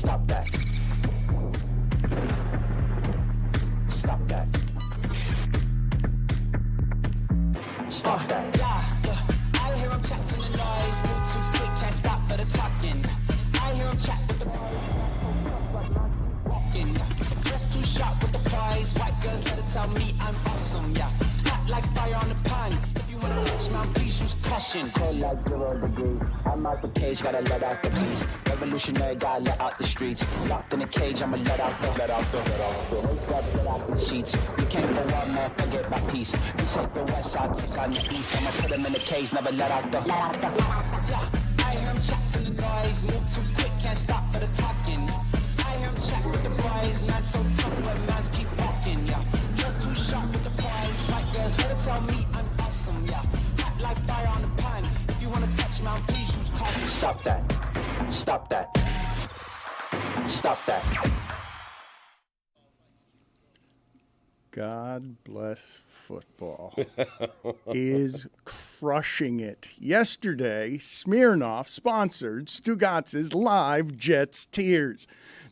Stop that. Stop that. Stop that. I hear him chat to the noise. Move too quick, can't stop for the talking. I hear him chat with the walking. Just too sharp with the prize. White girls let it tell me I'm awesome, yeah. Hot like fire on the pan. If you wanna touch my please use caution. Cold like 0 degrees. I'm out the cage, gotta let out the beast. Revolutionary, gotta let out the streets. Locked in a cage, I'ma let out the sheets. We came for one more, forget my peace. We take the west side, take on the east. I'ma put him in the cage, never let out the. Yeah, I hear him chat to the noise. Move too quick, can't stop for the talking. I hear him chat with the boys. Not so tough, but mans keep walking. Yeah, just too sharp with the prize. White girls, let it tell me I'm awesome. Yeah, hot like fire on the pan. If you wanna touch my please use caution. Stop that. Stop that. Stop that. God bless football is crushing it. Yesterday, Smirnoff sponsored Stugotz's live Jets Tears.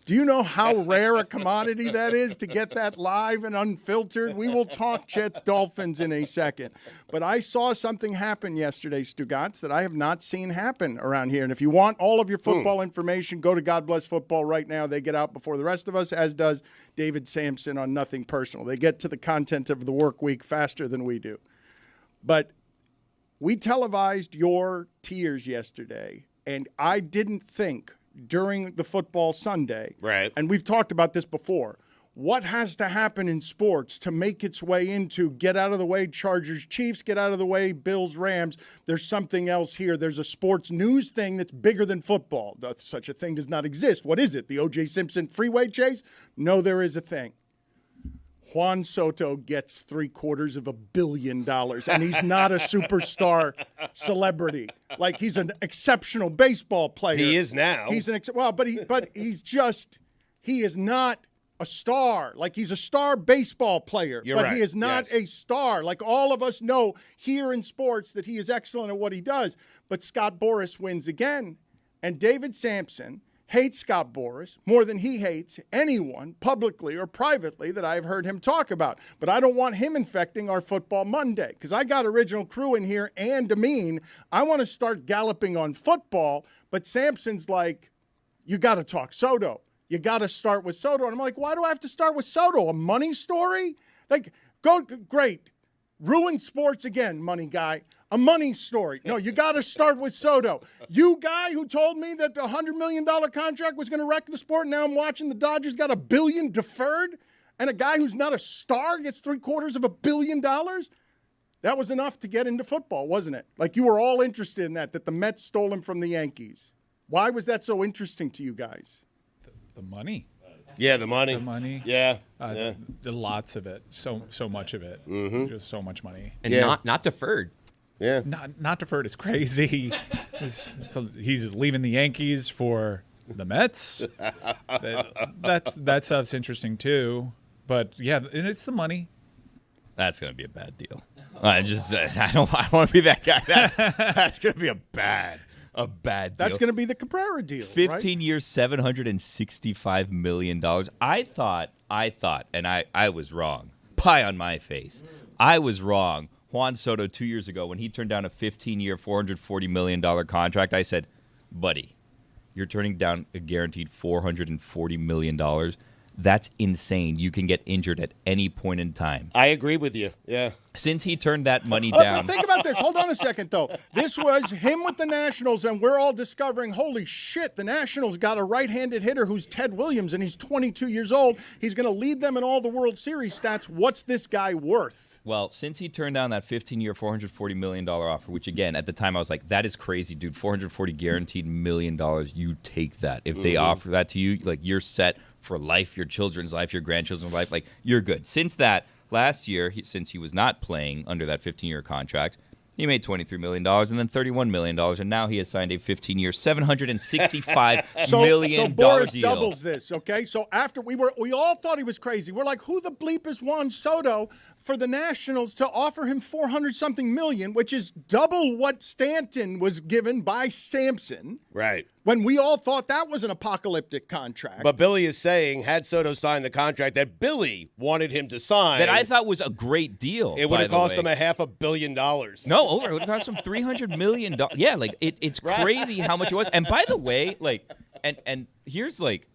Do you know how rare a commodity that is to get that live and unfiltered? We will talk Jets Dolphins in a second. But I saw something happen yesterday, Stugotz, that I have not seen happen around here. And if you want all of your football information, go to God Bless Football right now. They get out before the rest of us, as does David Sampson on Nothing Personal. They get to the content of the work week faster than we do. But we televised your Tears yesterday, and I didn't think during the football Sunday. Right. And we've talked about this before. What has to happen in sports to make its way into get out of the way Chargers Chiefs, get out of the way Bills Rams? There's something else here. There's a sports news thing that's bigger than football. Such a thing does not exist. What is it? The O.J. Simpson freeway chase? No, there is a thing. Juan Soto gets $750 million, and he's not a superstar celebrity. Like, he's an exceptional baseball player. He is now. He's an but he is not a star. Like, he's a star baseball player, You're but right. he is not a star. Like, all of us know here in sports that he is excellent at what he does. But Scott Boras wins again, and David Sampson hates Scott Boras more than he hates anyone publicly or privately that I've heard him talk about. But I don't want him infecting our Football Monday because I got Original Crew in here and Amin. I want to start galloping on football, but Sampson's like, you got to talk Soto. You got to start with Soto. And I'm like, why do I have to start with Soto? A money story? Like, great. Ruin sports again, money guy. A money story. No, you got to start with Soto. You guy who told me that the $100 million contract was going to wreck the sport. Now I'm watching the Dodgers got $1 billion deferred, and a guy who's not a star gets $750 million. That was enough to get into football, wasn't it? Like, you were all interested in that the Mets stole him from the Yankees. Why was that so interesting to you guys? The money. Yeah, the money. The money. Yeah. Lots of it. So much of it. Mm-hmm. Just so much money. And not deferred. Yeah. Not deferred is crazy. He's leaving the Yankees for the Mets. That stuff's interesting too. But yeah, and it's the money. That's gonna be a bad deal. I don't want to be that guy. That's gonna be a bad deal. That's going to be the Cabrera deal. 15 years, $765 million. I thought, and I was wrong. Pie on my face. I was wrong. Juan Soto 2 years ago, when he turned down a 15-year, $440 million contract, I said, buddy, you're turning down a guaranteed $440 million. That's insane. You can get injured at any point in time. I agree with you. Yeah. Since he turned that money down. Think about this. Hold on a second, though. This was him with the Nationals, and we're all discovering, holy shit, the Nationals got a right-handed hitter who's Ted Williams, and he's 22 years old. He's going to lead them in all the World Series stats. What's this guy worth? Well, since he turned down that 15-year, $440 million offer, which, again, at the time I was like, that is crazy, dude. $440 guaranteed $1 million. You take that. If they offer that to you, like, you're set for life, your children's life, your grandchildren's life. Like, you're good. Since that, last year, since he was not playing under that 15-year contract, he made $23 million and then $31 million, and now he has signed a 15-year, $765 million so Boris deal. doubles this, okay? So after we all thought he was crazy. We're like, who the bleep is Juan Soto for the Nationals to offer him $400-something million, which is double what Stanton was given by Sampson. Right. when we all thought that was an apocalyptic contract. But Billy is saying, had Soto signed the contract that Billy wanted him to sign, That I thought was a great deal. it would have cost him $500 million. No, it would have cost him $300 million. Yeah, like it's crazy how much it was. And by the way, like, and here's like,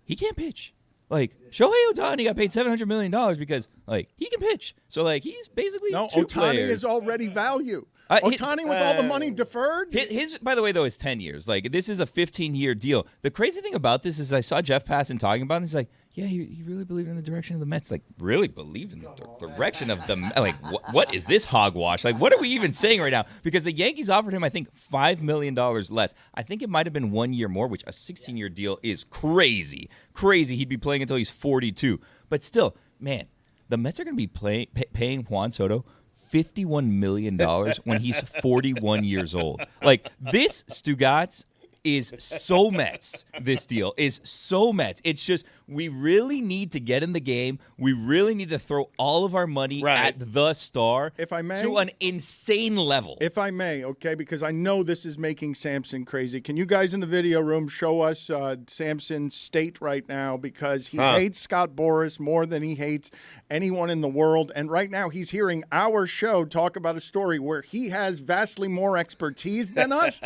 he can't pitch. Like, Shohei Ohtani got paid $700 million because, like, he can pitch. So, like, he's basically two Ohtani players. is already value. Ohtani with all the money deferred? His, by the way, though, is 10 years. Like, this is a 15-year deal. The crazy thing about this is I saw Jeff Passan talking about it, and he's like, yeah, he really believed in the direction of the Mets. Like, really believed in the direction of the Mets? Like, what is this hogwash? Like, what are we even saying right now? Because the Yankees offered him, I think, $5 million less. I think it might have been 1 year more, which a 16-year deal is crazy. Crazy. He'd be playing until he's 42. But still, man, the Mets are going to be paying Juan Soto $51 million when he's 41 years old. Like, this, Stugotz, is so Mets. This deal is so Mets. It's just, we really need to get in the game. We really need to throw all of our money at the star, if I may, to an insane level. If I may, okay, because I know this is making Samson crazy. Can you guys in the video room show us Samson's state right now? Because he hates Scott Boras more than he hates anyone in the world. And right now he's hearing our show talk about a story where he has vastly more expertise than us.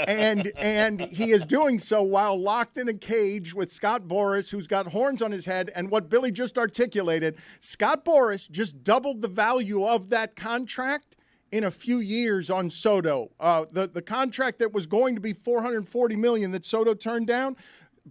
and he is doing so while locked in a cage with Scott Boras, who's got horns on his head. And what Billy just articulated, Scott Boras just doubled the value of that contract in a few years on Soto. The contract that was going to be $440 million that Soto turned down,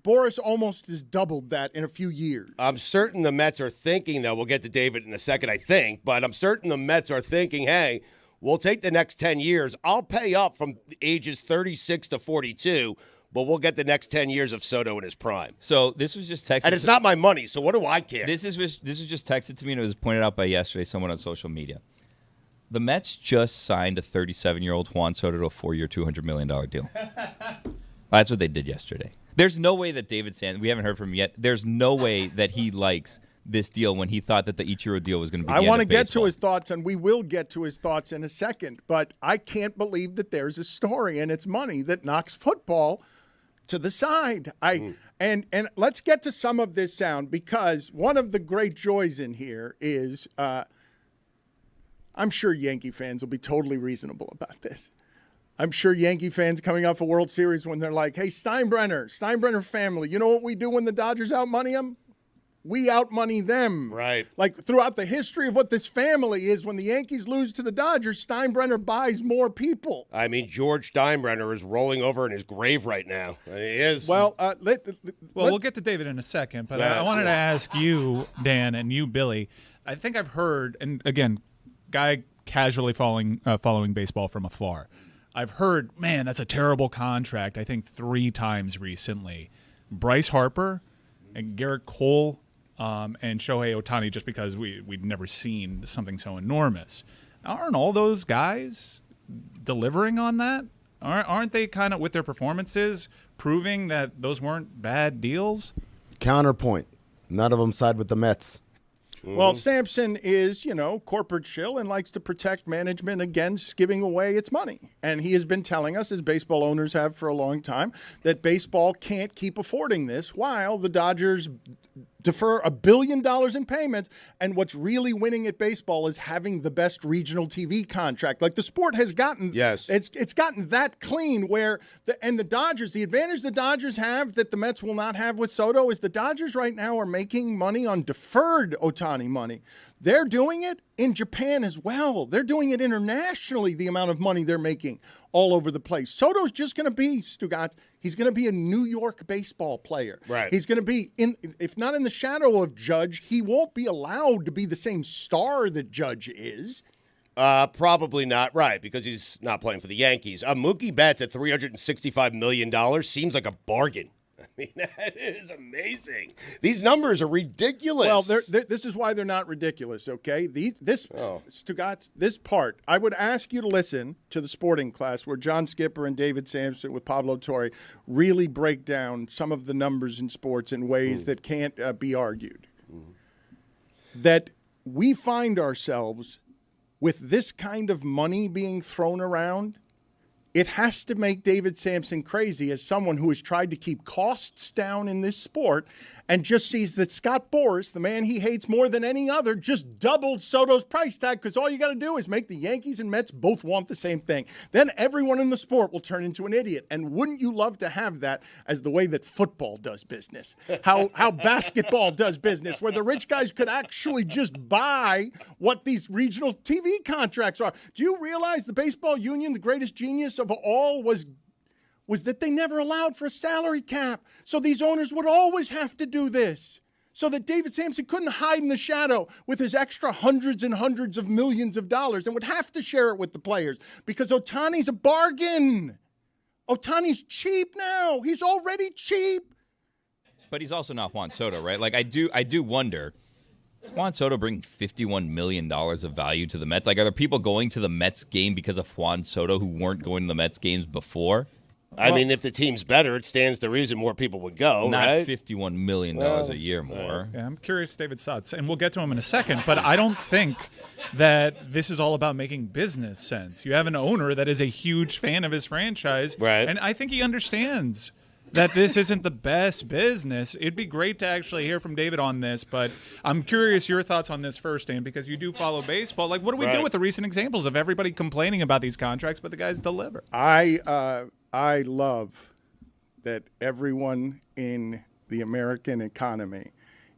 Boras almost has doubled that in a few years. I'm certain the Mets are thinking, though, we'll get to David in a second, I think, but I'm certain the Mets are thinking, hey, we'll take the next 10 years. I'll pay up from ages 36 to 42, but we'll get the next 10 years of Soto in his prime. So this was just texted. And it's not my money, so what do I care? This was just texted to me, and it was pointed out by yesterday someone on social media. The Mets just signed a 37-year-old Juan Soto to a 4-year, $200 million deal. That's what they did yesterday. There's no way that David Sands, we haven't heard from him yet, there's no way that he likes this deal when he thought that the Ichiro deal was going to be the I want to end of get to baseball. his thoughts, and we will get to his thoughts in a second, but I can't believe that there's a story and it's money that knocks football to the side. And let's get to some of this sound, because one of the great joys in here is I'm sure Yankee fans will be totally reasonable about this. I'm sure Yankee fans coming off a World Series when they're like, hey, Steinbrenner family, you know what we do when the Dodgers outmoney them? We outmoney them. Right. Like, throughout the history of what this family is, when the Yankees lose to the Dodgers, Steinbrenner buys more people. I mean, George Steinbrenner is rolling over in his grave right now. He is. Well, we'll get to David in a second, but I wanted to ask you, Dan, and you, Billy. I think I've heard, and again, guy casually following baseball from afar, I've heard, man, that's a terrible contract, I think 3 times recently. Bryce Harper and Garrett Cole and Shohei Ohtani, just because we'd never seen something so enormous. Aren't all those guys delivering on that? Aren't they kind of, with their performances, proving that those weren't bad deals? Counterpoint. None of them side with the Mets. Well, Samson is, corporate shill and likes to protect management against giving away its money. And he has been telling us, as baseball owners have for a long time, that baseball can't keep affording this while the Dodgers defer $1 billion in payments. And what's really winning at baseball is having the best regional TV contract. Like, the sport has gotten, it's gotten that clean where the Dodgers, the advantage the Dodgers have that the Mets will not have with Soto is the Dodgers right now are making money on deferred Ohtani money. They're doing it in Japan as well. They're doing it internationally, the amount of money they're making all over the place. Soto's just going to be, Stugotz, he's going to be a New York baseball player. Right. He's going to be, if not in the shadow of Judge, he won't be allowed to be the same star that Judge is. Probably not, right, because he's not playing for the Yankees. Mookie Betts at $365 million seems like a bargain. I mean, that is amazing. These numbers are ridiculous. Well, this is why they're not ridiculous, okay? Stugotz, this part, I would ask you to listen to the sporting class where John Skipper and David Sampson with Pablo Torre really break down some of the numbers in sports in ways that can't be argued. That we find ourselves with this kind of money being thrown around it has to make David Sampson crazy as someone who has tried to keep costs down in this sport and just sees that Scott Boras, the man he hates more than any other, just doubled Soto's price tag because all you got to do is make the Yankees and Mets both want the same thing. Then everyone in the sport will turn into an idiot. And wouldn't you love to have that as the way that football does business? How basketball does business, where the rich guys could actually just buy what these regional TV contracts are. Do you realize the baseball union, the greatest genius of all, was that they never allowed for a salary cap. So these owners would always have to do this. So that David Sampson couldn't hide in the shadow with his extra hundreds and hundreds of millions of dollars and would have to share it with the players because Ohtani's a bargain. Ohtani's cheap now. He's already cheap. But he's also not Juan Soto, right? Like I do wonder, Juan Soto bringing $51 million of value to the Mets? Like, are there people going to the Mets game because of Juan Soto who weren't going to the Mets games before? I mean, if the team's better, it stands to reason more people would go, Not right? $51 million a year more. Yeah, I'm curious, David's thoughts, and we'll get to him in a second, but I don't think that this is all about making business sense. You have an owner that is a huge fan of his franchise, right? And I think he understands that this isn't the best business. It'd be great to actually hear from David on this, but I'm curious your thoughts on this first, Dan, because you do follow baseball. Like, what do we do with the recent examples of everybody complaining about these contracts, but the guys deliver? I love that everyone in the American economy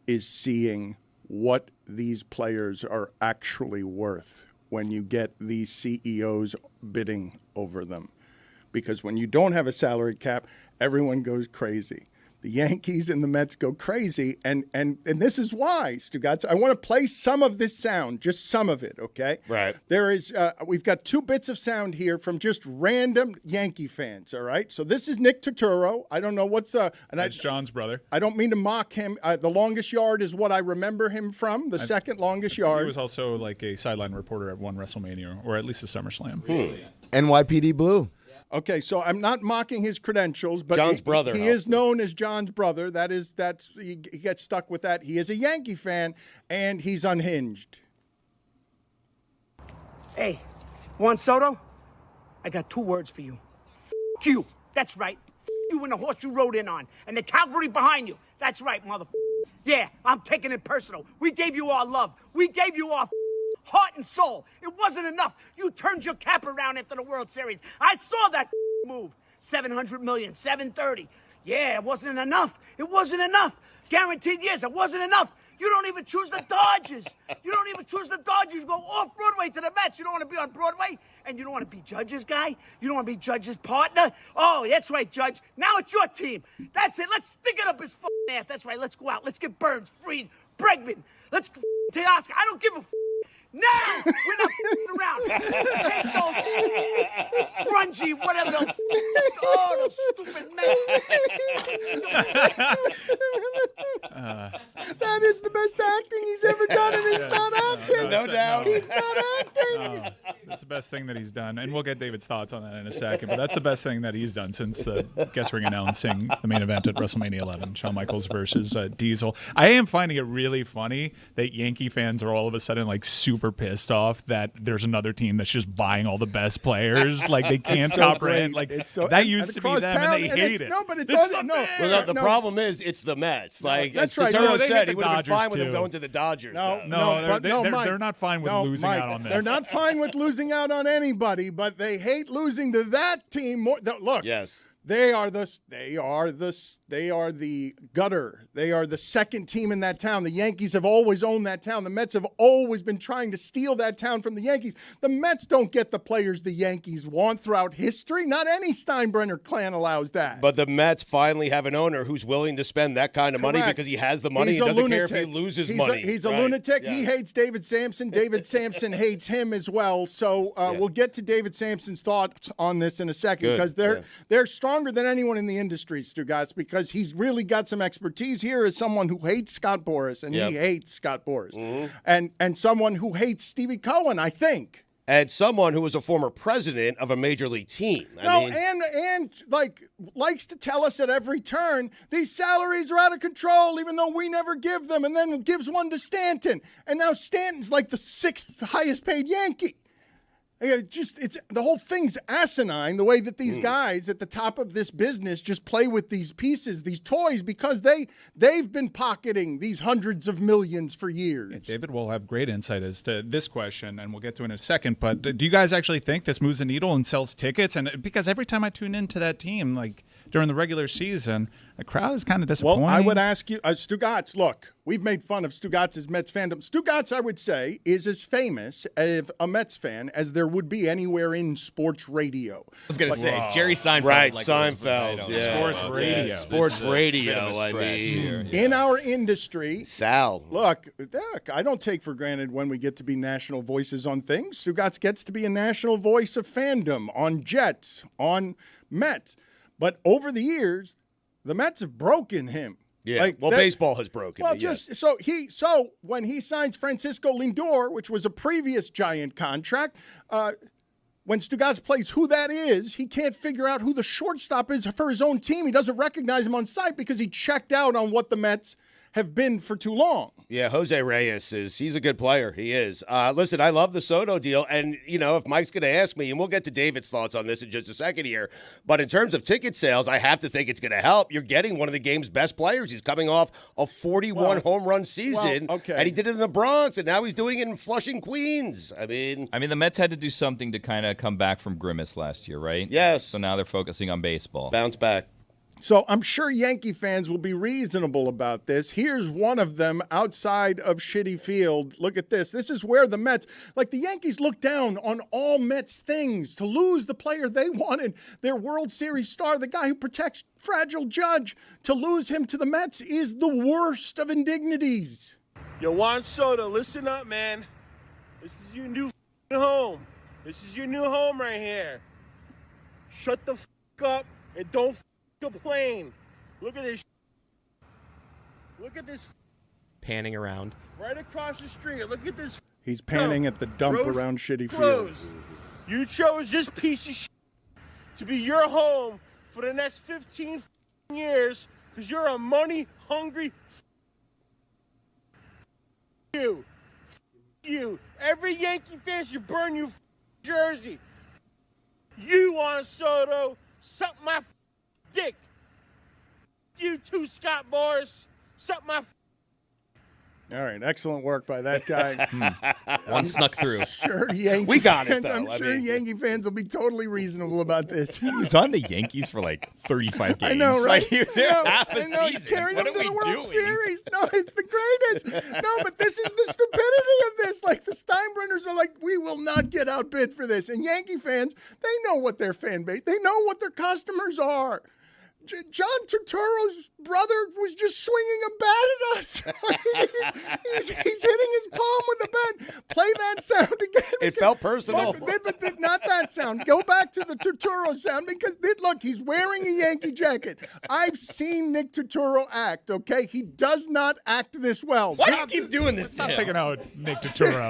is seeing what these players are actually worth when you get these CEOs bidding over them. Because when you don't have a salary cap, everyone goes crazy. The Yankees and the Mets go crazy, and this is why, Stugotz. I want to play some of this sound, just some of it, okay? Right. There is, we've got 2 bits of sound here from just random Yankee fans, all right? So this is Nick Turturro. I don't know what's That's John's brother. I don't mean to mock him. The longest yard is what I remember him from, the second longest yard. He was also like a sideline reporter at one WrestleMania, or at least a SummerSlam. NYPD Blue. Okay, so I'm not mocking his credentials, but John's brother. He is known as John's brother. He gets stuck with that. He is a Yankee fan, and he's unhinged. Hey, Juan Soto, I got 2 words for you. F*** you. That's right. F*** you and the horse you rode in on, and the cavalry behind you. That's right, motherfucker. Yeah, I'm taking it personal. We gave you our love. We gave you our heart and soul. It wasn't enough. You turned your cap around after the World Series. I saw that move. 700 million, 730. Yeah, it wasn't enough. It wasn't enough. Guaranteed years, it wasn't enough. You don't even choose the Dodgers. You don't even choose the Dodgers. You go off Broadway to the Mets. You don't want to be on Broadway, and you don't want to be Judge's guy. You don't want to be Judge's partner. Oh, that's right, Judge. Now it's your team. That's it. Let's stick it up his ass. That's right. Let's go out. Let's get Burns, Fried, Bregman. Let's Teoscar. I don't give a now we're not around. Take those grungy, whatever those. Oh, those stupid men. That is the best acting he's ever done, and he's not acting. No doubt. He's not acting. That's the best thing that he's done, and we'll get David's thoughts on that in a second, but that's the best thing that he's done since guest ring announcing the main event at WrestleMania 11, Shawn Michaels versus Diesel. I am finding it really funny that Yankee fans are all of a sudden like super pissed off that there's another team that's just buying all the best players. Like they can't so comprehend. great. Like It's so- that and used to be across them, town, and they hate it. No, but it's This is all, no. Well, the no. problem is it's the Mets. Like, that's as right. Turturro No, they said, hate he the would have been fine Dodgers, with him too. going to the Dodgers. Mike, They're not fine with losing Mike, out on this. They're not fine with losing out on anybody, but they hate losing to that team more. Look, Yes. They are the gutter. They are the second team in that town. The Yankees have always owned that town. The Mets have always been trying to steal that town from the Yankees. The Mets don't get the players the Yankees want throughout history. Not any Steinbrenner clan allows that. But the Mets finally have an owner who's willing to spend that kind of money Correct. because he has the money. He's He a doesn't care lunatic. if he loses He's money. He's a Right. lunatic. Yeah. He hates David Sampson. David Sampson hates him as well. So we'll get to David Sampson's thoughts on this in a second Good. because Yeah. they're stronger than anyone in the industry, Stugotz, because he's really got some expertise here as someone who hates Scott Boras, and he hates Scott Boras, and someone who hates Stevie Cohen, I think. And someone who was a former president of a major league team. And likes to tell us at every turn these salaries are out of control, even though we never give them, and then gives one to Stanton, and now Stanton's like the 6th highest paid Yankee. It's the whole thing's asinine, the way that these guys at the top of this business just play with these pieces, these toys, because they've been pocketing these hundreds of millions for years. Yeah, David will have great insight as to this question, and we'll get to it in a second. But do you guys actually think this moves the needle and sells tickets? And because every time I tune into that team, like during the regular season, the crowd is kind of disappointing. Well, I would ask you, Stugotz, look, we've made fun of Stugotz's Mets fandom. Stugotz, I would say, is as famous of a Mets fan as there would be anywhere in sports radio. I was going to say, Jerry Seinfeld. Right, like, Seinfeld. Yeah. Sports radio. Yeah, sports radio, I mean. Here. In our industry, Sal. look, I don't take for granted when we get to be national voices on things. Stugotz gets to be a national voice of fandom on Jets, on Mets. But over the years, the Mets have broken him. Yeah, baseball has broken. Well, me, yes. so when he signs Francisco Lindor, which was a previous giant contract, when Stugotz plays who that is, he can't figure out who the shortstop is for his own team. He doesn't recognize him on sight because he checked out on what the Mets have been for too long. Yeah, Jose Reyes he's a good player. He is. Listen, I love the Soto deal. And, if Mike's going to ask me, and we'll get to David's thoughts on this in just a second here, but in terms of ticket sales, I have to think it's going to help. You're getting one of the game's best players. He's coming off a 41 home run season. Okay. And he did it in the Bronx, and now he's doing it in Flushing, Queens. I mean, the Mets had to do something to kind of come back from Grimace last year, right? Yes. So now they're focusing on baseball. Bounce back. So I'm sure Yankee fans will be reasonable about this. Here's one of them outside of Shitty Field. Look at this. This is where the Mets, like the Yankees look down on all Mets things. To lose the player they wanted, their World Series star, the guy who protects fragile Judge, to lose him to the Mets is the worst of indignities. Yo, Juan Soto, listen up, man. This is your new home. This is your new home right here. Shut the up and don't complain. Look at this. Look at this. Panning around. Right across the street. Look at this. He's panning at the dump Road around Shitty Field. closed. You chose this piece of to be your home for the next 15 years because you're a money-hungry you. Every Yankee fan should burn you jersey. You, Juan Soto, suck my dick. You too, Scott Boras, suck my. All right, excellent work by that guy. One snuck through. Sure, Yankee We got it, fans, though. I'm sure Yankee fans will be totally reasonable about this. He was on the Yankees for like 35 games. I know, right? Like, he was there half a I know. He season. carried What them are to the we World doing? Series. No, it's the greatest. No, but this is the stupidity of this. Like, the Steinbrenners are like, we will not get outbid for this. And Yankee fans, they know what their fan base, they know what their customers are. John Turturro's brother was just swinging a bat at us. he's hitting his palm with the bat. Play that sound again. It felt personal. But not that sound. Go back to the Turturro sound because, look, he's wearing a Yankee jacket. I've seen Nick Turturro act, okay? He does not act this well. Why do you keep doing this? Stop taking out Nick Turturro.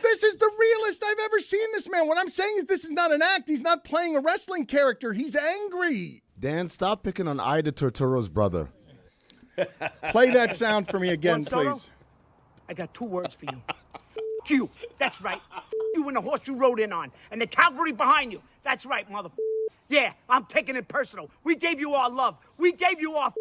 This is the realest I've ever seen this man. What I'm saying is this is not an act. He's not playing a wrestling character. He's angry. Dan, stop picking on Ida Turturro's brother. Play that sound for me again, Juan Soto, please. I got two words for you. You. That's right. You and the horse you rode in on. And the cavalry behind you. That's right, Yeah, I'm taking it personal. We gave you our love. We gave you our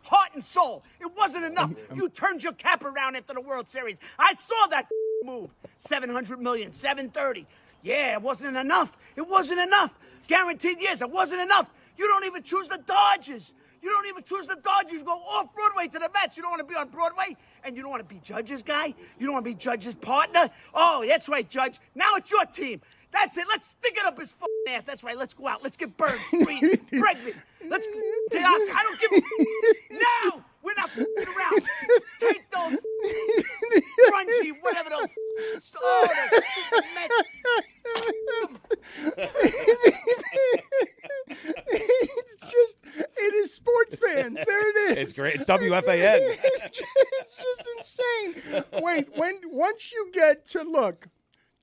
heart and soul. It wasn't enough. You turned your cap around after the World Series. I saw that move. 700 million, 730. Yeah, it wasn't enough. It wasn't enough. Guaranteed years, it wasn't enough. You don't even choose the Dodgers. You don't even choose the Dodgers. You go off Broadway to the Mets. You don't want to be on Broadway, and you don't want to be Judge's guy. You don't want to be Judge's partner. Oh, that's right, Judge. Now it's your team. That's it. Let's stick it up his ass. That's right. Let's go out. Let's get burned, squeezed, pregnant. Let's take us. I don't give a. No, we're not around. Take those grungy, whatever those. Oh, those stupid Mets. It is sports fans. There it is. It's great. It's WFAN. It's just insane. Wait, once you get to look,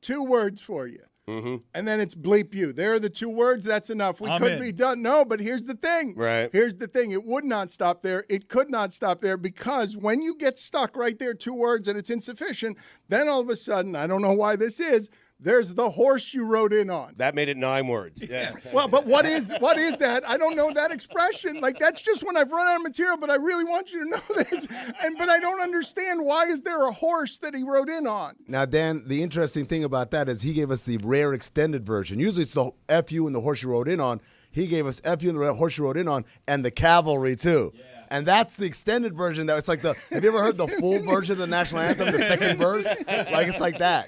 2 words for you. Mm-hmm. And then it's bleep you. There are the 2 words. That's enough. We could be done. No, but here's the thing. Right. Here's the thing. It would not stop there. It could not stop there because when you get stuck right there, 2 words, and it's insufficient, then all of a sudden, I don't know why this is, There's the horse you rode in on. That made it 9 words. Yeah. Well, but what is that? I don't know that expression. Like, that's just when I've run out of material, but I really want you to know this. But I don't understand, why is there a horse that he rode in on? Now, Dan, the interesting thing about that is he gave us the rare extended version. Usually it's the FU and the horse you rode in on. He gave us FU and the horse you rode in on and the cavalry, too. Yeah. And that's the extended version. That it's like have you ever heard the full version of the national anthem, the second verse? Like, it's like that.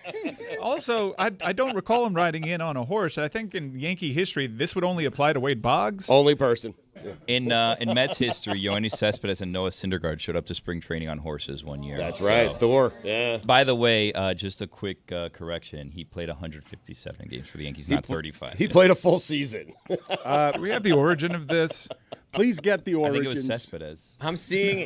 Also, I don't recall him riding in on a horse. I think in Yankee history, this would only apply to Wade Boggs. Only person. Yeah. In Mets history, Yoenis Cespedes and Noah Syndergaard showed up to spring training on horses one year. That's right, Thor. Yeah. By the way, just a quick correction: he played 157 games for the Yankees, not 35. He played a full season. Do we have the origin of this? Please get the origins. I think it was Cespedes. I'm seeing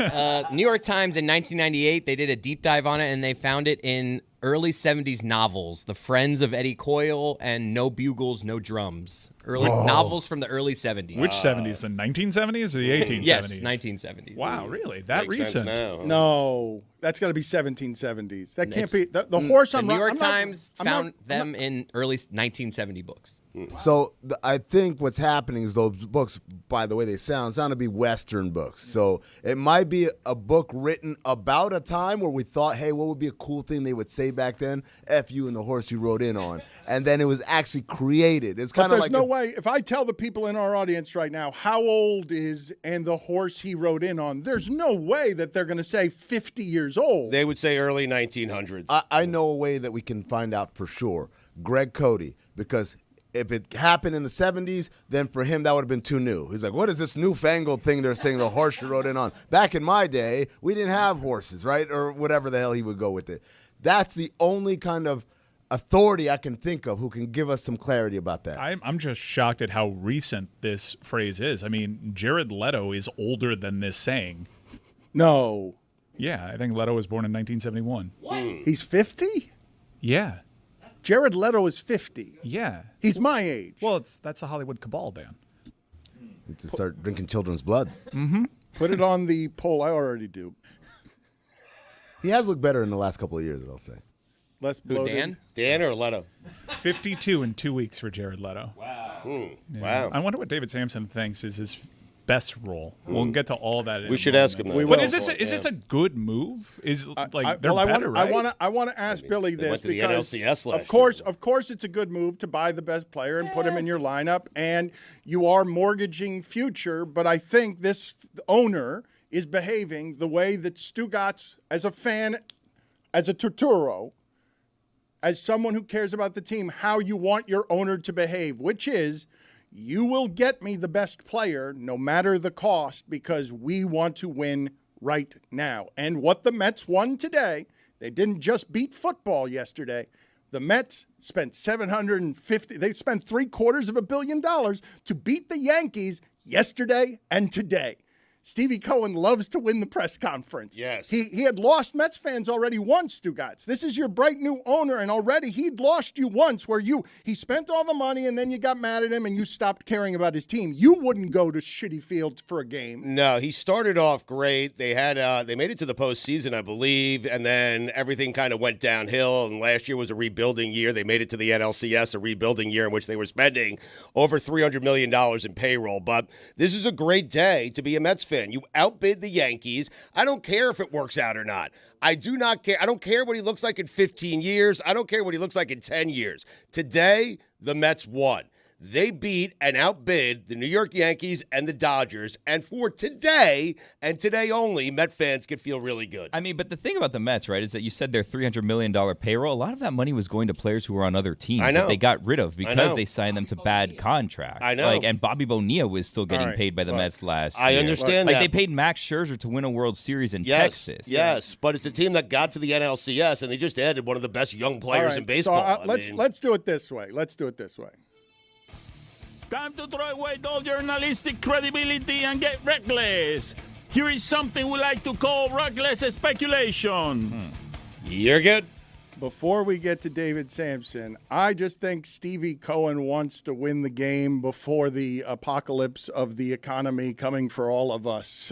New York Times in 1998. They did a deep dive on it, and they found it in early 70s novels, The Friends of Eddie Coyle and No Bugles, No Drums. Early novels from the early 70s. Which 70s? The 1970s or the 1870s? Yes, 1970s. Wow, really? That Makes recent? sense now, huh? No, that's got to be 1770s. That can't be. The horse The I'm New York I'm not- Times I'm not- found them in early 1970 books. So I think what's happening is those books, by the way they sound to be Western books. So it might be a book written about a time where we thought, hey, what would be a cool thing they would say back then? F you and the horse you rode in on. And then it was actually created. It's kind But of there's like no way. If I tell the people in our audience right now how old is and the horse he rode in on, there's no way that they're going to say 50 years old. They would say early 1900s. I know a way that we can find out for sure. Greg Cody, because if it happened in the 70s, then for him that would have been too new. He's like, what is this newfangled thing they're saying the horse you rode in on? Back in my day, we didn't have horses, right? Or whatever the hell he would go with it. That's the only kind of authority I can think of who can give us some clarity about that. I'm just shocked at how recent this phrase is. I mean, Jared Leto is older than this saying. No. Yeah, I think Leto was born in 1971. What? He's 50? Yeah. Jared Leto is 50. Yeah. He's my age. Well, that's the Hollywood cabal, Dan. Need to start drinking children's blood. Mm-hmm. Put it on the poll. I already do. He has looked better in the last couple of years, I'll say. Less Who, bloated. Dan or Leto? 52 in 2 weeks for Jared Leto. Wow. Yeah. Wow. I wonder what David Sampson thinks is his best role. We'll get to all that. We should ask him that. We But will. is this a good move? Is like they're well, better, right? I want to ask Billy they this went to the because NLCS last of course it's a good move to buy the best player and put him in your lineup, and you are mortgaging future. But I think this owner is behaving the way that Stugotz, as a fan, as a Torturo, as someone who cares about the team, how you want your owner to behave, which is, you will get me the best player no matter the cost because we want to win right now. And what the Mets won today, they didn't just beat football yesterday. The Mets spent they spent $750 million to beat the Yankees yesterday and today. Stevie Cohen loves to win the press conference. Yes. He had lost Mets fans already once, Stugotz. This is your bright new owner, and already he'd lost you once where he spent all the money and then you got mad at him and you stopped caring about his team. You wouldn't go to shitty fields for a game. No, he started off great. They had they made it to the postseason, I believe, and then everything kind of went downhill. And last year was a rebuilding year. They made it to the NLCS, a rebuilding year in which they were spending over $300 million in payroll. But this is a great day to be a Mets fan. You outbid the Yankees. I don't care if it works out or not. I do not care. I don't care what he looks like in 15 years. I don't care what he looks like in 10 years. Today, the Mets won. They beat and outbid the New York Yankees and the Dodgers. And for today, and today only, Met fans can feel really good. I mean, but the thing about the Mets, right, is that you said their $300 million payroll. A lot of that money was going to players who were on other teams that they got rid of because they signed them to bad contracts. I know. And Bobby Bonilla was still getting paid by the Mets last year. I understand that. Like, they paid Max Scherzer to win a World Series in Texas. Yes, but it's a team that got to the NLCS, and they just added one of the best young players in baseball. So, let's do it this way. Time to throw away all journalistic credibility and get reckless. Here is something we like to call reckless speculation. You're good. Before we get to David Sampson, I just think Stevie Cohen wants to win the game before the apocalypse of the economy coming for all of us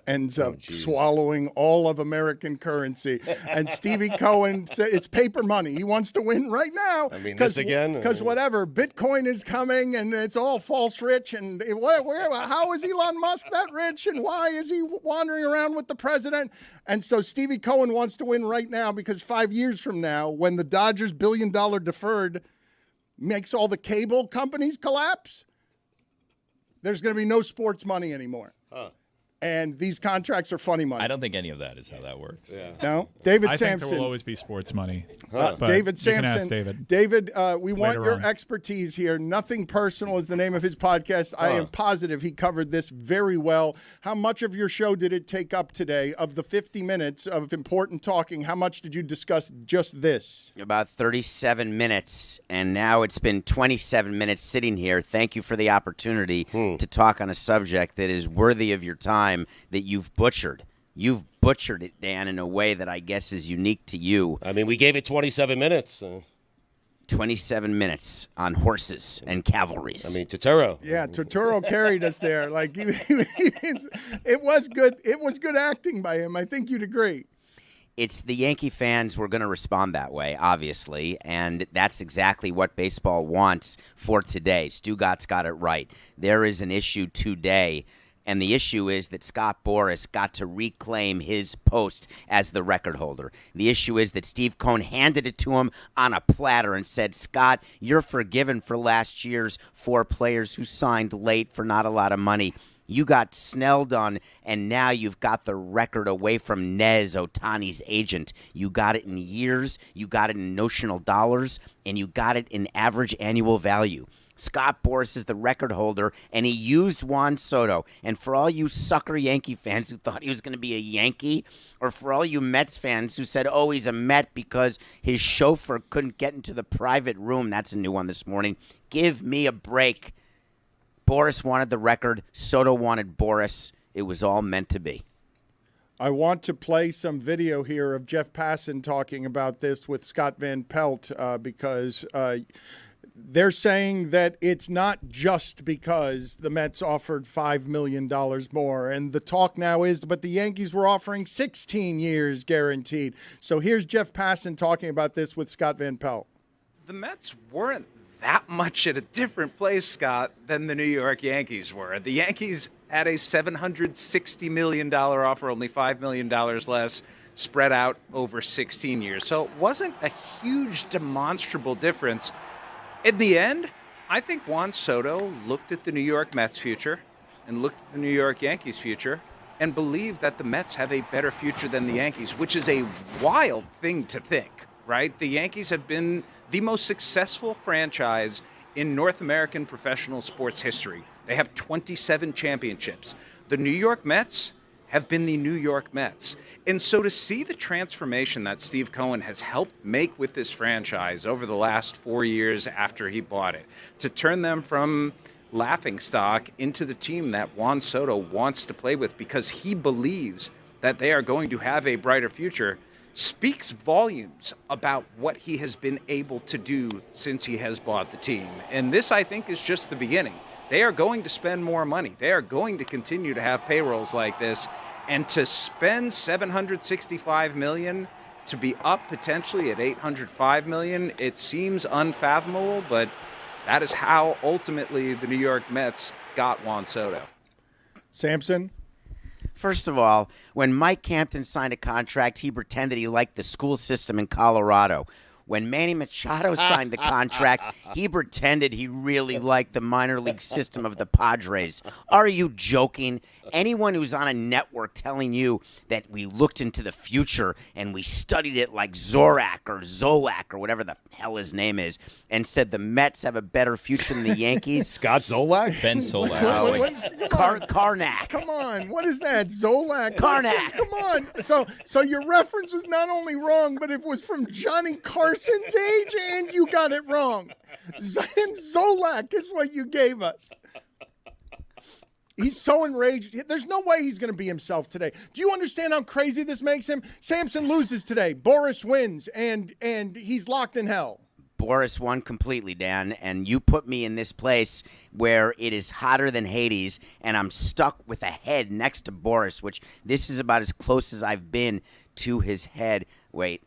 ends up swallowing all of American currency. And Stevie Cohen, it's paper money. He wants to win right now. I mean, this again? Because whatever, Bitcoin is coming and it's all false rich. And how is Elon Musk that rich? And why is he wandering around with the president? And so Stevie Cohen wants to win right now because 5 years from now, when the Dodgers $1 billion deferred makes all the cable companies collapse, there's going to be no sports money anymore. Huh. And these contracts are funny money. I don't think any of that is how that works. Yeah. No? David I Sampson. think there will always be sports money. David Sampson. You can ask David. David, we want Later your on. expertise here. Nothing Personal is the name of his podcast. I am positive he covered this very well. How much of your show did it take up today? Of the 50 minutes of important talking, how much did you discuss just this? About 37 minutes, and now it's been 27 minutes sitting here. Thank you for the opportunity to talk on a subject that is worthy of your time, that you've butchered. You've butchered it, Dan, in a way that I guess is unique to you. I mean, we gave it 27 minutes. 27 minutes on horses and cavalries. I mean, Totoro. Yeah, Totoro carried us there. Like it was good. It was good acting by him. I think you'd agree. It's the Yankee fans were going to respond that way, obviously, and that's exactly what baseball wants for today. Stugotz got it right. There is an issue today. And the issue is that Scott Boras got to reclaim his post as the record holder. The issue is that Steve Cohen handed it to him on a platter and said, Scott, you're forgiven for last year's 4 players who signed late for not a lot of money. You got Snell done, and now you've got the record away from Nez, Ohtani's agent. You got it in years, you got it in notional dollars, and you got it in average annual value. Scott Boras is the record holder, and he used Juan Soto. And for all you sucker Yankee fans who thought he was going to be a Yankee, or for all you Mets fans who said, oh, he's a Met because his chauffeur couldn't get into the private room, that's a new one this morning, give me a break. Boras wanted the record. Soto wanted Boras. It was all meant to be. I want to play some video here of Jeff Passan talking about this with Scott Van Pelt because they're saying that it's not just because the Mets offered $5 million more. And the talk now is, but the Yankees were offering 16 years guaranteed. So here's Jeff Passan talking about this with Scott Van Pelt. The Mets weren't that much at a different place, Scott, than the New York Yankees were. The Yankees had a $760 million offer, only $5 million less, spread out over 16 years. So it wasn't a huge demonstrable difference. In the end, I think Juan Soto looked at the New York Mets future and looked at the New York Yankees future and believed that the Mets have a better future than the Yankees, which is a wild thing to think, right? The Yankees have been the most successful franchise in North American professional sports history. They have 27 championships. The New York Mets have been the New York Mets. And so to see the transformation that Steve Cohen has helped make with this franchise over the last 4 years after he bought it, to turn them from laughingstock into the team that Juan Soto wants to play with because he believes that they are going to have a brighter future, speaks volumes about what he has been able to do since he has bought the team. And this, I think, is just the beginning. They are going to spend more money. They are going to continue to have payrolls like this. And to spend $765 million to be up potentially at $805 million, it seems unfathomable, but that is how ultimately the New York Mets got Juan Soto. Sampson? First of all, when Mike Hampton signed a contract, he pretended he liked the school system in Colorado. When Manny Machado signed the contract, he pretended he really liked the minor league system of the Padres. Are you joking? Anyone who's on a network telling you that we looked into the future and we studied it like Zorak or Zolak or whatever the hell his name is and said the Mets have a better future than the Yankees. Scott Zolak? Ben Solak. Karnak. Come on. What is that? Zolak? Karnak. Come on. So your reference was not only wrong, but it was from Johnny Carson's age, and you got it wrong. Zolak is what you gave us. He's so enraged. There's no way he's going to be himself today. Do you understand how crazy this makes him? Sampson loses today. Boris wins, and he's locked in hell. Boris won completely, Dan, and you put me in this place where it is hotter than Hades, and I'm stuck with a head next to Boris, which this is about as close as I've been to his head. Wait.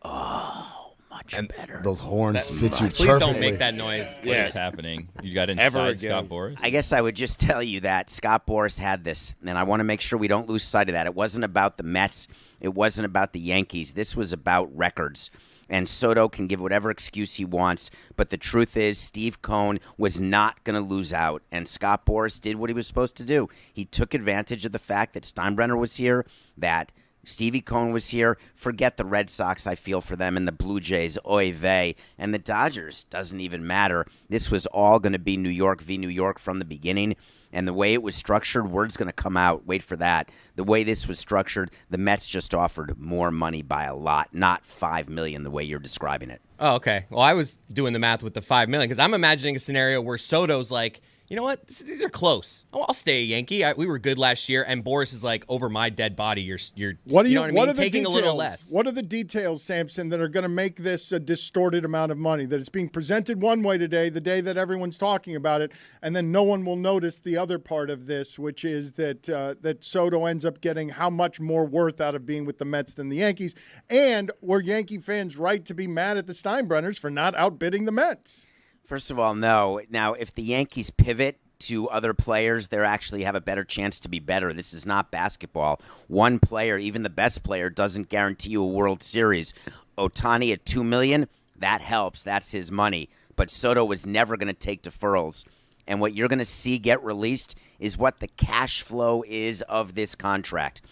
Oh. Much better. Those horns fit you Please perfectly. don't make that noise. What is happening? You got inside Scott Boras? I guess I would just tell you that Scott Boras had this, and I want to make sure we don't lose sight of that. It wasn't about the Mets. It wasn't about the Yankees. This was about records. And Soto can give whatever excuse he wants, but the truth is Steve Cohen was not going to lose out, and Scott Boras did what he was supposed to do. He took advantage of the fact that Steinbrenner was here, that Stevie Cohen was here. Forget the Red Sox, I feel for them, and the Blue Jays, oy vey. And the Dodgers, doesn't even matter. This was all going to be New York v. New York from the beginning. And the way it was structured, word's going to come out. Wait for that. The way this was structured, the Mets just offered more money by a lot, not $5 million the way you're describing it. Oh, okay. Well, I was doing the math with the $5 million because I'm imagining a scenario where Soto's like, you know what? These are close. I'll stay a Yankee. We were good last year, and Boris is like, over my dead body, you're what do you know what I mean? What are the Taking details, a little less. What are the details, Sampson, that are going to make this a distorted amount of money? That it's being presented one way today, the day that everyone's talking about it, and then no one will notice the other part of this, which is that that Soto ends up getting how much more worth out of being with the Mets than the Yankees, and were Yankee fans right to be mad at the Steinbrenners for not outbidding the Mets? First of all, no. Now, if the Yankees pivot to other players, they actually have a better chance to be better. This is not basketball. One player, even the best player, doesn't guarantee you a World Series. Ohtani at $2 million, that helps. That's his money. But Soto was never going to take deferrals. And what you're going to see get released is what the cash flow is of this contract.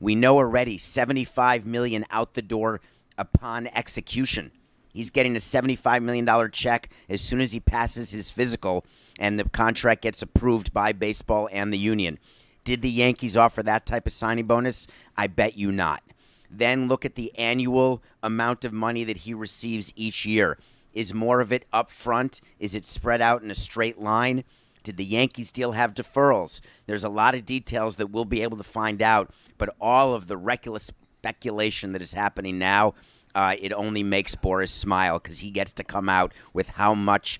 We know already $75 million out the door upon execution. He's getting a $75 million check as soon as he passes his physical and the contract gets approved by baseball and the union. Did the Yankees offer that type of signing bonus? I bet you not. Then look at the annual amount of money that he receives each year. Is more of it up front? Is it spread out in a straight line? Did the Yankees deal have deferrals? There's a lot of details that we'll be able to find out, but all of the reckless speculation that is happening now, it only makes Boris smile because he gets to come out with how much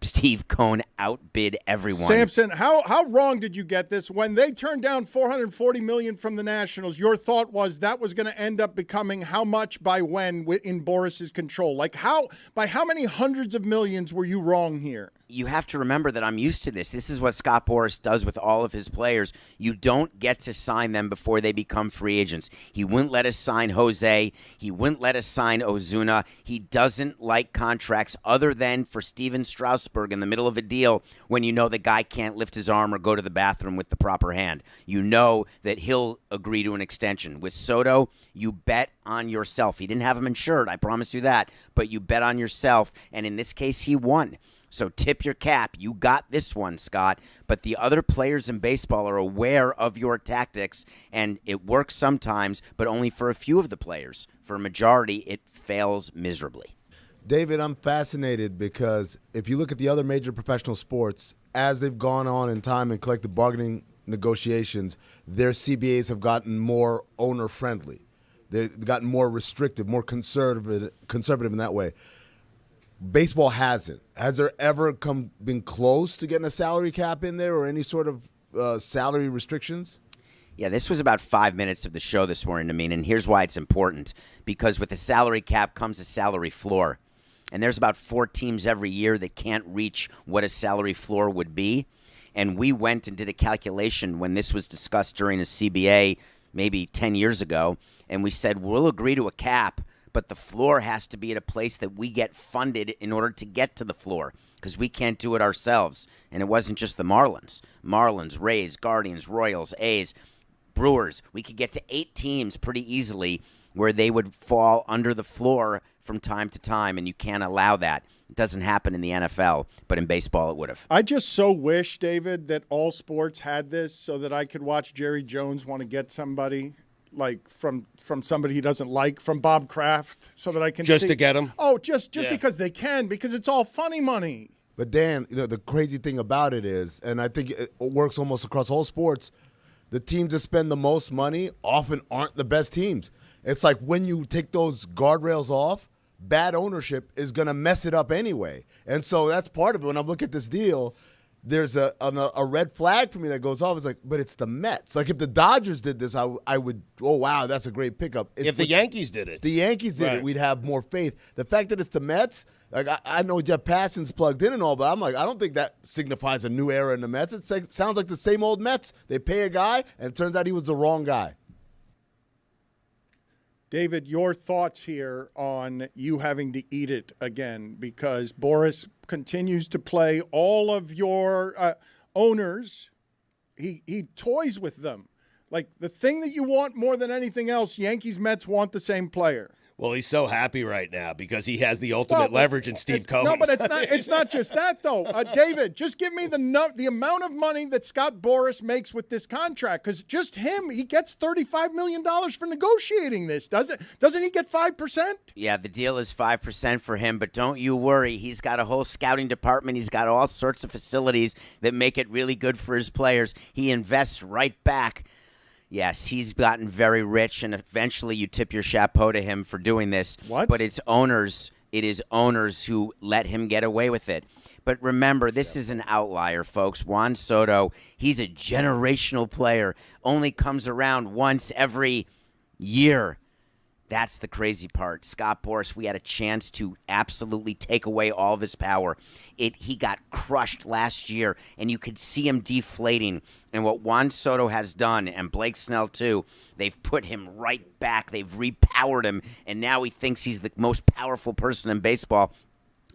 Steve Cohen outbid everyone. Sampson, how wrong did you get this? When they turned down $440 million from the Nationals, your thought was that was going to end up becoming how much by when in Boris's control? Like by how many hundreds of millions were you wrong here? You have to remember that I'm used to this. This is what Scott Boras does with all of his players. You don't get to sign them before they become free agents. He wouldn't let us sign Jose. He wouldn't let us sign Ozuna. He doesn't like contracts other than for Steven Strasburg in the middle of a deal when you know the guy can't lift his arm or go to the bathroom with the proper hand. You know that he'll agree to an extension. With Soto, you bet on yourself. He didn't have him insured, I promise you that, but you bet on yourself, and in this case, he won. So tip your cap. You got this one, Scott. But the other players in baseball are aware of your tactics, and it works sometimes, but only for a few of the players. For a majority, it fails miserably. David, I'm fascinated because if you look at the other major professional sports, as they've gone on in time and collective bargaining negotiations, their CBAs have gotten more owner-friendly. They've gotten more restrictive, more conservative in that way. Baseball hasn't. Has there ever been close to getting a salary cap in there or any sort of salary restrictions? Yeah, this was about 5 minutes of the show this morning to me, and here's why it's important. Because with a salary cap comes a salary floor. And there's about 4 teams every year that can't reach what a salary floor would be. And we went and did a calculation when this was discussed during a CBA maybe 10 years ago, and we said we'll agree to a cap, but the floor has to be at a place that we get funded in order to get to the floor because we can't do it ourselves. And it wasn't just the Marlins, Rays, Guardians, Royals, A's, Brewers. We could get to 8 teams pretty easily where they would fall under the floor from time to time, and you can't allow that. It doesn't happen in the NFL, but in baseball it would have. I just so wish, David, that all sports had this so that I could watch Jerry Jones want to get somebody like from somebody he doesn't like, from Bob Kraft, so that I can just see. to get him. Oh, just because they can, because it's all funny money. But Dan, the crazy thing about it is, and I think it works almost across all sports, the teams that spend the most money often aren't the best teams. It's like when you take those guardrails off, bad ownership is going to mess it up anyway. And so that's part of it. When I look at this deal, there's a red flag for me that goes off. It's like, but it's the Mets. Like if the Dodgers did this, I would, oh, wow, that's a great pickup. If the Yankees did it. The Yankees did it, we'd have more faith. The fact that it's the Mets, like I know Jeff Passan's plugged in and all, but I'm like, I don't think that signifies a new era in the Mets. It sounds like the same old Mets. They pay a guy, and it turns out he was the wrong guy. David, your thoughts here on you having to eat it again, because Boris continues to play all of your owners. He toys with them. Like the thing that you want more than anything else, Yankees, Mets want the same player. Well, he's so happy right now because he has the ultimate leverage in Steve Cohen. No, but it's not just that, though. David, just give me the amount of money that Scott Boras makes with this contract, because just him, he gets $35 million for negotiating this, doesn't he get 5%? Yeah, the deal is 5% for him, but don't you worry. He's got a whole scouting department. He's got all sorts of facilities that make it really good for his players. He invests right back. Yes, he's gotten very rich, and eventually you tip your chapeau to him for doing this. What? But it is owners who let him get away with it. But remember, this is an outlier, folks. Juan Soto, he's a generational player, only comes around once every year. That's the crazy part. Scott Boras, we had a chance to absolutely take away all of his power. He got crushed last year, and you could see him deflating. And what Juan Soto has done, and Blake Snell too, they've put him right back. They've repowered him, and now he thinks he's the most powerful person in baseball.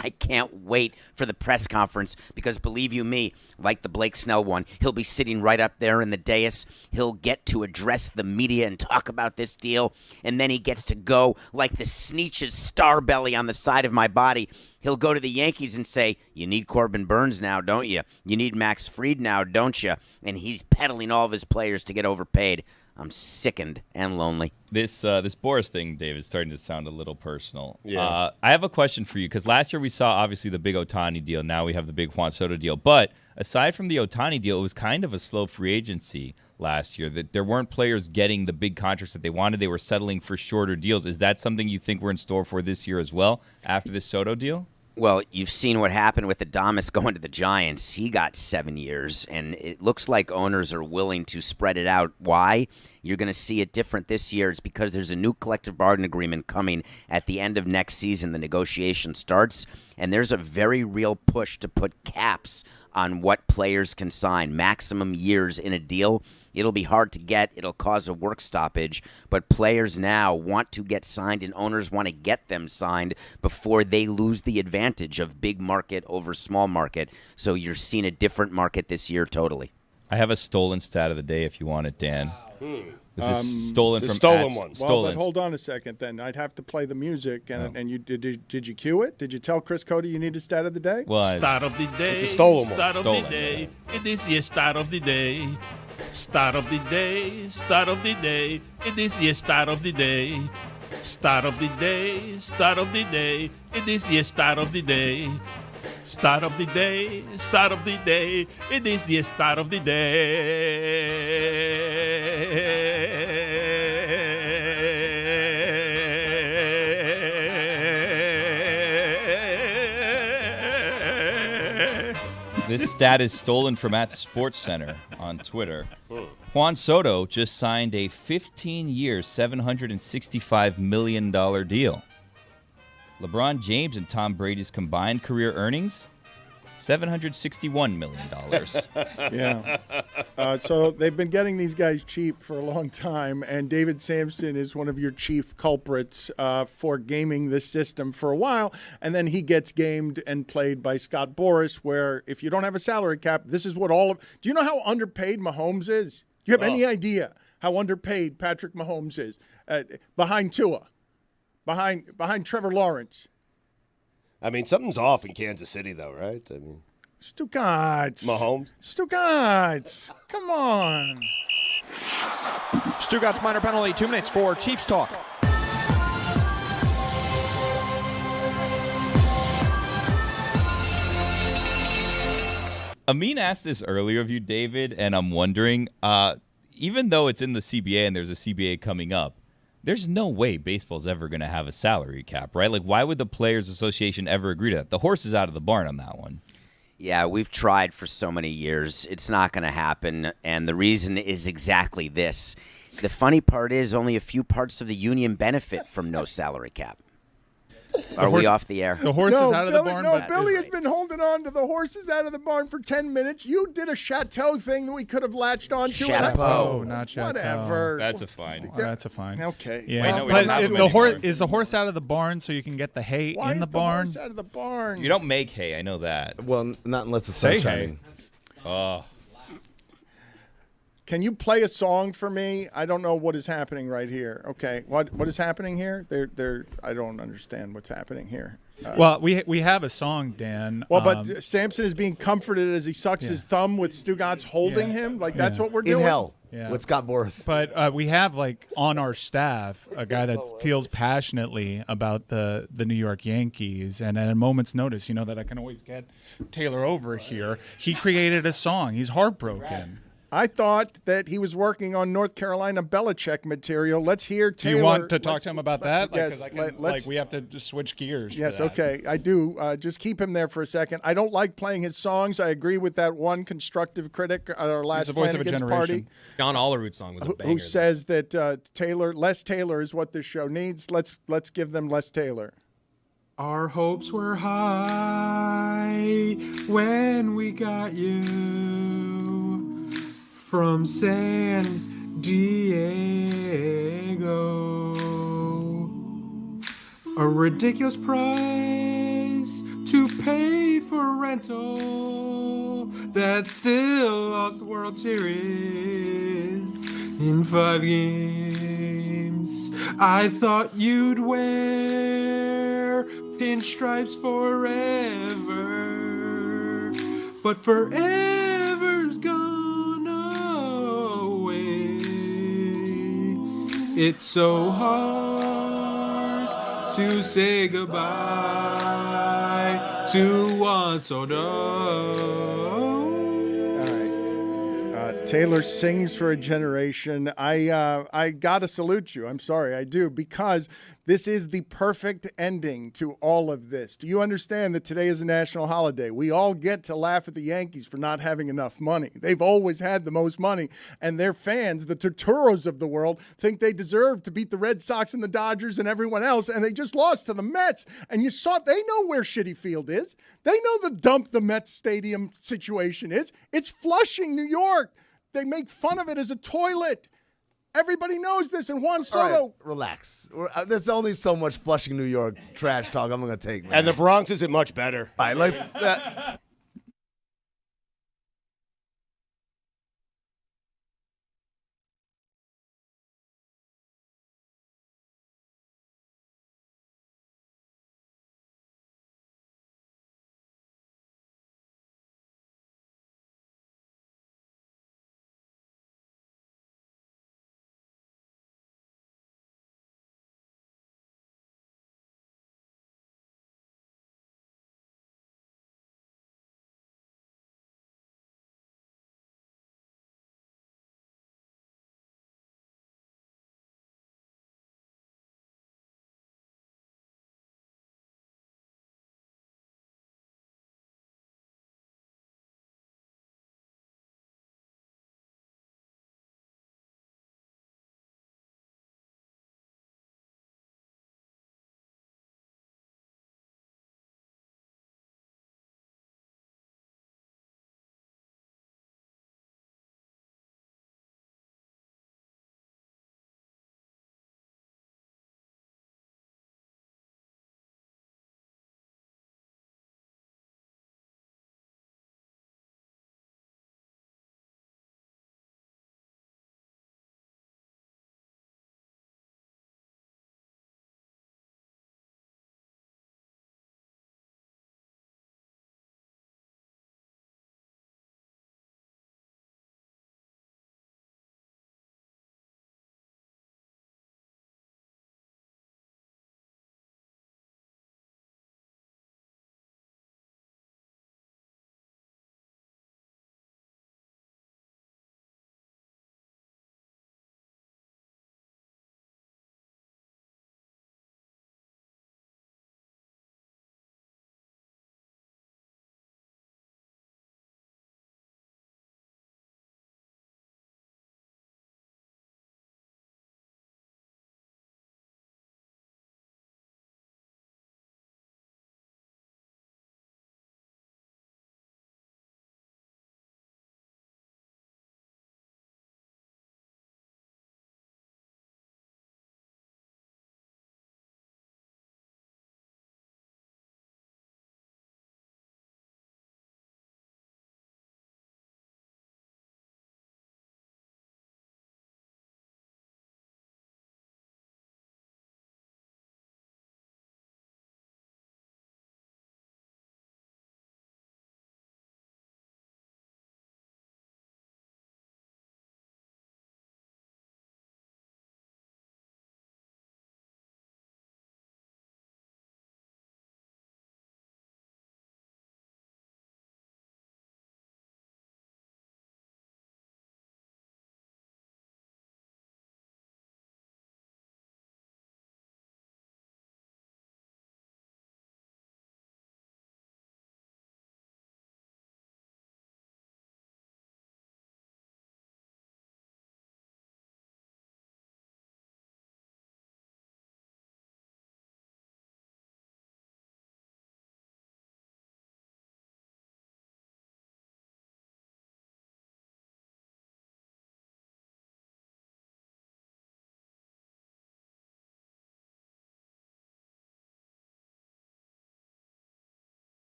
I can't wait for the press conference because, believe you me, like the Blake Snell one, he'll be sitting right up there in the dais. He'll get to address the media and talk about this deal, and then he gets to go like the Sneetch's star belly on the side of my body. He'll go to the Yankees and say, you need Corbin Burns now, don't you? You need Max Fried now, don't you? And he's peddling all of his players to get overpaid. I'm sickened and lonely. This Boris thing, Dave, is starting to sound a little personal. Yeah. I have a question for you, because last year we saw, obviously, the big Ohtani deal. Now we have the big Juan Soto deal. But aside from the Ohtani deal, it was kind of a slow free agency last year. That there weren't players getting the big contracts that they wanted. They were settling for shorter deals. Is that something you think we're in store for this year as well, after this Soto deal? Well, you've seen what happened with Adames going to the Giants. He got 7 years, and it looks like owners are willing to spread it out. Why? You're going to see it different this year. It's because there's a new collective bargaining agreement coming at the end of next season. The negotiation starts, and there's a very real push to put caps on what players can sign, maximum years in a deal. It'll be hard to get. It'll cause a work stoppage. But players now want to get signed, and owners want to get them signed before they lose the advantage of big market over small market. So you're seeing a different market this year totally. I have a stolen stat of the day if you want it, Dan. This is stolen from stolen one. Well, but hold on a second then. I'd have to play the music. And you did you cue it? Did you tell Chris Cody you needed stat of the day? Well, Start of the day. It's a stolen one. Start of the day. It is your start of the day. Start of the day. Start of the day. It is your start of the day. Start of the day. Start of the day. It is your start of the day. Start of the day, start of the day, it is the start of the day. This stat is stolen from @SportsCenter on Twitter. Juan Soto just signed a 15-year, $765 million deal. LeBron James and Tom Brady's combined career earnings, $761 million. Yeah. So they've been getting these guys cheap for a long time, and David Sampson is one of your chief culprits for gaming this system for a while, and then he gets gamed and played by Scott Boras, where if you don't have a salary cap, this is what all of – do you know how underpaid Mahomes is? Do you have any idea how underpaid Patrick Mahomes is behind Tua? Behind Trevor Lawrence. I mean, something's off in Kansas City, though, right? I mean, Stugotz. Mahomes. Stugotz. Come on. Stugotz minor penalty, 2 minutes for Chiefs talk. Amin asked this earlier of you, David, and I'm wondering, even though it's in the CBA and there's a CBA coming up, there's no way baseball's ever going to have a salary cap, right? Like, why would the Players Association ever agree to that? The horse is out of the barn on that one. Yeah, we've tried for so many years. It's not going to happen, and the reason is exactly this. The funny part is only a few parts of the union benefit from no salary cap. Are we off the air? The horse is out of the barn. No, Billy has been holding on to the horses out of the barn for 10 minutes. You did a chateau thing that we could have latched on to. Chateau. Not chateau. Whatever. That's a fine. Well, that's a fine. Okay. Yeah, Well, but the horse is the horse out of the barn so you can get the hay Why in the is barn. horse out of the barn? You don't make hay, I know that. Well, not unless the Say sun's hey. shining. Oh. Can you play a song for me? I don't know what is happening right here. Okay, what is happening here? I don't understand what's happening here. Well, we have a song, Dan. Well, but Samson is being comforted as he sucks his thumb with Stugotz holding him. Like that's what we're doing. In hell Yeah. with Scott Boras. But we have like on our staff a guy that feels passionately about the New York Yankees, and at a moment's notice, you know that I can always get Taylor over here. He created a song. He's heartbroken. I thought that he was working on North Carolina Belichick material. Let's hear Taylor. Do you want to talk to him about that? Yes. We have to just switch gears. Yes, okay. I do. Just keep him there for a second. I don't like playing his songs. I agree with that one constructive critic at our last He's the voice of a Flanagan's generation. party. John Ollerud's song was a banger. Who says that less Taylor is what this show needs. Let's give them less Taylor. Our hopes were high when we got you from San Diego. A ridiculous price to pay for rental that still lost the World Series in 5 games. I thought you'd wear pinstripes forever, but forever's gone away. It's so hard to say goodbye to Juan Soto. Taylor sings for a generation. I gotta salute you. I'm sorry, I do, because this is the perfect ending to all of this. Do you understand that today is a national holiday? We all get to laugh at the Yankees for not having enough money. They've always had the most money, and their fans, the Turturros of the world, think they deserve to beat the Red Sox and the Dodgers and everyone else, and they just lost to the Mets. And you saw, they know where Shitty Field is. They know the dump the Mets stadium situation is. It's Flushing, New York. They make fun of it as a toilet. Everybody knows this. And Juan Soto. All right, relax. There's only so much Flushing, New York trash talk I'm going to take, man. And the Bronx isn't much better. All right, let's.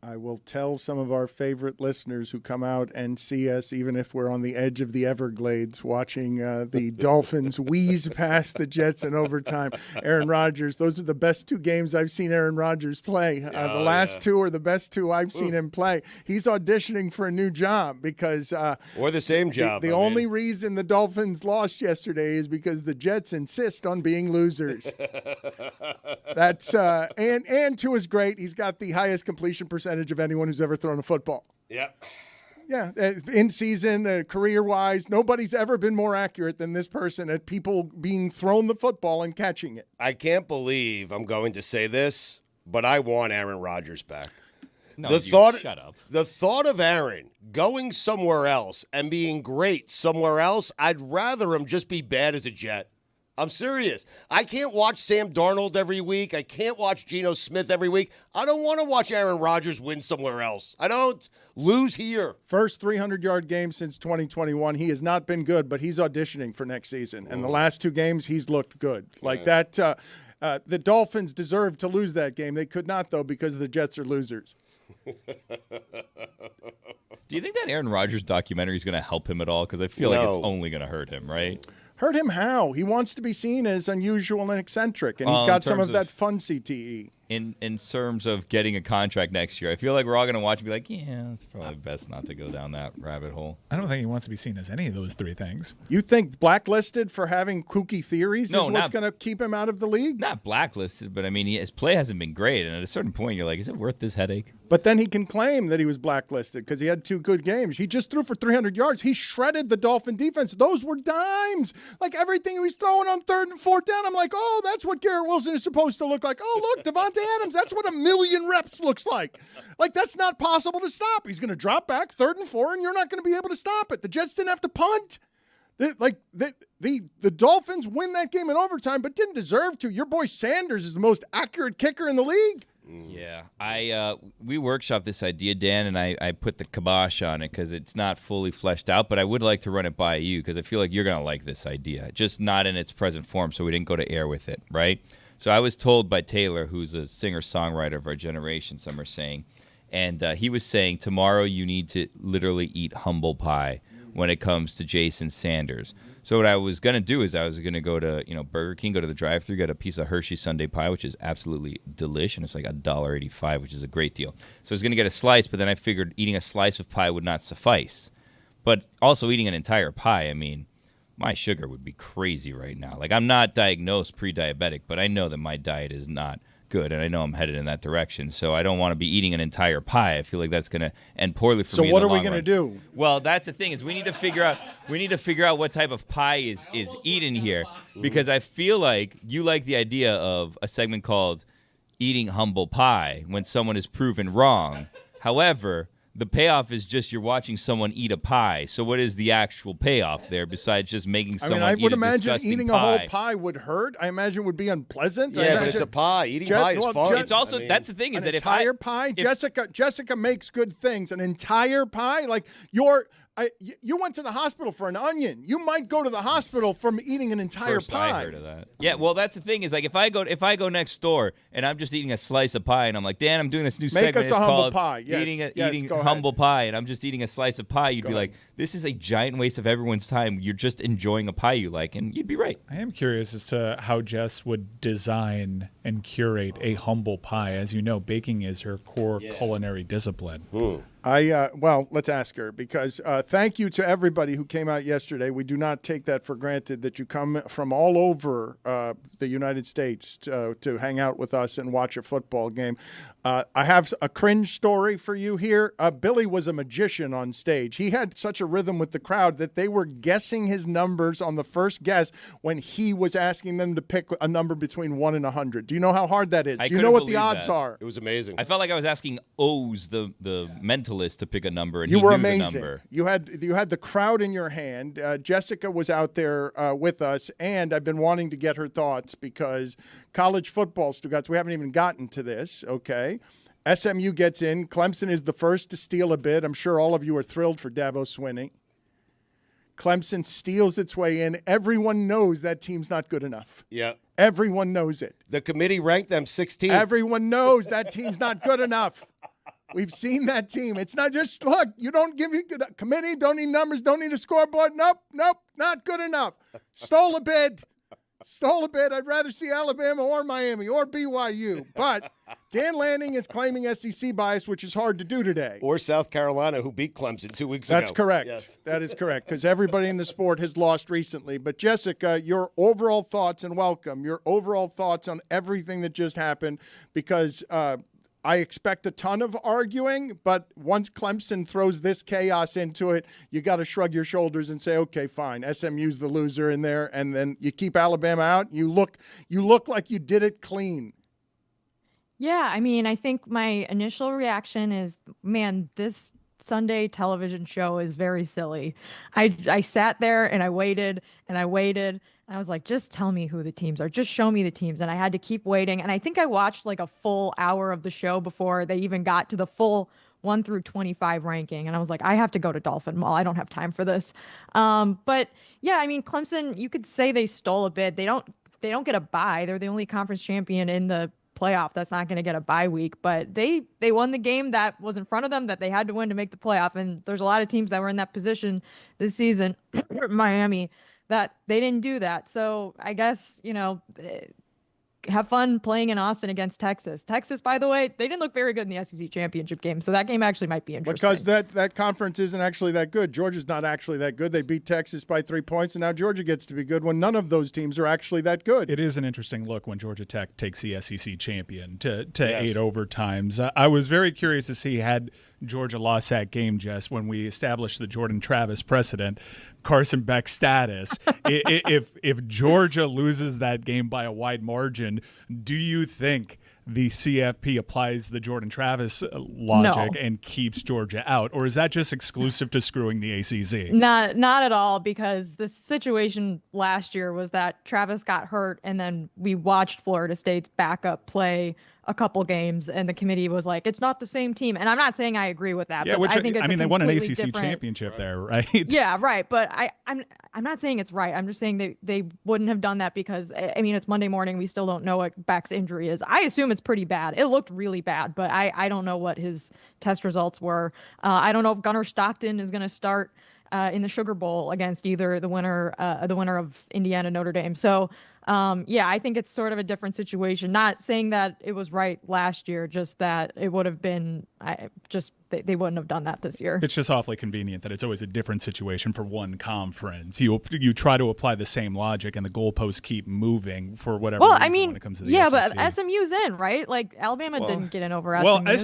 I will tell some of our favorite listeners who come out and see us, even if we're on the edge of the Everglades, watching the Dolphins wheeze past the Jets in overtime. Aaron Rodgers, those are the best 2 games I've seen Aaron Rodgers play. The last 2 are the best 2 I've seen him play. He's auditioning for a new job because or the same job. The only reason the Dolphins lost yesterday is because the Jets insist on being losers. That's and Tua is great. He's got the highest completion percentage of anyone who's ever thrown a football. Yep. Yeah, in season, career-wise, nobody's ever been more accurate than this person at people being thrown the football and catching it. I can't believe I'm going to say this, but I want Aaron Rodgers back. No, shut up. The thought of Aaron going somewhere else and being great somewhere else, I'd rather him just be bad as a Jet. I'm serious. I can't watch Sam Darnold every week. I can't watch Geno Smith every week. I don't want to watch Aaron Rodgers win somewhere else. I don't. Lose here. First 300-yard game since 2021. He has not been good, but he's auditioning for next season. And the last 2 games, he's looked good. Like that, the Dolphins deserve to lose that game. They could not, though, because the Jets are losers. Do you think that Aaron Rodgers documentary is going to help him at all? Because I feel like it's only going to hurt him, right? Hurt him how? He wants to be seen as unusual and eccentric, and he's got some of that fun CTE. In terms of getting a contract next year, I feel like we're all going to watch and be like, yeah, it's probably best not to go down that rabbit hole. I don't think he wants to be seen as any of those 3 things. You think blacklisted for having kooky theories is what's going to keep him out of the league? Not blacklisted, but I mean, his play hasn't been great, and at a certain point, you're like, is it worth this headache? But then he can claim that he was blacklisted because he had 2 good games. He just threw for 300 yards. He shredded the Dolphin defense. Those were dimes. Like everything he was throwing on 3rd and 4th down, I'm like, oh, that's what Garrett Wilson is supposed to look like. Oh, look, Devontae Adams, that's what a million reps looks like. Like, that's not possible to stop. He's going to drop back 3rd and 4, and you're not going to be able to stop it. The Jets didn't have to punt. The Dolphins win that game in overtime, but didn't deserve to. Your boy Sanders is the most accurate kicker in the league. Yeah, we workshopped this idea, Dan, and I put the kibosh on it because it's not fully fleshed out, but I would like to run it by you because I feel like you're going to like this idea, just not in its present form, so we didn't go to air with it, right? So I was told by Taylor, who's a singer-songwriter of our generation, some are saying, and he was saying tomorrow you need to literally eat humble pie when it comes to Jason Sanders. So what I was going to do is I was going to go to Burger King, go to the drive-thru, get a piece of Hershey Sundae pie, which is absolutely delish, and it's like $1.85, which is a great deal. So I was going to get a slice, but then I figured eating a slice of pie would not suffice. But also eating an entire pie, I mean, my sugar would be crazy right now. Like, I'm not diagnosed pre-diabetic, but I know that my diet is not good, and I know I'm headed in that direction. So I don't want to be eating an entire pie. I feel like that's going to end poorly for me. So what are we going to do? Well, that's the thing is we need to figure out what type of pie is eaten here, because I feel like you like the idea of a segment called Eating Humble Pie when someone is proven wrong. However, the payoff is just you're watching someone eat a pie. So what is the actual payoff there besides just making someone eat a disgusting pie? I would imagine eating a whole pie would hurt. I imagine it would be unpleasant. Yeah, but it's a pie. Eating pie is fun. It's also that's the thing is that if entire pie. Jessica makes good things. An entire pie, like you went to the hospital for an onion. You might go to the hospital from eating an entire pie. I heard of that. Yeah, well, that's the thing is like if I go next door and I'm just eating a slice of pie and I'm like, Dan, I'm doing this new segment. Make us a humble pie. Yes, eating humble pie, and I'm just eating a slice of pie. You'd be like, this is a giant waste of everyone's time. You're just enjoying a pie you like, and you'd be right. I am curious as to how Jess would design and curate a humble pie. As you know, baking is her core culinary discipline. Well, let's ask her, because thank you to everybody who came out yesterday. We do not take that for granted that you come from all over the United States to hang out with us and watch a football game. I have a cringe story for you here. Billy was a magician on stage. He had such a rhythm with the crowd that they were guessing his numbers on the first guess when he was asking them to pick a number between 1 and 100. Do you know how hard that is? Do you know what the odds are? It was amazing. I felt like I was asking O's, the mentalist, to pick a number, and you he were knew amazing. the number. You had the crowd in your hand. Jessica was out there with us, and I've been wanting to get her thoughts because college football, Stugotz, we haven't even gotten to this, okay? SMU gets in. Clemson is the first to steal a bid. I'm sure all of you are thrilled for Dabo Swinney. Clemson steals its way in. Everyone knows that team's not good enough. Yeah. Everyone knows it. The committee ranked them 16th. Everyone knows that team's not good enough. We've seen that team. It's not just, look, you don't give it a committee, don't need numbers, don't need a scoreboard. Nope, not good enough. Stole a bid. I'd rather see Alabama or Miami or BYU. But Dan Lanning is claiming SEC bias, which is hard to do today. Or South Carolina, who beat Clemson 2 weeks ago. That's correct. Yes. That is correct, because everybody in the sport has lost recently. But, Jessica, your overall thoughts, and welcome, your overall thoughts on everything that just happened, because I expect a ton of arguing, but once Clemson throws this chaos into it, you got to shrug your shoulders and say, okay, fine, SMU's the loser in there, and then you keep Alabama out. You look like you did it clean. Yeah, I mean, I think my initial reaction is, man, this Sunday television show is very silly. I sat there and I waited and I waited. And I was like, just tell me who the teams are. Just show me the teams. And I had to keep waiting. And I think I watched like a full hour of the show before they even got to the full 1 through 25 ranking. And I was like, I have to go to Dolphin Mall. I don't have time for this. But yeah, I mean, Clemson, you could say they stole a bid. They don't get a bye. They're the only conference champion in the playoff that's not going to get a bye week, but they won the game that was in front of them that they had to win to make the playoff. And there's a lot of teams that were in that position this season, Miami, that they didn't do that. So I guess, have fun playing in Austin against Texas. Texas, by the way, they didn't look very good in the SEC championship game, so that game actually might be interesting. Because that conference isn't actually that good. Georgia's not actually that good. They beat Texas by 3 points, and now Georgia gets to be good when none of those teams are actually that good. It is an interesting look when Georgia Tech takes the SEC champion to 8 overtimes. I was very curious to see, had Georgia lost that game, Jess, when we established the Jordan Travis precedent, Carson Beck's status. If Georgia loses that game by a wide margin, do you think the CFP applies the Jordan Travis logic and keeps Georgia out? Or is that just exclusive to screwing the ACC? Not at all, because the situation last year was that Travis got hurt, and then we watched Florida State's backup play a couple games, and the committee was like, it's not the same team. And I'm not saying I agree with that. Yeah, but I think it's they won an ACC championship there, right? Yeah, right. But I'm not saying it's right. I'm just saying they wouldn't have done that because, I mean, it's Monday morning. We still don't know what Beck's injury is. I assume it's pretty bad. It looked really bad, but I don't know what his test results were. I don't know if Gunnar Stockton is going to start in the Sugar Bowl against either the winner of Indiana Notre Dame. So I think it's sort of a different situation. Not saying that it was right last year, just that it would have been they wouldn't have done that this year. It's just awfully convenient that it's always a different situation for one conference. You try to apply the same logic, and the goalposts keep moving for whatever reason when it comes to the SEC. But SMU's in, right? Like Alabama didn't get in over SMU. Well,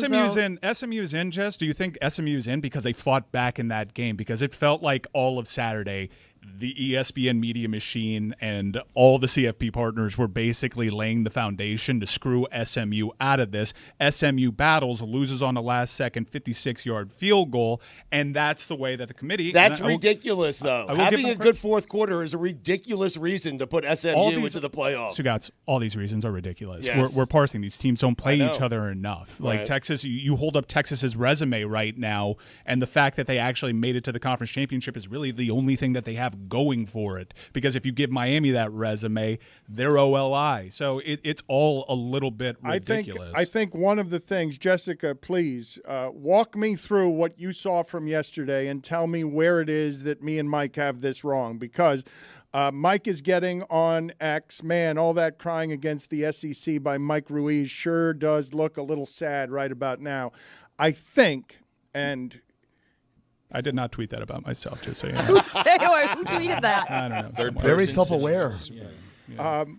SMU's in, Jess. Do you think SMU's in because they fought back in that game? Because it felt like all of Saturday, the ESPN media machine and all the CFP partners were basically laying the foundation to screw SMU out of this. SMU battles, loses on the last second 56-yard field goal, and that's the way that the committee... That's ridiculous, though. Having a good fourth quarter is a ridiculous reason to put SMU into the playoffs. Stugotz, all these reasons are ridiculous. Yes. We're parsing. These teams don't play each other enough. Right. Like Texas, you hold up Texas's resume right now, and the fact that they actually made it to the conference championship is really the only thing that they have going for it, because if you give Miami that resume, they're OLI. So it's all a little bit ridiculous. I think one of the things, Jessica, please walk me through what you saw from yesterday and tell me where it is that me and Mike have this wrong, because Mike is getting on X. Man, all that crying against the SEC by Mike Ruiz sure does look a little sad right about now. I think, and I did not tweet that about myself, just so you know. Who tweeted that? I don't know. Very self-aware.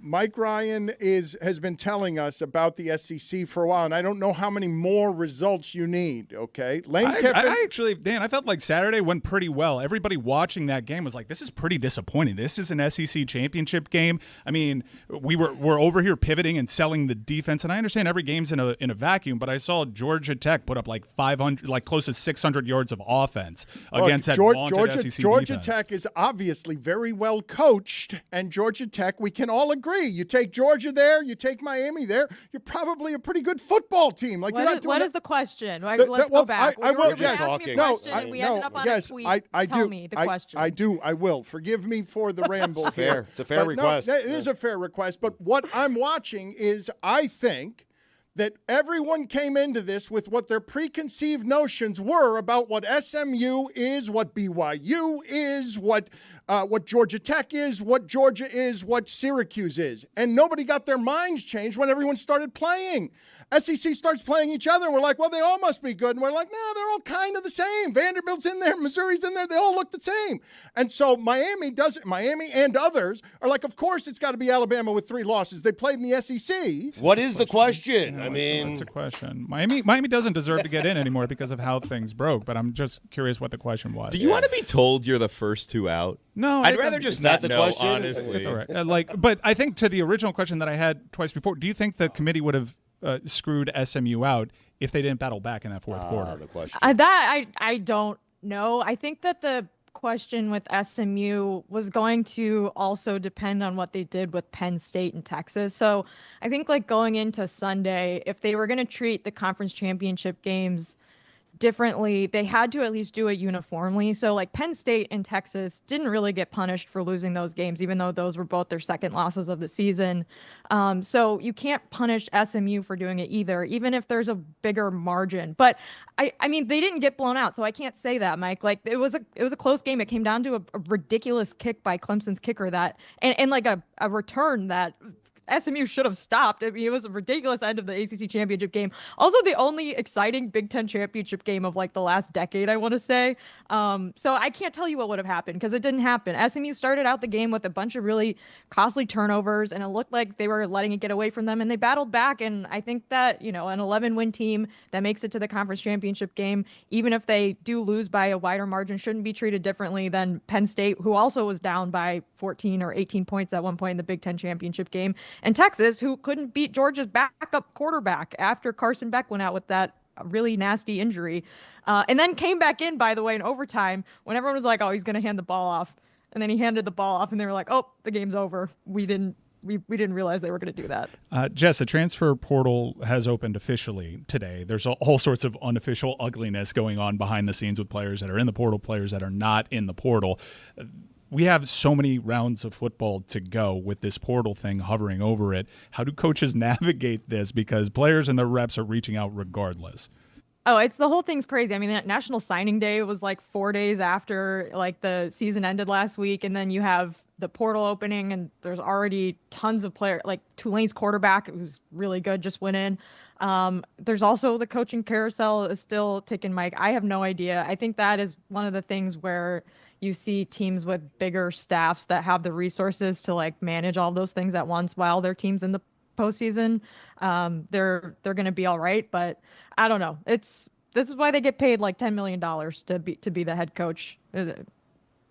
Mike Ryan has been telling us about the SEC for a while, and I don't know how many more results you need, okay? Lane Kiffin. I actually, Dan, I felt like Saturday went pretty well. Everybody watching that game was like, this is pretty disappointing. This is an SEC championship game. I mean, we're over here pivoting and selling the defense, and I understand every game's in a vacuum, but I saw Georgia Tech put up like 500, like close to 600 yards of offense against that vaunted SEC defense. Georgia Tech is obviously very well coached, and Georgia Tech, we can all agree. You take Georgia there, you take Miami there, you're probably a pretty good football team. Like what is the question? Let's go back. I will. Yes. Tell me the question. I will. Forgive me for the ramble. Fair. It's a fair request. No, it is a fair request. But what I'm watching is, I think that everyone came into this with what their preconceived notions were about what SMU is, what BYU is, what Georgia Tech is, what Georgia is, what Syracuse is. And nobody got their minds changed when everyone started playing. SEC starts playing each other, and we're like, well, they all must be good. And we're like, no, they're all kind of the same. Vanderbilt's in there, Missouri's in there. They all look the same. And so Miami and others are like, of course it's got to be Alabama with 3 losses. They played in the SEC. What is the question? Yeah, I mean, that's a question. Miami doesn't deserve to get in anymore because of how things broke, but I'm just curious what the question was. Do you want to be told you're the first 2 out? No, I'd rather just not know, honestly. It's all right. But I think to the original question that I had twice before, do you think the committee would have screwed SMU out if they didn't battle back in that fourth quarter? The question. I don't know. I think that the question with SMU was going to also depend on what they did with Penn State and Texas. So I think like going into Sunday, if they were going to treat the conference championship games differently, they had to at least do it uniformly. So like Penn State and Texas didn't really get punished for losing those games, even though those were both their second losses of the season. So you can't punish SMU for doing it either, even if there's a bigger margin. But I mean, they didn't get blown out, so I can't say that, Mike. Like it was a close game. It came down to a ridiculous kick by Clemson's kicker that and like a return that SMU should have stopped. I mean, it was a ridiculous end of the ACC championship game. Also, the only exciting Big Ten championship game of like the last decade, I want to say. So I can't tell you what would have happened because it didn't happen. SMU started out the game with a bunch of really costly turnovers, and it looked like they were letting it get away from them, and they battled back. And I think that, an 11-win team that makes it to the conference championship game, even if they do lose by a wider margin, shouldn't be treated differently than Penn State, who also was down by 14 or 18 points at one point in the Big Ten championship game. And Texas, who couldn't beat Georgia's backup quarterback after Carson Beck went out with that really nasty injury. And then came back in, by the way, in overtime when everyone was like, oh, he's going to hand the ball off. And then he handed the ball off and they were like, oh, the game's over. We didn't realize they were going to do that. Jess, the transfer portal has opened officially today. There's all sorts of unofficial ugliness going on behind the scenes with players that are in the portal, players that are not in the portal. We have so many rounds of football to go with this portal thing hovering over it. How do coaches navigate this? Because players and their reps are reaching out regardless. Oh, the whole thing's crazy. I mean, the National Signing Day was like 4 days after like the season ended last week. And then you have the portal opening and there's already tons of players, like Tulane's quarterback, who's really good, just went in. There's also the coaching carousel is still ticking, Mike. I have no idea. I think that is one of the things where you see teams with bigger staffs that have the resources to like manage all those things at once while their team's in the postseason. They're going to be all right, but I don't know. This is why they get paid like $10 million to be the head coach.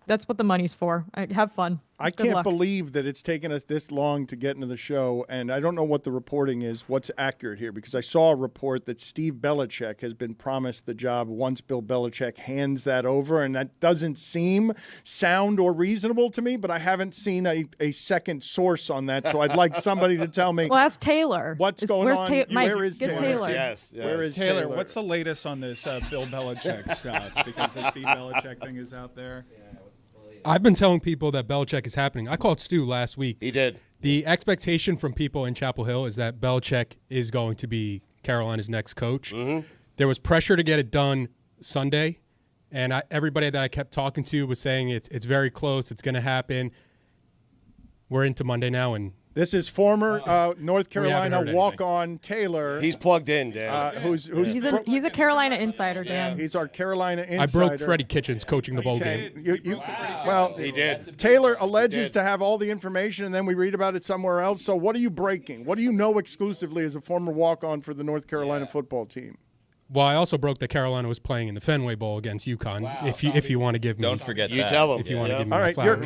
That's what the money's for. Have fun. I can't believe that it's taken us this long to get into the show, and I don't know what the reporting is, what's accurate here, because I saw a report that Steve Belichick has been promised the job once Bill Belichick hands that over, and that doesn't seem sound or reasonable to me, but I haven't seen a second source on that, so I'd like somebody to tell me. Well, that's Taylor. What's going on? Mike, where is Taylor? Yes. Where is Taylor? What's the latest on this Bill Belichick stuff? Because the Steve Belichick thing is out there. I've been telling people that Belichick is happening. I called Stu last week. He did. The expectation from people in Chapel Hill is that Belichick is going to be Carolina's next coach. Mm-hmm. There was pressure to get it done Sunday, and everybody that I kept talking to was saying it's very close, it's going to happen. We're into Monday now, and this is former North Carolina walk-on Taylor. He's plugged in, Dan. He's a Carolina insider, Dan. He's our Carolina insider. I broke Freddie Kitchens coaching the bowl game. Well, he did. Taylor alleges to have all the information, and then we read about it somewhere else. So what are you breaking? What do you know exclusively as a former walk-on for the North Carolina football team? Well, I also broke that Carolina was playing in the Fenway Bowl against UConn. Wow. If you want to give me, don't forget you that. tell them. If you want to give me, all right. flower.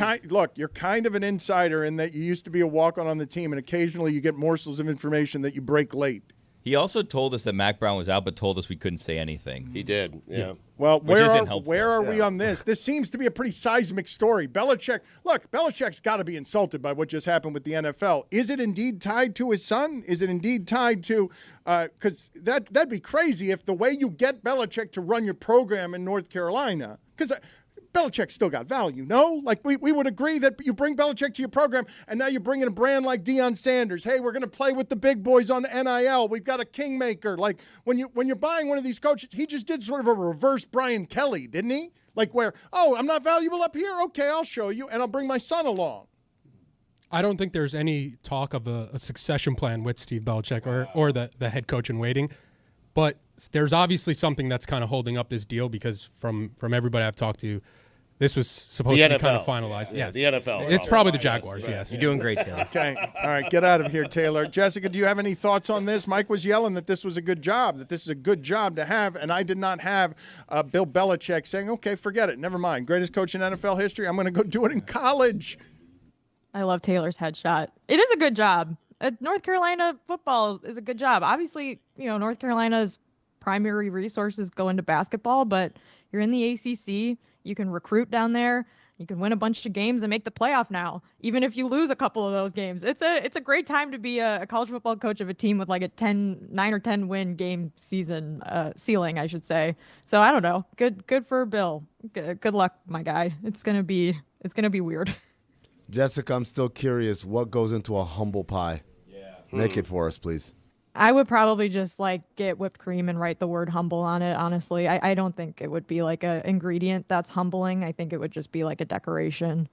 You're kind of an insider in that you used to be a walk-on the team, and occasionally you get morsels of information that you break late. He also told us that Mac Brown was out, but told us we couldn't say anything. He did. Yeah. Well, Which isn't helpful. where are we on this? This seems to be a pretty seismic story. Belichick's got to be insulted by what just happened with the NFL. Is it indeed tied to his son? Is it indeed tied to because that'd be crazy if the way you get Belichick to run your program in North Carolina, because Belichick still got value, no? Like, we would agree that you bring Belichick to your program, and now you're bringing a brand like Deion Sanders. Hey, we're going to play with the big boys on the NIL. We've got a kingmaker. Like, when you're buying one of these coaches, he just did sort of a reverse Brian Kelly, didn't he? Like where, I'm not valuable up here? Okay, I'll show you, and I'll bring my son along. I don't think there's any talk of a succession plan with Steve Belichick or the head coach in waiting. But there's obviously something that's kind of holding up this deal because from everybody I've talked to, this was supposed to be kind of finalized. Yeah, yes. the NFL. It's probably the Jaguars, yes. You're doing great, Taylor. Okay. All right, get out of here, Taylor. Jessica, do you have any thoughts on this? Mike was yelling that this was a good job, that this is a good job to have, and I did not have Bill Belichick saying, okay, forget it, never mind. Greatest coach in NFL history, I'm going to go do it in college. I love Taylor's headshot. It is a good job. North Carolina football is a good job. Obviously, North Carolina's primary resources go into basketball, but you're in the ACC. You can recruit down there. You can win a bunch of games and make the playoff now, even if you lose a couple of those games. It's a great time to be a college football coach of a team with like a 9 or 10 win game season ceiling, I should say. So I don't know. Good for Bill. Good luck, my guy. It's gonna be weird. Jessica, I'm still curious. What goes into a humble pie? Yeah. Make it for us, please. I would probably just get whipped cream and write the word humble on it, honestly. I don't think it would be like an ingredient that's humbling. I think it would just be like a decoration.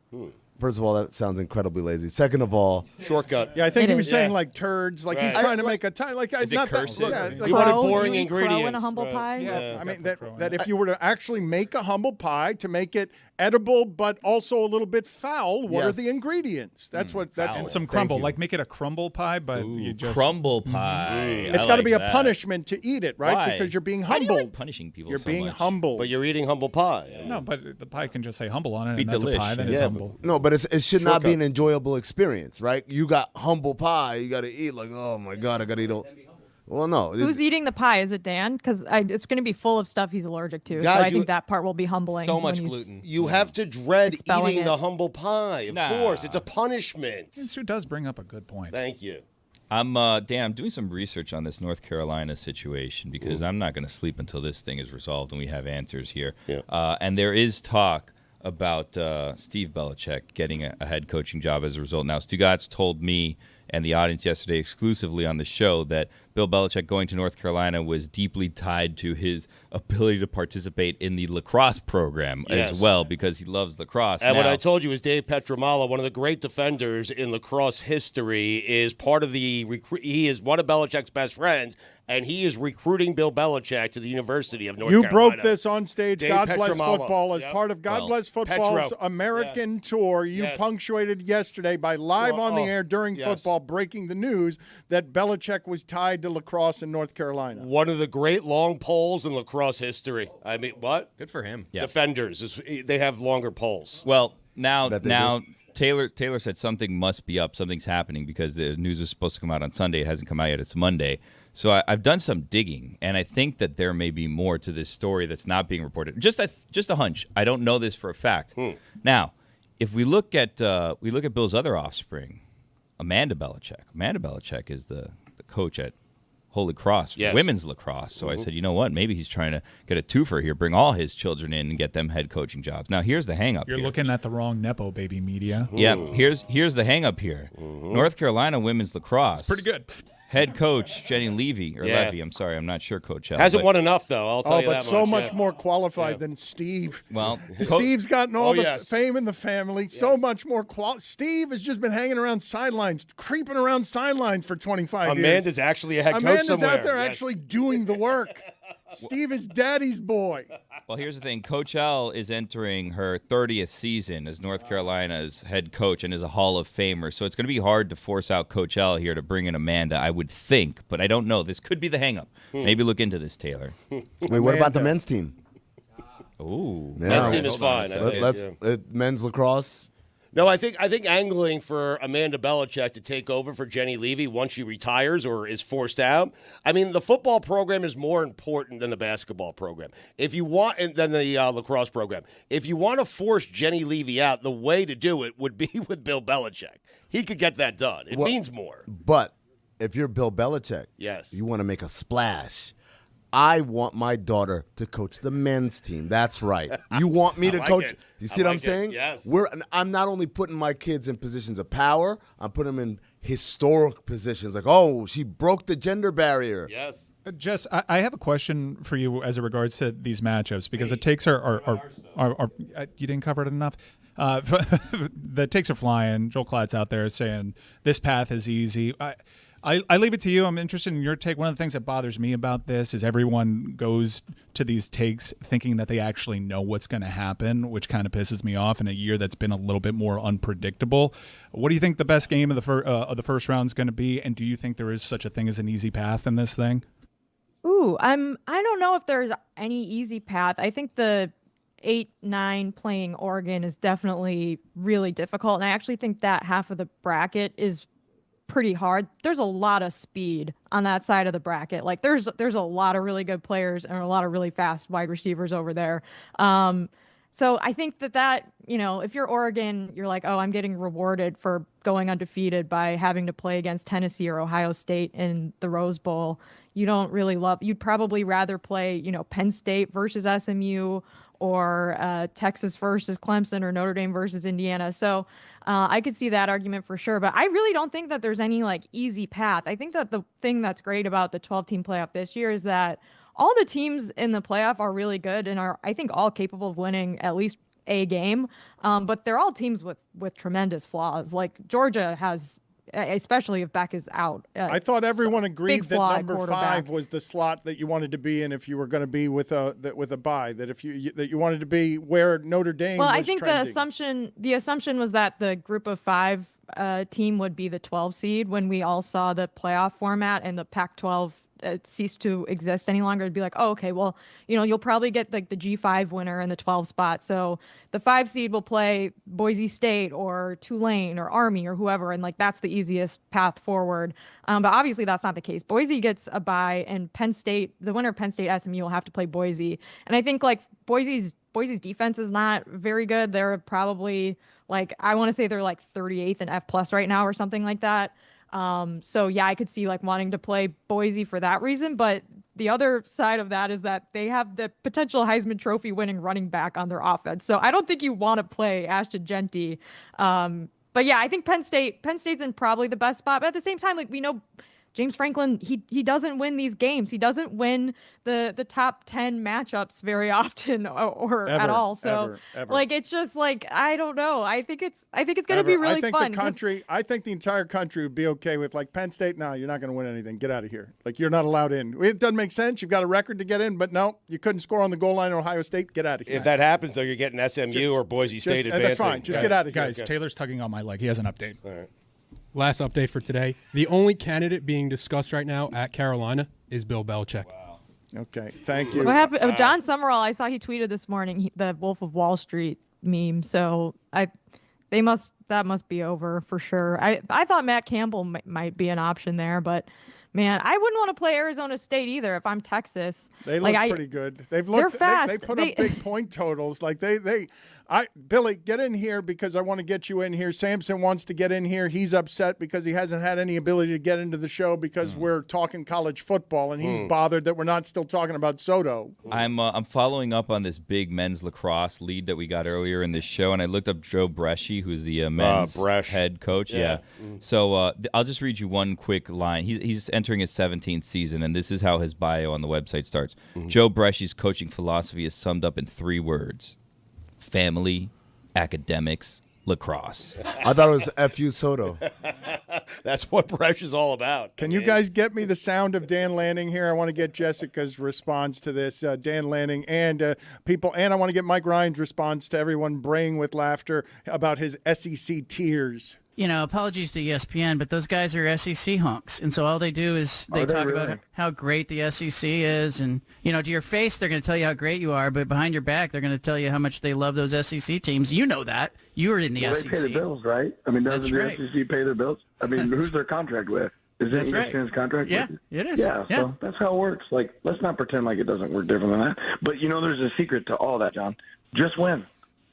First of all, that sounds incredibly lazy. Second of all, shortcut. Yeah, I think he was saying turds, like he's trying to make a time. Like Is it not cursive? that. You wanted boring do you ingredients. crow in a humble pie? Yeah, I mean that if you were to actually make a humble pie to make it edible but also a little bit foul, what are the ingredients? That's what that's And some crumble, like make it a crumble pie, but you just crumble pie. It's got to be a punishment to eat it, right? Why? Because you're being Why do you humbled. like punishing people You're so being much? humbled. But you're eating humble pie. No, but the pie can just say humble on it, Be and that's delish. a pie. Then it's humble. No, but it should not be Shortcut. an enjoyable experience, right? You got humble pie. You got to eat like, oh my God, I got to eat all. Well, no. Who's eating the pie? Is it Dan? Because it's going to be full of stuff he's allergic to. Guys, so I think that part will be humbling. So when much he's- gluten. You have to dread Expelling eating it. the humble pie. Of course, it's a punishment. Sue does bring up a good point. Thank you. I'm Dan. I'm doing some research on this North Carolina situation because I'm not going to sleep until this thing is resolved and we have answers here. Yeah. And there is talk about Steve Belichick getting a head coaching job as a result. Now, Stugotz told me and the audience yesterday exclusively on the show that Bill Belichick going to North Carolina was deeply tied to his ability to participate in the lacrosse program as well because he loves lacrosse. And what Now- I told you is Dave Petramala, one of the great defenders in lacrosse history, is part of the he is one of Belichick's best friends, and he is recruiting Bill Belichick to the University of North You Carolina. broke this on stage. Dave God Bless Petramala. Football as Yep. part of God Well, Bless Football's Petro. American tour. You Yes. punctuated yesterday by live on the air during football, breaking the news that Belichick was tied to lacrosse in North Carolina. One of the great long poles in lacrosse history. I mean, what? Good for him. Yeah. Defenders, they have longer poles. Well, now Bet they Taylor said something must be up. Something's happening because the news is supposed to come out on Sunday. It hasn't come out yet. It's Monday. So I've done some digging, and I think that there may be more to this story that's not being reported. Just a hunch. I don't know this for a fact. Now, if we look at Bill's other offspring, Amanda Belichick. Amanda Belichick is the coach at Holy Cross for women's lacrosse. So I said, you know what? Maybe he's trying to get a twofer here, bring all his children in and get them head coaching jobs. Now, here's the hang-up You're here. looking at the wrong Nepo baby media. Yeah, here's the hang-up here. North Carolina women's lacrosse. Pretty good. Head coach Jenny Levy, or Yeah. Levy, I'm sorry, I'm not sure, Coach L. Hasn't but- won enough, though, I'll tell you but that so much. much more qualified than Steve. Well, Steve's gotten all the yes. fame in the family. So much more Steve has just been hanging around sidelines, creeping around sidelines for 25 years. Amanda's actually a head coach Amanda's somewhere. out there Yes. actually doing the work. Steve is daddy's boy. Well, here's the thing. Coach L is entering her 30th season as North Carolina's head coach and is a Hall of Famer. So it's going to be hard to force out Coach L here to bring in Amanda, I would think. But I don't know. This could be the hang-up. Maybe look into this, Taylor. Wait, what about the men's team? Ooh. Men's team is fine. I think, Let's yeah. men's lacrosse. No, I think angling for Amanda Belichick to take over for Jenny Levy once she retires or is forced out. I mean, the football program is more important than the basketball program. If you want, and than the lacrosse program. If you want to force Jenny Levy out, the way to do it would be with Bill Belichick. He could get that done. It means more. But if you're Bill Belichick, Yes. you want to make a splash. I want my daughter to coach the men's team. That's right. You want me to coach? it. You see what I'm saying? Yes. I'm not only putting my kids in positions of power, I'm putting them in historic positions. Like, oh, she broke the gender barrier. Yes. Jess, I have a question for you as it regards to these matchups because the takes are you didn't cover it enough. The takes are flying. Joel Klatt's out there saying this path is easy. I leave it to you. I'm interested in your take. One of the things that bothers me about this is everyone goes to these takes thinking that they actually know what's going to happen, which kind of pisses me off in a year that's been a little bit more unpredictable. What do you think the best game of the first round is going to be, and do you think there is such a thing as an easy path in this thing? Ooh, I don't know if there's any easy path. I think the 8-9 playing Oregon is definitely really difficult, and I actually think that half of the bracket is pretty hard. There's a lot of speed on that side of the bracket. Like there's a lot of really good players and a lot of really fast wide receivers over there. So I think that, if you're Oregon, you're like, oh, I'm getting rewarded for going undefeated by having to play against Tennessee or Ohio State in the Rose Bowl. You'd probably rather play, Penn State versus SMU or Texas versus Clemson or Notre Dame versus Indiana. So I could see that argument for sure. But I really don't think that there's any easy path. I think that the thing that's great about the 12-team playoff this year is that all the teams in the playoff are really good and are, I think, all capable of winning at least a game. But they're all teams with tremendous flaws. Like Georgia has, especially if Beck is out. I thought everyone agreed that number 5 was the slot that you wanted to be in if you were going to be with a bye. That you wanted to be where Notre Dame. Well, was I think trending. the assumption was that the group of 5 team would be the 12 seed when we all saw the playoff format and the Pac-12 ceased to exist any longer. It'd be like, oh, okay, well, you'll probably get the G5 winner in the 12 spot. So the 5 seed will play Boise State or Tulane or Army or whoever, and that's the easiest path forward. But obviously that's not the case. Boise gets a bye, and Penn State, the winner of Penn State SMU, will have to play Boise. And I think Boise's defense is not very good. They're probably I want to say they're 38th in F+ right now or something like that. So yeah, I could see wanting to play Boise for that reason, but the other side of that is that they have the potential Heisman Trophy winning running back on their offense. So I don't think you want to play Ashton Genty. But yeah, I think Penn State's in probably the best spot, but at the same time, we know James Franklin, he doesn't win these games. He doesn't win the top 10 matchups very often or ever, at all. So ever. It's just I don't know. I think it's going to be really fun. I think the entire country would be okay with Penn State. No, you're not going to win anything. Get out of here. You're not allowed in. It doesn't make sense. You've got a record to get in, but no, you couldn't score on the goal line at Ohio State. Get out of here. If that happens, though, you're getting SMU or Boise State advancing. That's fine. Just get out of here. Guys, Taylor's tugging on my leg. He has an update. All right. Last update for today. The only candidate being discussed right now at Carolina is Bill Belichick. Wow. Okay, thank you. What happened? John Summerall, I saw he tweeted this morning the Wolf of Wall Street meme. So that must be over for sure. I thought Matt Campbell might be an option there, but man, I wouldn't want to play Arizona State either if I'm Texas. They look pretty good. They're fast. They put up big point totals. Billy, get in here because I want to get you in here. Samson wants to get in here. He's upset because he hasn't had any ability to get into the show because we're talking college football, and he's bothered that we're not still talking about Soto. I'm following up on this big men's lacrosse lead that we got earlier in this show, and I looked up Joe Bresci, who's the men's head coach. Yeah. So I'll just read you one quick line. He's entering his 17th season, and this is how his bio on the website starts. Joe Bresci's coaching philosophy is summed up in 3 words: family, academics, lacrosse. I thought it was F.U. Soto. That's what Bresh is all about. Can you guys get me the sound of Dan Lanning here? I want to get Jessica's response to this. Dan Lanning and people, and I want to get Mike Ryan's response to everyone braying with laughter about his SEC tears. Apologies to ESPN, but those guys are SEC honks. And so all they do is they talk about how great the SEC is. And, to your face, they're going to tell you how great you are. But behind your back, they're going to tell you how much they love those SEC teams. You know that. You were in the SEC. They pay the bills, right? I mean, doesn't the SEC pay their bills? I mean, who's their contract with? Is it ESPN's contract? Yeah, it is. Yeah, so that's how it works. Let's not pretend like it doesn't work different than that. But, there's a secret to all that, John. Just win.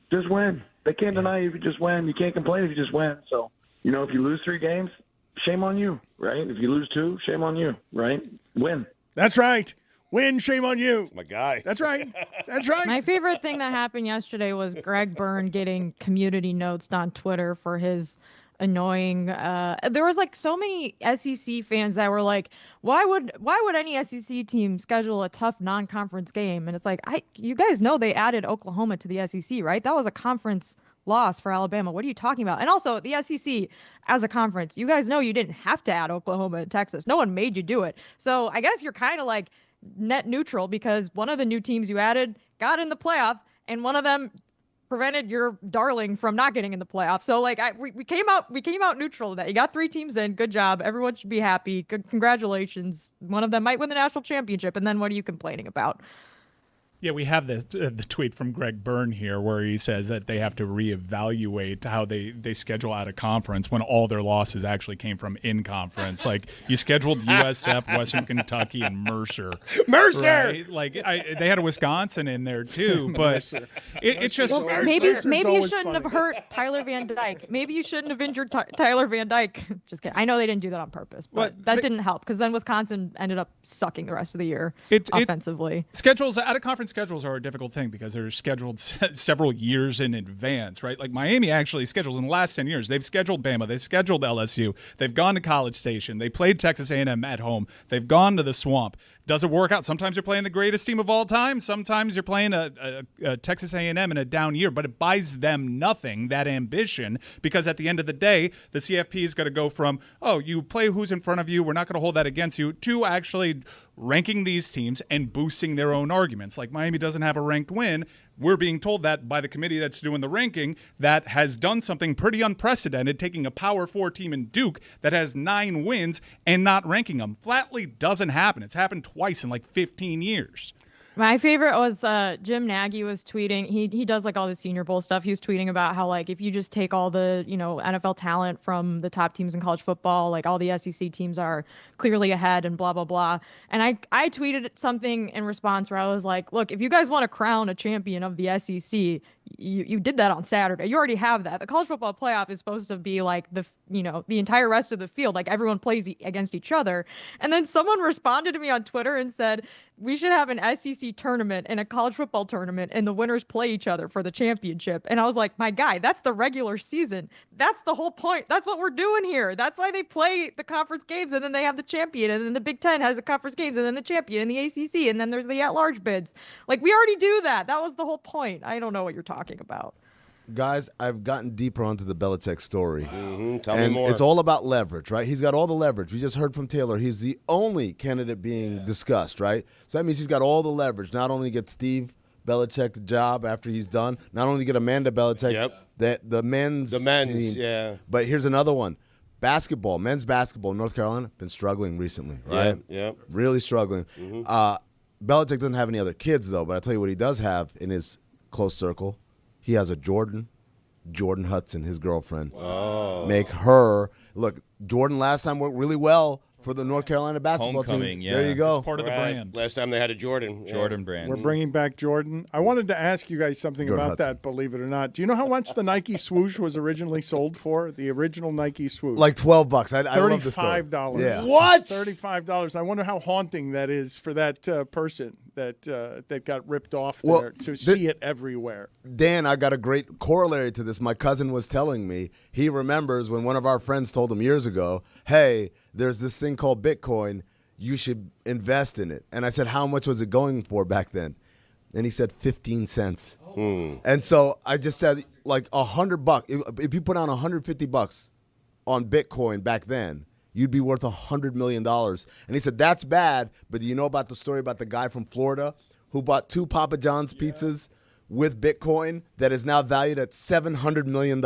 Just win. They can't deny you if you just win. You can't complain if you just win. So, if you lose 3 games, shame on you, right? If you lose 2, shame on you, right? Win. That's right. Win, shame on you. My guy. That's right. That's right. My favorite thing that happened yesterday was Greg Byrne getting community notes on Twitter for his annoying. There was like so many SEC fans that were like, why would any SEC team schedule a tough non-conference game? And it's like, you guys know they added Oklahoma to the SEC, right? That was a conference loss for Alabama. What are you talking about? And also the SEC as a conference, you guys know you didn't have to add Oklahoma and Texas. No one made you do it. So I guess you're kind of like net neutral because one of the new teams you added got in the playoff and one of them prevented your darling from not getting in the playoff. So like we came out neutral with that. You got 3 teams in. Good job. Everyone should be happy. Good, congratulations. One of them might win the national championship. And then what are you complaining about? Yeah, we have the tweet from Greg Byrne here where he says that they have to reevaluate how they schedule out of conference when all their losses actually came from in conference. Like you scheduled USF, Western Kentucky, and Mercer. Right? Like they had a Wisconsin in there too, but it's just maybe you shouldn't have hurt Tyler Van Dyke. Maybe you shouldn't have injured Tyler Van Dyke. Just kidding. I know they didn't do that on purpose, but that didn't help because then Wisconsin ended up sucking the rest of the year offensively. Schedules out of conference schedules are a difficult thing because they're scheduled several years in advance, right? Like Miami actually scheduled in the last 10 years. They've scheduled Bama. They've scheduled LSU. They've gone to College Station. They played Texas A&M at home. They've gone to the Swamp. Does it work out? Sometimes you're playing the greatest team of all time. Sometimes you're playing a Texas A&M in a down year, but it buys them nothing, that ambition, because at the end of the day, the CFP is going to go from, oh, you play who's in front of you, we're not going to hold that against you, to actually ranking these teams and boosting their own arguments. Like Miami doesn't have a ranked win. We're being told that by the committee that's doing the ranking that has done something pretty unprecedented, taking a Power 4 team in Duke that has 9 wins and not ranking them. Flatly doesn't happen. It's happened twice in like 15 years. My favorite was Jim Nagy was tweeting. He does like all the Senior Bowl stuff. He was tweeting about how like if you just take all the NFL talent from the top teams in college football, like all the SEC teams are clearly ahead and blah blah blah. And I tweeted something in response where I was like, look, if you guys want to crown a champion of the SEC, you did that on Saturday. You already have that. The college football playoff is supposed to be like the entire rest of the field, like everyone plays against each other. And then someone responded to me on Twitter and said, we should have an SEC tournament and a college football tournament and the winners play each other for the championship. And I was like, my guy, that's the regular season. That's the whole point. That's what we're doing here. That's why they play the conference games and then they have the champion and then the Big Ten has the conference games and then the champion and the ACC and then there's the at-large bids. Like we already do that. That was the whole point. I don't know what you're talking about. Guys, I've gotten deeper onto the Belichick story. Tell me more. It's all about leverage, right? He's got all the leverage. We just heard from Taylor. He's the only candidate being discussed, right? So that means he's got all the leverage. Not only get Steve Belichick the job after he's done, not only get Amanda Belichick, the men's team. Yeah. But here's another one. Basketball, men's basketball in North Carolina, been struggling recently, right? Yeah. Really struggling. Belichick doesn't have any other kids, though, but I'll tell you what he does have in his close circle. He has a Jordan Hudson, his girlfriend. Oh. Make her look. Jordan last time worked really well for the North Carolina basketball Homecoming, team. yeah. There you go. It's part of the brand. Last time they had a Jordan. Jordan brand. We're bringing back Jordan. I wanted to ask you guys something Jordan about Hudson. that, believe it or not. Do you know how much the Nike swoosh was originally sold for? The original Nike swoosh. Like $12. I love the story. $35. Yeah. What? $35. I wonder how haunting that is for that person that got ripped off there to see it everywhere. Dan, I got a great corollary to this. My cousin was telling me he remembers when one of our friends told him years ago, hey, there's this thing called Bitcoin. You should invest in it. And I said, how much was it going for back then? And he said 15 cents. And so I just said, like $100. If you put on $150 on Bitcoin back then, you'd be worth $100 million. And he said, that's bad, but do you know about the story about the guy from Florida who bought 2 Papa John's pizzas with Bitcoin that is now valued at $700 million?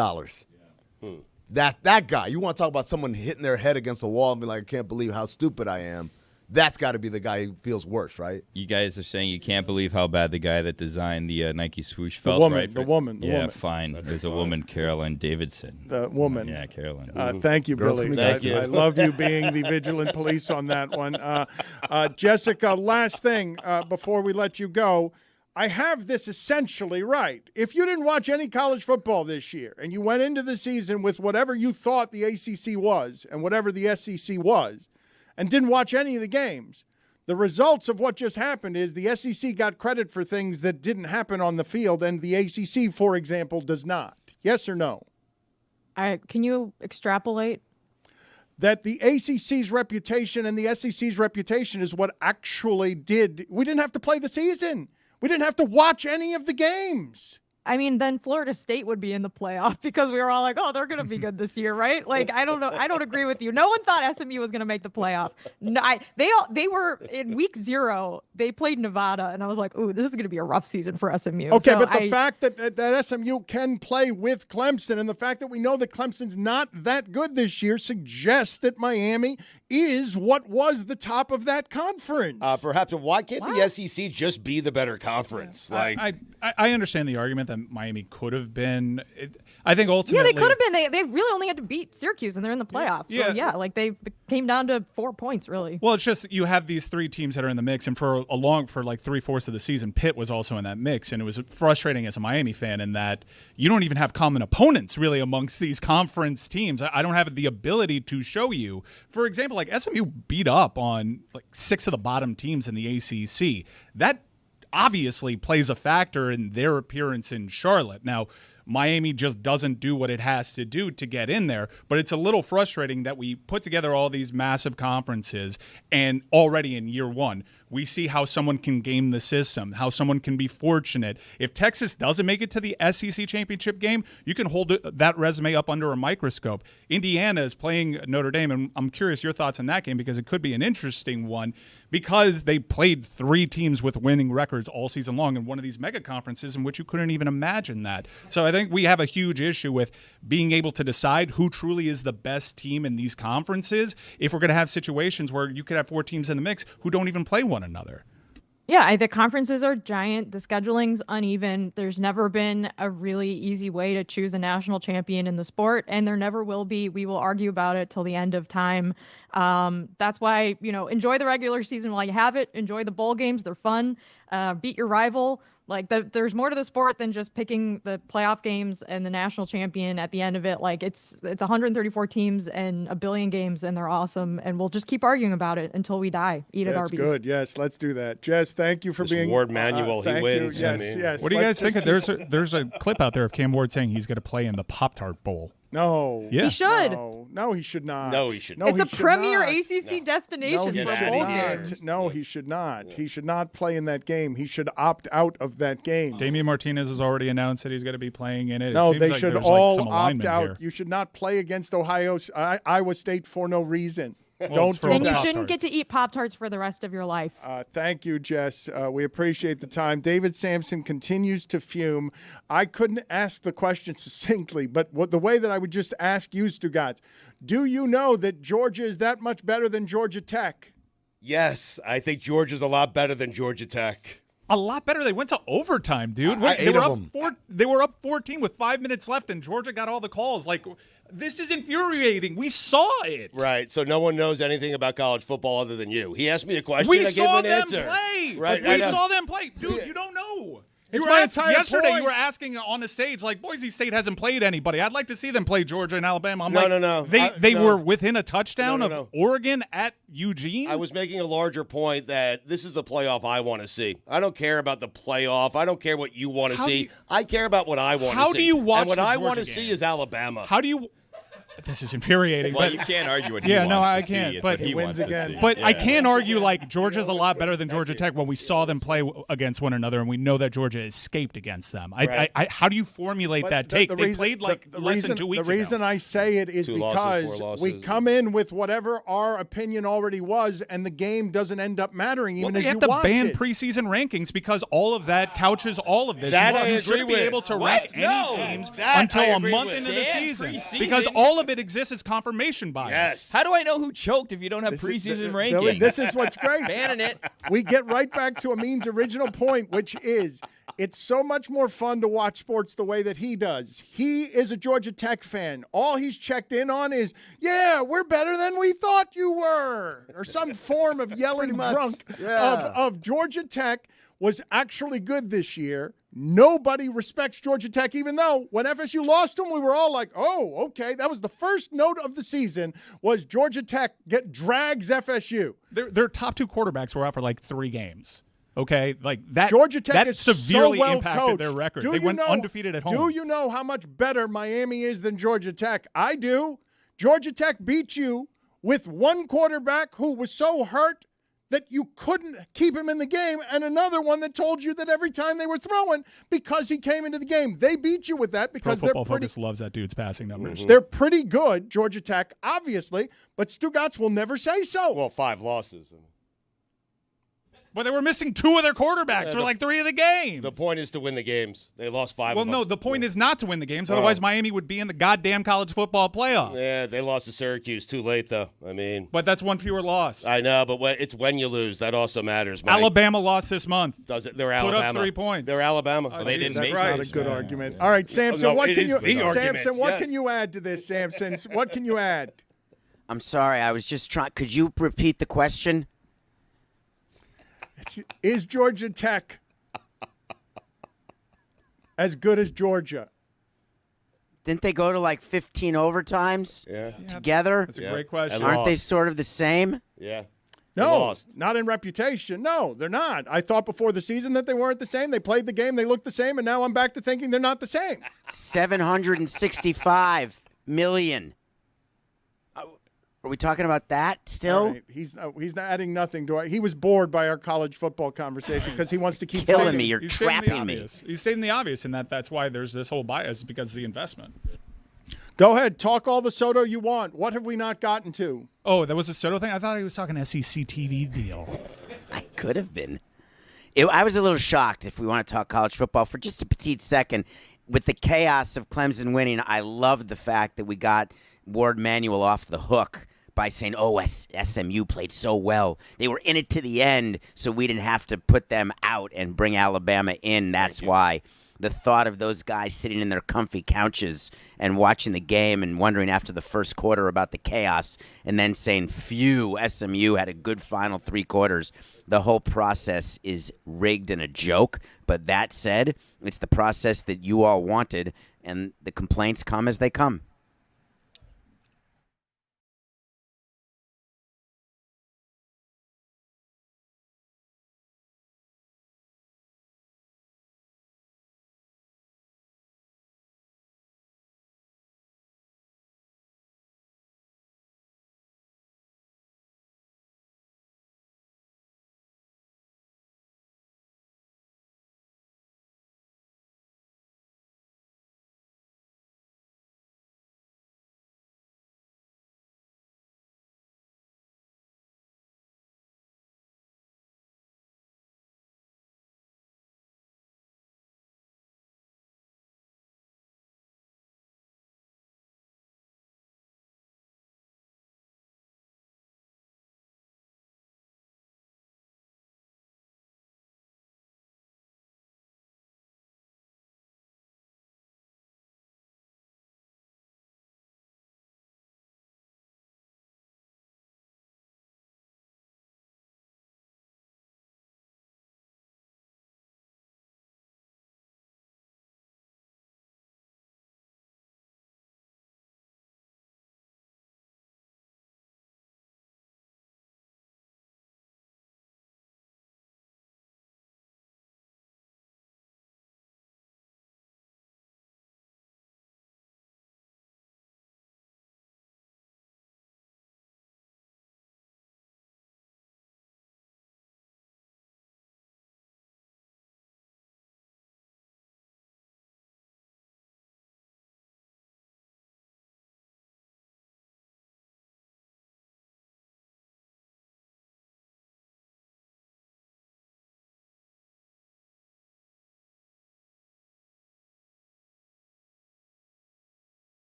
That guy, you want to talk about someone hitting their head against a wall and be like, I can't believe how stupid I am. That's got to be the guy who feels worse, right? You guys are saying you can't believe how bad the guy that designed the Nike swoosh felt, right? The woman. Fine. There's a woman, Caroline Davidson. The woman. Yeah, Caroline. Thank you, Girls, Billy. thank you. I love you being the vigilant police on that one. Jessica, last thing before we let you go. I have this essentially right. If you didn't watch any college football this year and you went into the season with whatever you thought the ACC was and whatever the SEC was and didn't watch any of the games, The results of what just happened is the SEC got credit for things that didn't happen on the field, and the ACC, for example, does not. Yes or no? Can you extrapolate? That the ACC's reputation and the SEC's reputation is what actually did. We didn't have to play the season. We didn't have to watch any of the games. I mean, then Florida State would be in the playoff because we were all like, oh, they're going to be good this year, right? Like, I don't know. I don't agree with you. No one thought SMU was going to make the playoff. No, they were in week 0. They played Nevada, and I was like, ooh, this is going to be a rough season for SMU. Okay, so but the fact that SMU can play with Clemson and the fact that we know that Clemson's not that good this year suggests that Miami is what was the top of that conference. Perhaps. Why can't the SEC just be the better conference? Like, I understand the argument that Miami could have been. I think ultimately, yeah, they could have been. They really only had to beat Syracuse, and they're in the playoffs. So yeah, like they came down to 4 points, really. Well, it's just you have these 3 teams that are in the mix, and for like 3/4 of the season, Pitt was also in that mix, and it was frustrating as a Miami fan in that you don't even have common opponents really amongst these conference teams. I don't have the ability to show you. For example, like SMU beat up on like 6 of the bottom teams in the ACC. That obviously plays a factor in their appearance in Charlotte. Now, Miami just doesn't do what it has to do to get in there, but it's a little frustrating that we put together all these massive conferences and already in year 1, we see how someone can game the system, how someone can be fortunate. If Texas doesn't make it to the SEC championship game, you can hold that resume up under a microscope. Indiana is playing Notre Dame, and I'm curious your thoughts on that game because it could be an interesting one because they played 3 teams with winning records all season long in one of these mega conferences in which you couldn't even imagine that. So I think we have a huge issue with being able to decide who truly is the best team in these conferences if we're going to have situations where you could have 4 teams in the mix who don't even play one another. Yeah, the conferences are giant. The scheduling's uneven. There's never been a really easy way to choose a national champion in the sport, and there never will be. We will argue about it till the end of time. That's why, enjoy the regular season while you have it. Enjoy the bowl games. They're fun. Beat your rival. Like, there's more to the sport than just picking the playoff games and the national champion at the end of it. Like, it's 134 teams and a billion games, and they're awesome. And we'll just keep arguing about it until we die. Eat at Arby's. That's good. Yes, let's do that. Jess, thank you for being Ward Manuel. He wins. You. Yes. What do you guys think? There's a clip out there of Cam Ward saying he's going to play in the Pop-Tart Bowl. No. Yeah. He should. No, he should not. No, he should not. It's a premier ACC destination for bowl games. No, he should not. He should not play in that game. He should opt out of that game. Damian Martinez has already announced that he's going to be playing in it. No, it they like should all opt out. Here. You should not play against Iowa State for no reason. Well, Don't do And that. you shouldn't get to eat Pop-Tarts for the rest of your life. Thank you, Jess. We appreciate the time. David Sampson continues to fume. I couldn't ask the question succinctly, but the way that I would just ask you, Stugotz, do you know that Georgia is that much better than Georgia Tech? Yes, I think Georgia's a lot better than Georgia Tech. A lot better. They went to overtime, dude. They were up 14 with 5 minutes left, and Georgia got all the calls. Like, this is infuriating. We saw it. Right. So no one knows anything about college football other than you. He asked me a question. We I saw gave him an them answer. play. Right. We saw them play, dude. You don't know. Yesterday, you were asking on the stage, like, Boise State hasn't played anybody. I'd like to see them play Georgia and Alabama. No. They were within a touchdown of Oregon at Eugene. I was making a larger point that this is the playoff I want to see. I don't care about the playoff. I don't care what you want to see. I care about what I want to see. How do you watch And what the I Georgia want to game? see is Alabama. How do you... This is infuriating. Well, but you can't argue what he yeah, wants no, to I see. can't. It's But what he wins again. But I can argue like Georgia's a lot better than Georgia Tech when we saw them play against one another, and we know that Georgia escaped against them. Right. How do you formulate that take? They played like less than 2 weeks ago. The ago. reason I say it is because we come in with whatever our opinion already was, and the game doesn't end up mattering even as you watch it. They have to ban preseason rankings because all of that couches all of this. You shouldn't be able to rank any teams until a month into the season because all of it exists as confirmation bias. Yes. How do I know who choked if you don't have preseason rankings? Billy, this is what's great. Banning it. We get right back to Amin's original point, which is it's so much more fun to watch sports the way that he does. He is a Georgia Tech fan. All he's checked in on is, yeah, we're better than we thought you were, or some form of yelling drunk of Georgia Tech was actually good this year. Nobody respects Georgia Tech, even though when FSU lost them, we were all like, oh, okay. That was the first note of the season was Georgia Tech drags FSU. Their top 2 quarterbacks were out for like 3 games. Okay, like that. Georgia Tech that is severely so well impacted coached. their record. They went undefeated at home. Do you know how much better Miami is than Georgia Tech? I do. Georgia Tech beat you with one quarterback who was so hurt that you couldn't keep him in the game, and another one that told you that every time they were throwing because he came into the game. They beat you with that because Pro Football they're pretty. Focus loves that dude's passing numbers. They're pretty good, Georgia Tech, obviously, but Stugotz will never say so. Well, 5 losses. Well, they were missing 2 of their quarterbacks for like 3 of the games. The point is to win the games. They lost 5 Well, of them. no, the point is not to win the games. Otherwise, Miami would be in the goddamn college football playoff. Yeah, they lost to Syracuse too late, though. I mean, But that's one fewer loss. I know, but it's when you lose that also matters. Mike. Alabama lost this month. Does it? They're Put Alabama. up 3 points. They're Alabama. Oh, they didn't That's make not it. a good argument. All right, Samson, what can you add to this, Samson? What can you add? I'm sorry, I was just trying. Could you repeat the question? Is Georgia Tech as good as Georgia? Didn't they go to like 15 overtimes together? That's a great question. Aren't they sort of the same? Yeah. No, not in reputation. No, they're not. I thought before the season that they weren't the same. They played the game. They looked the same. And now I'm back to thinking they're not the same. 765 million. Are we talking about that still? Right. He's not adding nothing to it. He was bored by our college football conversation because he wants to keep killing saying me. You're trapping me. He's stating the obvious, and that's why there's this whole bias because of the investment. Go ahead. Talk all the Soto you want. What have we not gotten to? Oh, that was a Soto thing? I thought he was talking SEC TV deal. I could have been. I was a little shocked, if we want to talk college football for just a petite second. With the chaos of Clemson winning, I loved the fact that we got Ward Manuel off the hook by saying, SMU played so well. They were in it to the end, so we didn't have to put them out and bring Alabama in. That's why. The thought of those guys sitting in their comfy couches and watching the game and wondering after the first quarter about the chaos and then saying, phew, SMU had a good final 3 quarters. The whole process is rigged and a joke. But that said, it's the process that you all wanted, and the complaints come as they come.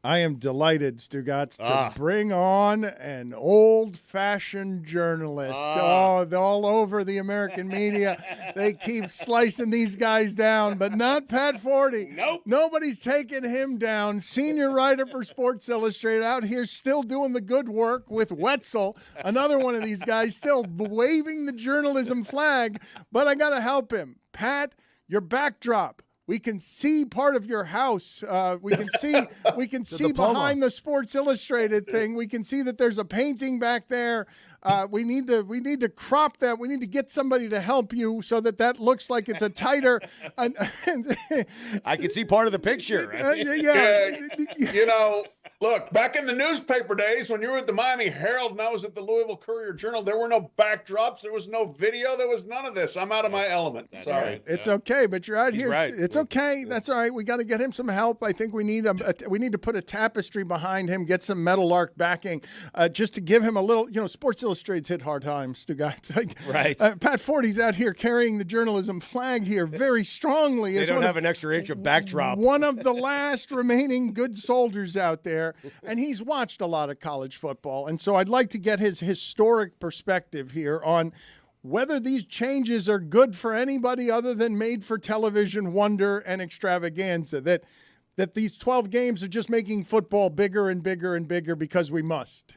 I am delighted, Stugotz, to bring on an old-fashioned journalist. All over the American media. They keep slicing these guys down, but not Pat Forde. Nope. Nobody's taking him down. Senior writer for Sports Illustrated out here still doing the good work with Wetzel, another one of these guys still waving the journalism flag, but I got to help him. Pat, your backdrop. We can see part of your house. We can see behind the Sports Illustrated thing. We can see that there's a painting back there. We need to crop that. We need to get somebody to help you so that looks like it's a tighter. I can see part of the picture. Look, back in the newspaper days when you were at the Miami Herald and I was at the Louisville Courier-Journal, there were no backdrops. There was no video. There was none of this. I'm out of my element. Sorry. It's okay, but you're out here. Right. It's okay. That's all right. We got to get him some help. I think we need to put a tapestry behind him, get some Meadowlark backing, just to give him a little. Sports Illustrated's hit hard times, Stugotz. Right. Pat Forde's out here carrying the journalism flag here very strongly. They don't have an extra inch of backdrop. One of the last remaining good soldiers out there. And he's watched a lot of college football. And so I'd like to get his historic perspective here on whether these changes are good for anybody other than made-for-television wonder and extravaganza, that these 12 games are just making football bigger and bigger and bigger because we must.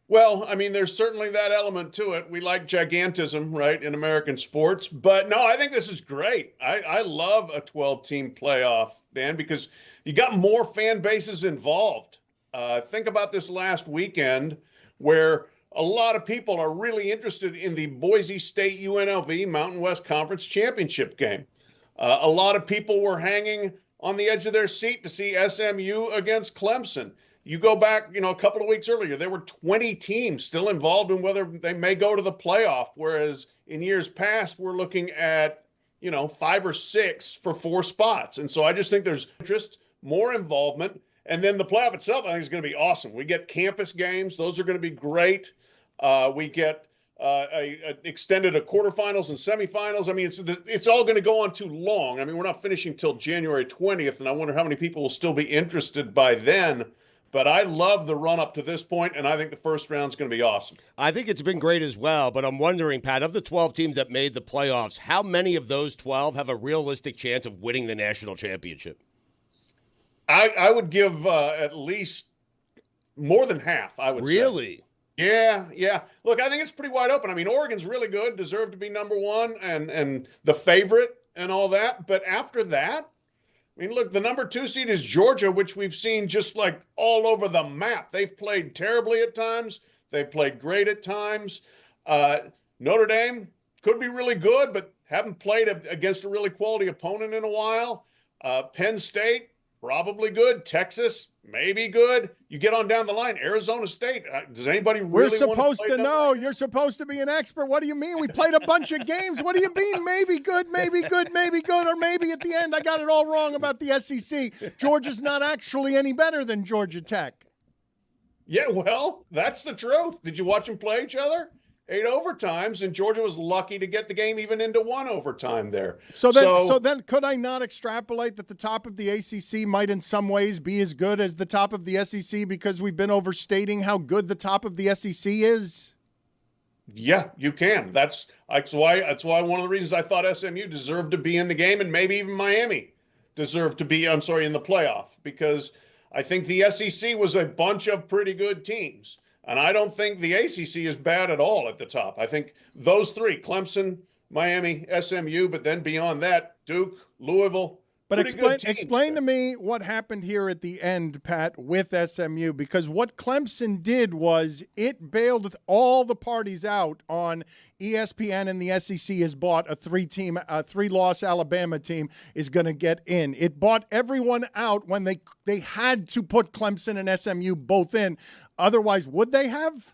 Well, I mean, there's certainly that element to it. We like gigantism, right, in American sports. But, no, I think this is great. I love a 12-team playoff, Dan, because you got more fan bases involved. Think about this last weekend where a lot of people are really interested in the Boise State UNLV Mountain West Conference Championship game. A lot of people were hanging on the edge of their seat to see SMU against Clemson. You go back, a couple of weeks earlier, there were 20 teams still involved in whether they may go to the playoff, whereas in years past, we're looking at, 5 or 6 for 4 spots. And so I just think there's interest, more involvement. And then the playoff itself, I think, is going to be awesome. We get campus games. Those are going to be great. We get extended quarterfinals and semifinals. I mean, it's all going to go on too long. I mean, we're not finishing till January 20th, and I wonder how many people will still be interested by then. But I love the run-up to this point, and I think the first round is going to be awesome. I think it's been great as well, but I'm wondering, Pat, of the 12 teams that made the playoffs, how many of those 12 have a realistic chance of winning the national championship? I would give at least more than half, I would say. Really? Yeah. Look, I think it's pretty wide open. I mean, Oregon's really good, deserved to be number one and the favorite and all that. But after that, I mean, look, the number 2 seed is Georgia, which we've seen just like all over the map. They've played terribly at times. They've played great at times. Notre Dame could be really good, but haven't played against a really quality opponent in a while. Penn State, probably good. Texas, maybe good. You get on down the line. Arizona State. Does anybody really We're supposed to know. You're supposed to be an expert. What do you mean? We played a bunch of games. What do you mean? Maybe good, maybe good, maybe good, or maybe at the end I got it all wrong about the SEC. Georgia's not actually any better than Georgia Tech. Yeah, well, that's the truth. Did you watch them play each other? 8 overtimes, and Georgia was lucky to get the game even into 1 overtime there. So then could I not extrapolate that the top of the ACC might in some ways be as good as the top of the SEC because we've been overstating how good the top of the SEC is? Yeah, you can. That's why one of the reasons I thought SMU deserved to be in the game, and maybe even Miami deserved to be, in the playoff, because I think the SEC was a bunch of pretty good teams. And I don't think the ACC is bad at all at the top. I think those 3, Clemson, Miami, SMU, but then beyond that, Duke, Louisville. But explain to me what happened here at the end, Pat, with SMU, because what Clemson did was it bailed all the parties out on ESPN, and the SEC has bought a 3-loss Alabama team is going to get in. It bought everyone out when they had to put Clemson and SMU both in. Otherwise, would they have?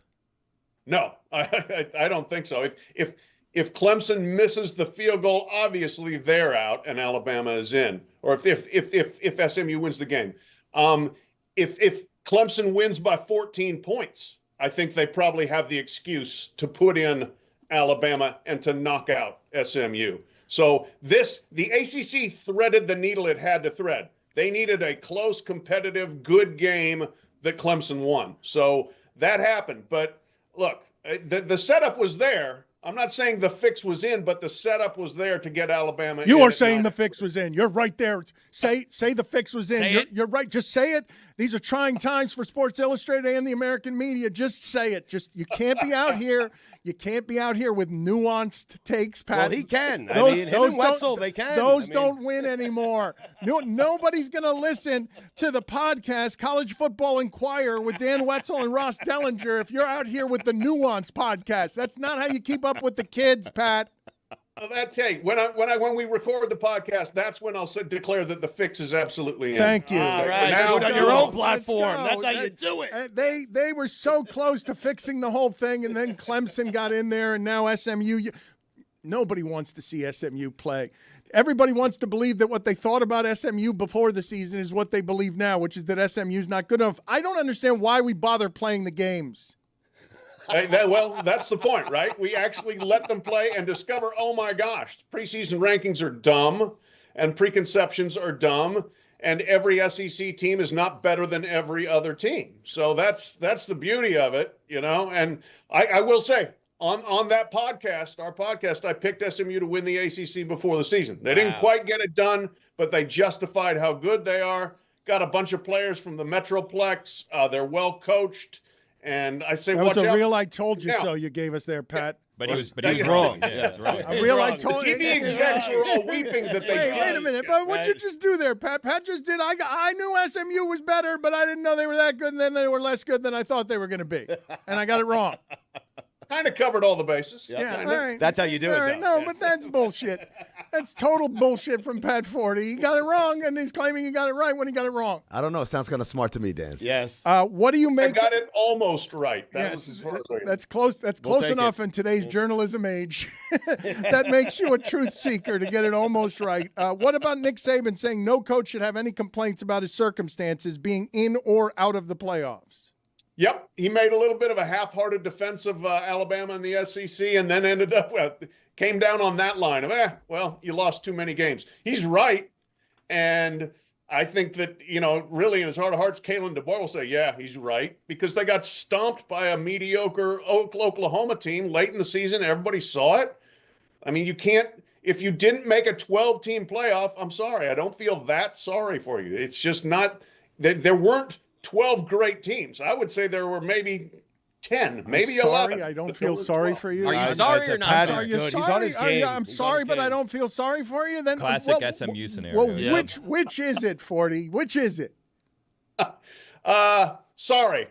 No, I don't think so. If Clemson misses the field goal, obviously they're out and Alabama is in. Or if SMU wins the game, if Clemson wins by 14 points, I think they probably have the excuse to put in Alabama and to knock out SMU. So the ACC threaded the needle it had to thread. They needed a close, competitive, good game that Clemson won. So that happened. But look, the setup was there. I'm not saying the fix was in, but the setup was there to get Alabama in. You are saying the fix was in. You're right there. Say the fix was in. You're right. Just say it. These are trying times for Sports Illustrated and the American media. Just say it. You can't be out here. You can't be out here with nuanced takes, Pat. Well, he can. Him and Wetzel, they can. Those don't win anymore. Nobody's going to listen to the podcast, College Football Inquirer, with Dan Wetzel and Ross Dellinger if you're out here with the Nuance podcast. That's not how you keep up with the kids, Pat. Well, that's hey. When we record the podcast, that's when I'll declare that the fix is absolutely in. Thank you. All right, now on your own platform. That's how you do it. They were so close to fixing the whole thing, and then Clemson got in there, and now SMU. Nobody wants to see SMU play. Everybody wants to believe that what they thought about SMU before the season is what they believe now, which is that SMU is not good enough. I don't understand why we bother playing the games. Well, that's the point, right? We actually let them play and discover, oh my gosh, preseason rankings are dumb and preconceptions are dumb, and every SEC team is not better than every other team. So that's the beauty of it, you know. And I will say, on that podcast, our podcast, I picked SMU to win the ACC before the season. They didn't quite get it done, but they justified how good they are. Got a bunch of players from the Metroplex. They're well coached. And I say, that watch was a out. real "I told you so" you gave us there, Pat. But he was wrong. Yeah, that's right. A real "I told you." The TV execs were all weeping that they. Wait a minute! But what'd you just do there, Pat? Pat just did. I knew SMU was better, but I didn't know they were that good, and then they were less good than I thought they were going to be, and I got it wrong. Kind of covered all the bases. Yeah, all right. That's how you do it. Right. No, but that's bullshit. That's total bullshit from Pat Forde. He got it wrong, and he's claiming he got it right when he got it wrong. I don't know. It sounds kind of smart to me, Dan. Yes. What do you make? I got it almost right. That's close. That's close enough in today's journalism age. That makes you a truth seeker to get it almost right. What about Nick Saban saying no coach should have any complaints about his circumstances being in or out of the playoffs? Yep, he made a little bit of a half-hearted defense of Alabama and the SEC, and then ended up came down on that line of, well, you lost too many games. He's right, and I think that, really in his heart of hearts, Kalen DeBoer will say, yeah, he's right, because they got stomped by a mediocre Oklahoma team late in the season. Everybody saw it. I mean, you can't – if you didn't make a 12-team playoff, I'm sorry. I don't feel that sorry for you. It's just not – there weren't 12 great teams. I would say there were maybe 10, maybe 11. I don't feel sorry for you. Are you sorry or not? Are you sorry? He's on his game. I'm sorry, but I don't feel sorry for you. Then Classic SMU scenario. Well, which is it, Forde? Which is it? Sorry.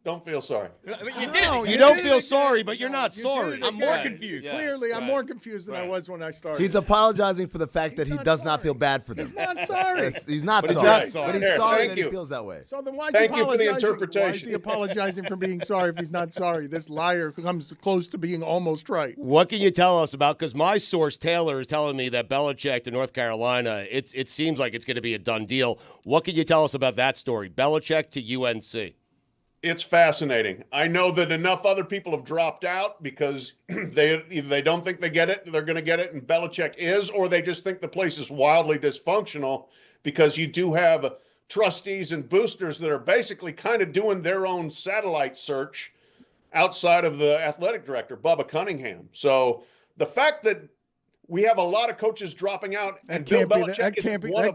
Don't feel sorry. You don't feel sorry, but you're not sorry. I'm more confused. Clearly, I'm more confused than I was when I started. He's apologizing for the fact that he does not feel bad for them. He's not sorry. He's not But he's sorry. not sorry. But he's Here, sorry thank that you. he feels that way. So then why'd Thank you you for the apologize? Why is interpretation. he apologizing for being sorry if he's not sorry? This liar comes close to being almost right. What can you tell us about? Because my source, Taylor, is telling me that Belichick to North Carolina, it seems like it's going to be a done deal. What can you tell us about that story? Belichick to UNC. It's fascinating. I know that enough other people have dropped out because either they don't think they get it, they're going to get it, and Belichick is, or they just think the place is wildly dysfunctional because you do have trustees and boosters that are basically kind of doing their own satellite search outside of the athletic director, Bubba Cunningham. So the fact that we have a lot of coaches dropping out, and Bill Belichick that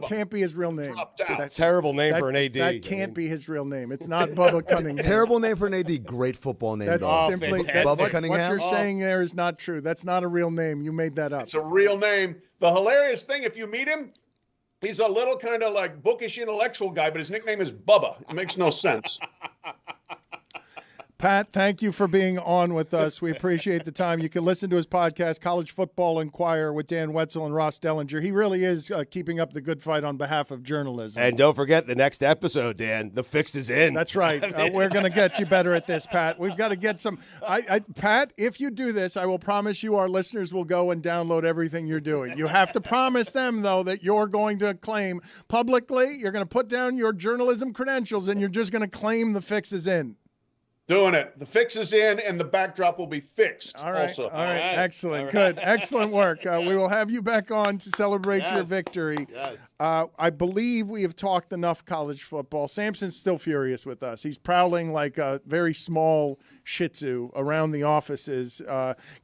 can't be his real name. That's a terrible name for an AD. That can't be his real name. It's not Bubba Cunningham. Terrible name for an AD. Great football name. That's simply Bubba Cunningham. What you're saying there is not true. That's not a real name. You made that up. It's a real name. The hilarious thing, if you meet him, he's a little kind of like bookish intellectual guy, but his nickname is Bubba. It makes no sense. Pat, thank you for being on with us. We appreciate the time. You can listen to his podcast, College Football Inquirer, with Dan Wetzel and Ross Dellinger. He really is keeping up the good fight on behalf of journalism. And don't forget the next episode, Dan. The fix is in. That's right. We're going to get you better at this, Pat. We've got to get some. Pat, if you do this, I will promise you our listeners will go and download everything you're doing. You have to promise them, though, that you're going to claim publicly, you're going to put down your journalism credentials, and you're just going to claim the fix is in. Doing it. The fix is in, and the backdrop will be fixed. All right. Also. All right. Excellent. Good. Excellent work. We will have you back on to celebrate your victory. Yes. I believe we have talked enough college football. Samson's still furious with us. He's prowling like a very small Shih Tzu around the offices.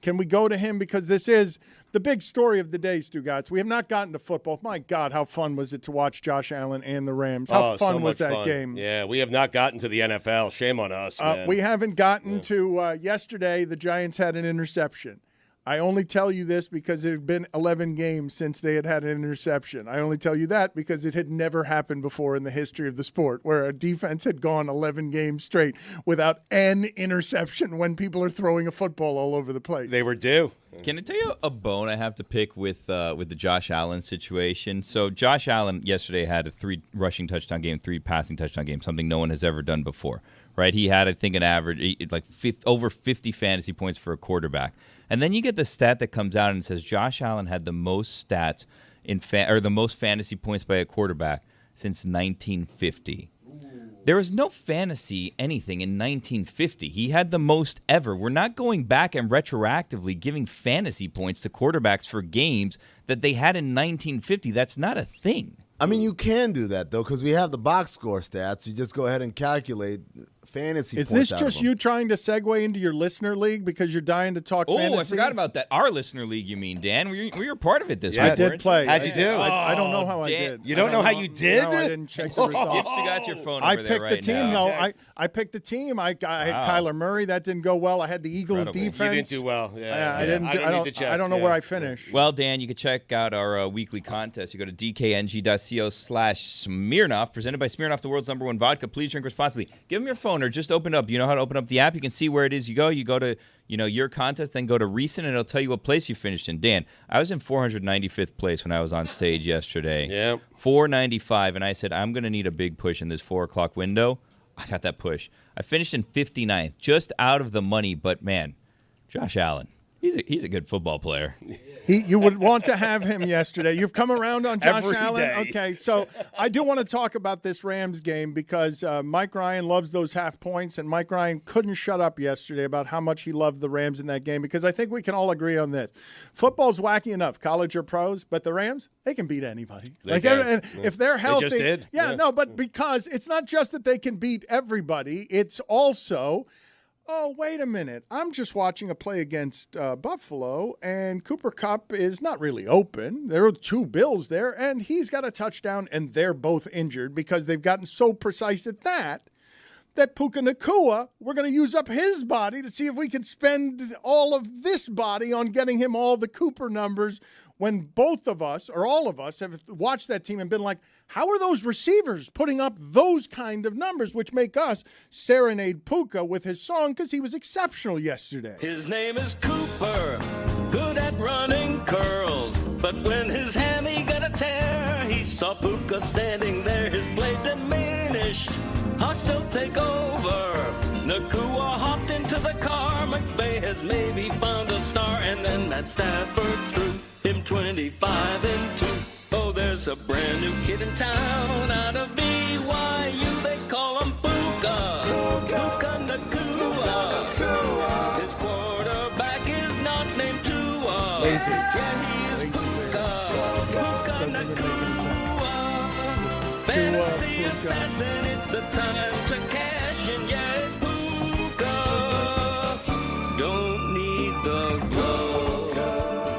Can we go to him? Because this is the big story of the day, Stugotz. We have not gotten to football. My God, how fun was it to watch Josh Allen and the Rams? How fun was that game? Yeah, we have not gotten to the NFL. Shame on us, man. We haven't gotten to yesterday. The Giants had an interception. I only tell you this because it had been 11 games since they had an interception. I only tell you that because it had never happened before in the history of the sport, where a defense had gone 11 games straight without an interception when people are throwing a football all over the place. They were due. Can I tell you a bone I have to pick with the Josh Allen situation? So Josh Allen yesterday had a 3 rushing touchdown game, 3 passing touchdown game, something no one has ever done before, right? He had, I think, an average over 50 fantasy points for a quarterback. And then you get the stat that comes out and says Josh Allen had the most stats or the most fantasy points by a quarterback since 1950. There was no fantasy anything in 1950. He had the most ever. We're not going back and retroactively giving fantasy points to quarterbacks for games that they had in 1950. That's not a thing. I mean, you can do that, though, because we have the box score stats. You just go ahead and calculate fantasy Is points this out just of them. you trying to segue into your listener league because you're dying to talk fantasy? Oh, I forgot about that. Our listener league, you mean, Dan? We were part of it this week. I did play. How'd you do? I don't know how I Dan. did. You don't know how you did? No, I didn't check the results. You got your phone I over there picked right the team, now. though. I picked the team. I had Kyler Murray. That didn't go well. I had the Eagles Incredible. defense. You didn't do well. Yeah, I didn't. I don't know where I finished. Well, Dan, you can check out our weekly contest. You go to dkng.co/Smirnoff, presented by Smirnoff, the world's #1 vodka. Please drink responsibly. Give them your phone or just open it up. You know how to open up the app. You can see where it is. You go to your contest, then go to recent, and it'll tell you what place you finished in. Dan, I was in 495th place when I was on stage yesterday. Yeah. 495, and I said, I'm going to need a big push in this 4 o'clock window. I got that push. I finished in 59th, just out of the money, but man, Josh Allen. He's a good football player. You would want to have him yesterday. You've come around on Josh Every Allen? day. Okay, so I do want to talk about this Rams game because Mike Ryan loves those half points, and Mike Ryan couldn't shut up yesterday about how much he loved the Rams in that game because I think we can all agree on this. Football's wacky enough, college or pros, but the Rams, they can beat anybody. Can. If they're healthy. They just did. Yeah, no, but because it's not just that they can beat everybody, it's also – oh, wait a minute. I'm just watching a play against Buffalo, and Cooper Kupp is not really open. There are 2 Bills there, and he's got a touchdown, and they're both injured because they've gotten so precise at that Puka Nacua, we're going to use up his body to see if we can spend all of this body on getting him all the Cooper numbers when both of us, or all of us, have watched that team and been like, how are those receivers putting up those kind of numbers, which make us serenade Puka with his song because he was exceptional yesterday. His name is Cooper, good at running curls, but when his hammy got a tear, he saw Puka standing there, his blade diminished, hostile take over. Nacua hopped into the car, McVay has maybe found a star, and then Matt Stafford threw him 25 and 2. Oh, there's a brand new kid in town out of BYU. They call him Puka. Puka Nacua. His quarterback is not named Tua. Lazy. Yeah, he is Puka. Puka Nacua. Fantasy assassin, it's the time to cash in. Yeah, it's Puka. Don't need the glove.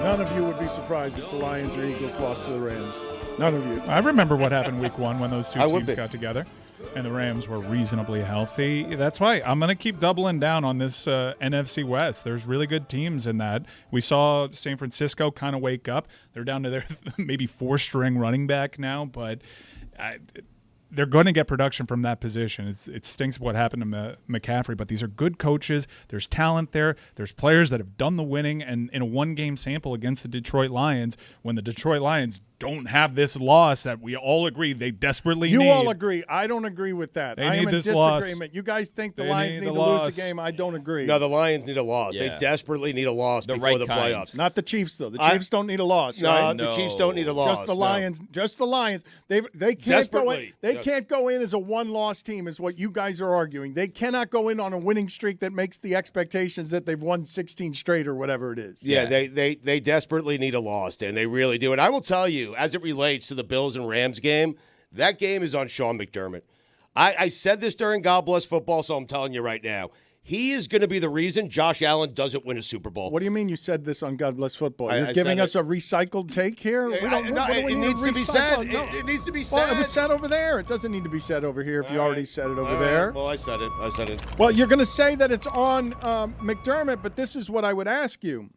None of you would be surprised if the Lions or Eagles lost to the Rams. None of you. I remember what happened week 1 when those 2 I would teams be. got together and the Rams were reasonably healthy. That's why I'm going to keep doubling down on this NFC West. There's really good teams in that. We saw San Francisco kind of wake up. They're down to their maybe 4-string running back now, but they're going to get production from that position. It stinks what happened to McCaffrey, but these are good coaches. There's talent there. There's players that have done the winning, and in a 1-game sample against the Detroit Lions, when the Detroit Lions don't have this loss that we all agree they desperately need. You all agree. I don't agree with that. I am in disagreement. You guys think the Lions need to lose the game. I don't agree. No, the Lions need a loss. Yeah. They desperately need a loss before right the kind. playoffs. Not the Chiefs, though. The Chiefs don't need a loss, No, right? the Chiefs don't need a loss. Just the no. Lions. Just the Lions. They can't go in. Desperately. They can't go in as a 1-loss team, is what you guys are arguing. They cannot go in on a winning streak that makes the expectations that they've won 16 straight or whatever it is. Yeah, they desperately need a loss, and they really do. And I will tell you, you, as it relates to the Bills and Rams game, that game is on Sean McDermott. I said this during God Bless Football, so I'm telling you right now. He is going to be the reason Josh Allen doesn't win a Super Bowl. What do you mean you said this on God Bless Football? You're giving us a recycled take here? It needs to be said. It needs to be said. Well, it was said over there. It doesn't need to be said over here if you already said it over there. Well, I said it. Well, you're going to say that it's on McDermott, but this is what I would ask you.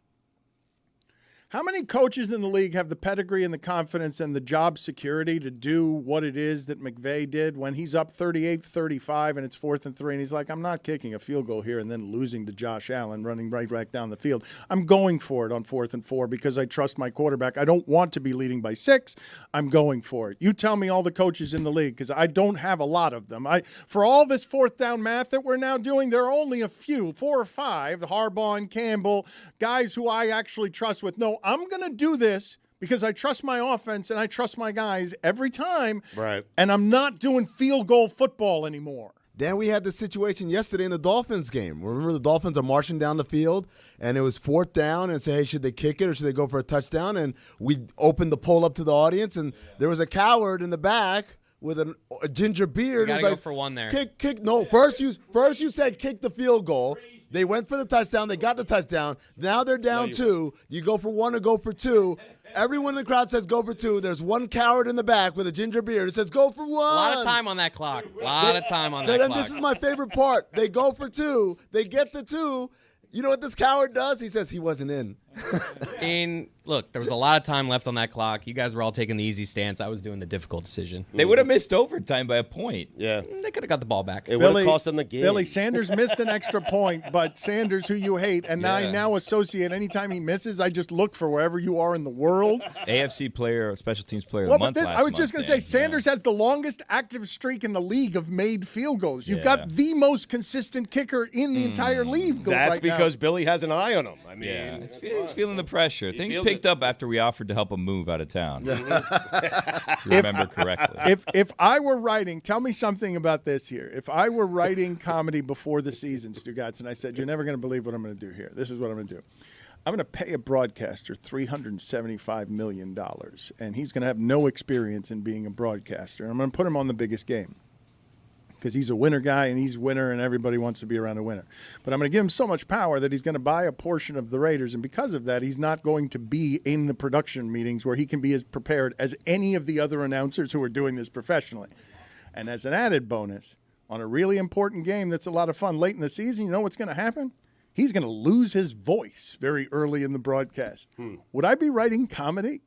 How many coaches in the league have the pedigree and the confidence and the job security to do what it is that McVay did when he's up 38-35 and it's 4th and 3 and he's like, I'm not kicking a field goal here and then losing to Josh Allen running right back down the field. I'm going for it on 4th and 4 because I trust my quarterback. I don't want to be leading by 6. I'm going for it. You tell me all the coaches in the league because I don't have a lot of them. For all this 4th down math that we're now doing, there are only a few, 4 or 5, Harbaugh and Campbell, guys who I actually trust with. No, I'm going to do this because I trust my offense and I trust my guys every time. Right. And I'm not doing field goal football anymore. Then we had the situation yesterday in the Dolphins game. Remember, the Dolphins are marching down the field, and it was 4th down, and say, hey, should they kick it or should they go for a touchdown? And we opened the poll up to the audience, and there was a coward in the back with a ginger beard. You gotta go for one there. Kick. No, first you said kick the field goal. They went for the touchdown. They got the touchdown. Now they're down 2. You go for 1 or go for 2. Everyone in the crowd says go for 2. There's one coward in the back with a ginger beard who says go for 1. A lot of time on that clock. So then this is my favorite part. They go for 2. They get the 2. You know what this coward does? He says he wasn't in. Look, there was a lot of time left on that clock. You guys were all taking the easy stance. I was doing the difficult decision. They would have missed overtime by a point. Yeah. They could have got the ball back. It would have cost them the game. Billy, Sanders missed an extra point, but Sanders, who you hate, and I now associate anytime he misses, I just look for wherever you are in the world. AFC player, special teams player of the month. I was just going to say, Sanders has the longest active streak in the league of made field goals. You've got the most consistent kicker in the entire league. That's because Billy has an eye on him. I mean, he's feeling the pressure. Things picked up after we offered to help him move out of town. Remember correctly. If I were writing, tell me something about this here. If I were writing comedy before the season, Stugotz, and I said, you're never going to believe what I'm going to do here. This is what I'm going to do. I'm going to pay a broadcaster $375 million, and he's going to have no experience in being a broadcaster. And I'm going to put him on the biggest game because he's a winner guy, and he's a winner, and everybody wants to be around a winner. But I'm going to give him so much power that he's going to buy a portion of the Raiders, and because of that, he's not going to be in the production meetings where he can be as prepared as any of the other announcers who are doing this professionally. And as an added bonus, on a really important game that's a lot of fun late in the season, you know what's going to happen? He's going to lose his voice very early in the broadcast. Would I be writing comedy?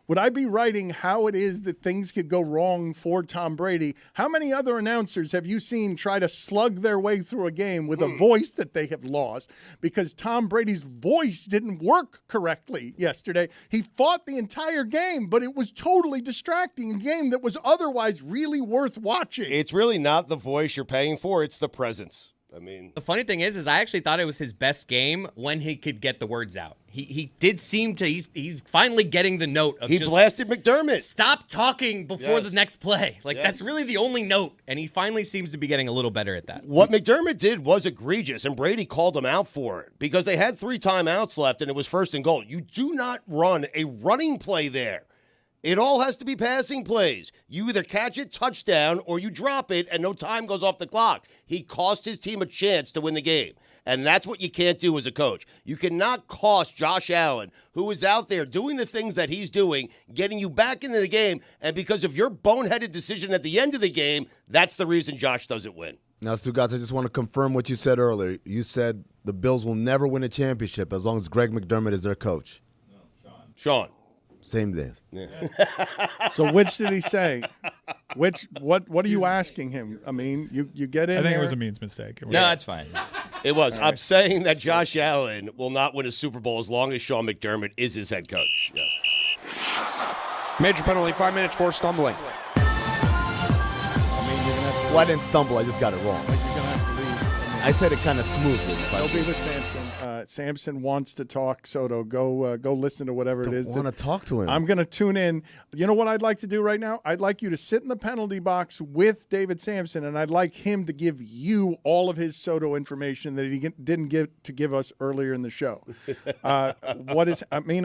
Would I be writing how it is that things could go wrong for Tom Brady? How many other announcers have you seen try to slug their way through a game with a voice that they have lost because Tom Brady's voice didn't work correctly yesterday? He fought the entire game, but it was totally distracting, a game that was otherwise really worth watching. It's really not the voice you're paying for, it's the presence. I mean, the funny thing is I actually thought it was his best game when he could get the words out. He did seem to. He's finally getting the note of. He blasted McDermott. Stop talking before the next play. That's really the only note, and he finally seems to be getting a little better at that. What McDermott did was egregious, and Brady called him out for it because they had 3 timeouts left, and it was 1st and goal. You do not run a running play there. It all has to be passing plays. You either catch it, touchdown, or you drop it, and no time goes off the clock. He cost his team a chance to win the game, and that's what you can't do as a coach. You cannot cost Josh Allen, who is out there doing the things that he's doing, getting you back into the game, and because of your boneheaded decision at the end of the game, that's the reason Josh doesn't win. Now, Stugotz, I just want to confirm what you said earlier. You said the Bills will never win a championship as long as Greg McDermott is their coach. No, Sean. Same day. Yeah. So which did he say? What are you asking him? I mean, you get in I think there. it was a means mistake. No, that's fine. It was. I'm saying that Josh Allen will not win a Super Bowl as long as Sean McDermott is his head coach. Yes. Major penalty, 5 minutes for stumbling. Well, I didn't stumble. I just got it wrong. Like you're gonna have to leave. I said it kind of smoothly. I'll be with Samson. Samson wants to talk Soto. Go listen to whatever it is. I want to talk to him. I'm going to tune in. You know what I'd like to do right now? I'd like you to sit in the penalty box with David Sampson, and I'd like him to give you all of his Soto information that he didn't give us earlier in the show. I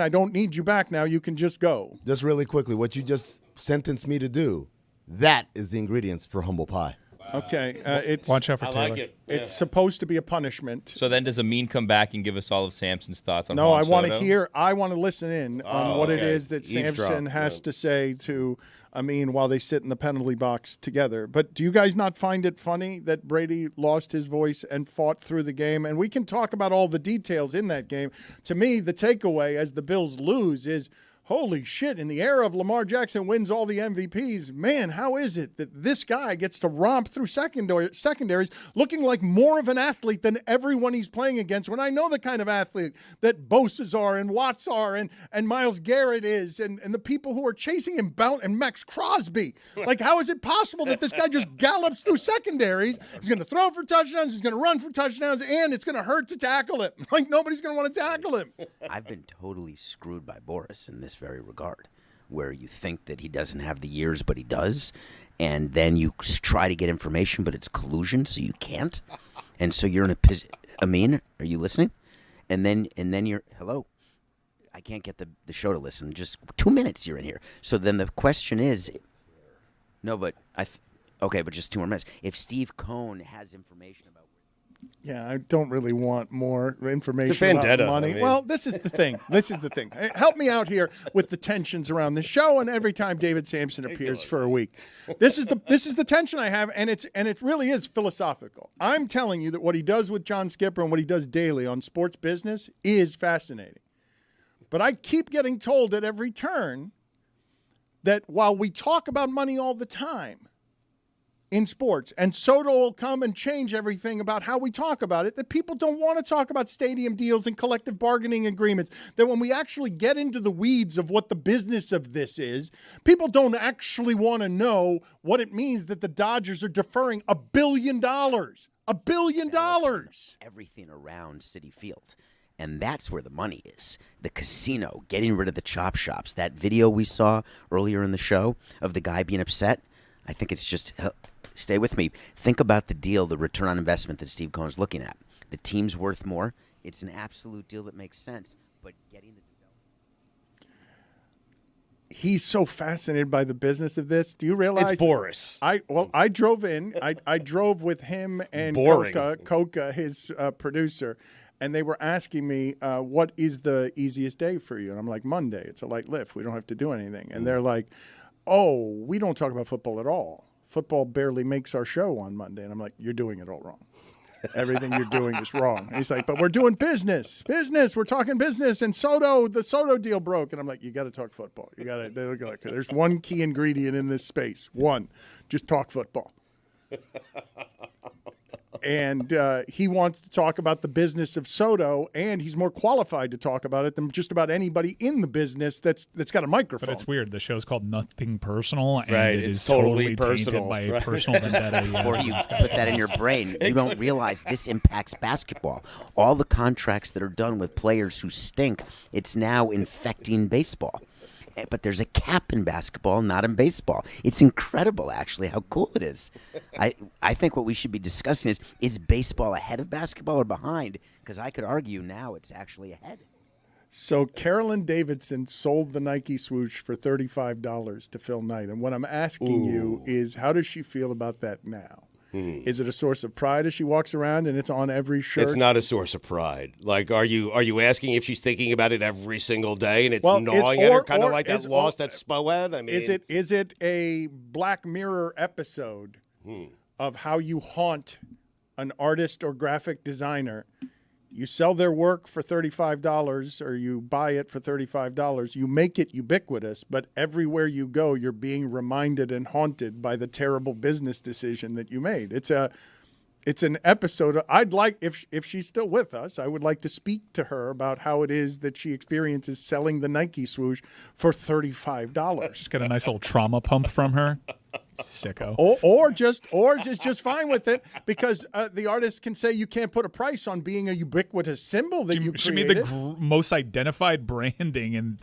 don't need you back now. You can just go. Just really quickly, what you just sentenced me to do, that is the ingredients for humble pie. Okay, it's watch out for I Taylor. like it. It's supposed to be a punishment. So then does Amin come back and give us all of Samson's thoughts on No, Juan I want to Soto? hear. I want to listen in on what it okay. is that Eavesdrop, Sampson has yeah. to say to Amin while they sit in the penalty box together. But do you guys not find it funny that Brady lost his voice and fought through the game? And we can talk about all the details in that game. To me, the takeaway as the Bills lose is, holy shit, in the era of Lamar Jackson wins all the MVPs, man, how is it that this guy gets to romp through secondaries looking like more of an athlete than everyone he's playing against, when I know the kind of athlete that Bosa's are and Watts are and Myles Garrett is and the people who are chasing him, and Max Crosby. Like, how is it possible that this guy just gallops through secondaries? He's going to throw for touchdowns, he's going to run for touchdowns, and it's going to hurt to tackle him. Like, nobody's going to want to tackle him. I've been totally screwed by Boris in this very regard, where you think that he doesn't have the years, but he does, and then you try to get information, but it's collusion, so you can't, and so you're in a position. Amin, are you listening? And then you're hello. I can't get the show to listen. Just 2 minutes you're in here. So then the question is, no, but okay, but just 2 more minutes. If Steve Cohn has information about. Yeah, I don't really want more information It's a vendetta, about money. I mean. Well, this is the thing. Hey, help me out here with the tensions around this show and every time David Sampson appears for a week. This is the tension I have, and it really is philosophical. I'm telling you that what he does with John Skipper and what he does daily on Sports Business is fascinating. But I keep getting told at every turn that while we talk about money all the time in sports, and Soto will come and change everything about how we talk about it, that people don't want to talk about stadium deals and collective bargaining agreements, that when we actually get into the weeds of what the business of this is, people don't actually want to know what it means that the Dodgers are deferring $1 billion. $1 billion. Everything around Citi Field. And that's where the money is. The casino, getting rid of the chop shops. That video we saw earlier in the show of the guy being upset, I think it's just, stay with me. Think about the deal, the return on investment that Steve Cohen's looking at. The team's worth more. It's an absolute deal that makes sense. But getting the He's so fascinated by the business of this. Do you realize? It's Boris. I drove in. I drove with him and Boring. Coca, his producer, and they were asking me, what is the easiest day for you? And I'm like, Monday. It's a light lift. We don't have to do anything. And they're like, oh, we don't talk about football at all. Football barely makes our show on Monday. And I'm like, you're doing it all wrong. Everything you're doing is wrong. And he's like, but we're doing business. We're talking business. And the Soto deal broke. And I'm like, you got to talk football. There's one key ingredient in this space. One, just talk football. And he wants to talk about the business of Soto, and he's more qualified to talk about it than just about anybody in the business that's got a microphone. But it's weird. The show's called Nothing Personal, and Right, it it's is totally tainted personal, by a right. personal vendetta. Before you put that in your brain, you don't realize this impacts basketball. All the contracts that are done with players who stink, it's now infecting baseball. But there's a cap in basketball, not in baseball. It's incredible, actually, how cool it is. I think what we should be discussing is baseball ahead of basketball or behind? Because I could argue now it's actually ahead. So Carolyn Davidson sold the Nike swoosh for $35 to Phil Knight. And what I'm asking you is, how does she feel about that now? Is it a source of pride as she walks around and it's on every shirt? It's not a source of pride. Like, are you asking if she's thinking about it every single day and it's gnawing at her, kind of like that loss that Spo had? I mean, is it a Black Mirror episode of how you haunt an artist or graphic designer? You sell their work for $35 or you buy it for $35. You make it ubiquitous, but everywhere you go, you're being reminded and haunted by the terrible business decision that you made. It's It's an episode. I'd like, if she's still with us, I would like to speak to her about how it is that she experiences selling the Nike swoosh for $35. Just get a nice little trauma pump from her. Sicko. Or just fine with it, because the artist can say you can't put a price on being a ubiquitous symbol that you created. She made the most identified branding in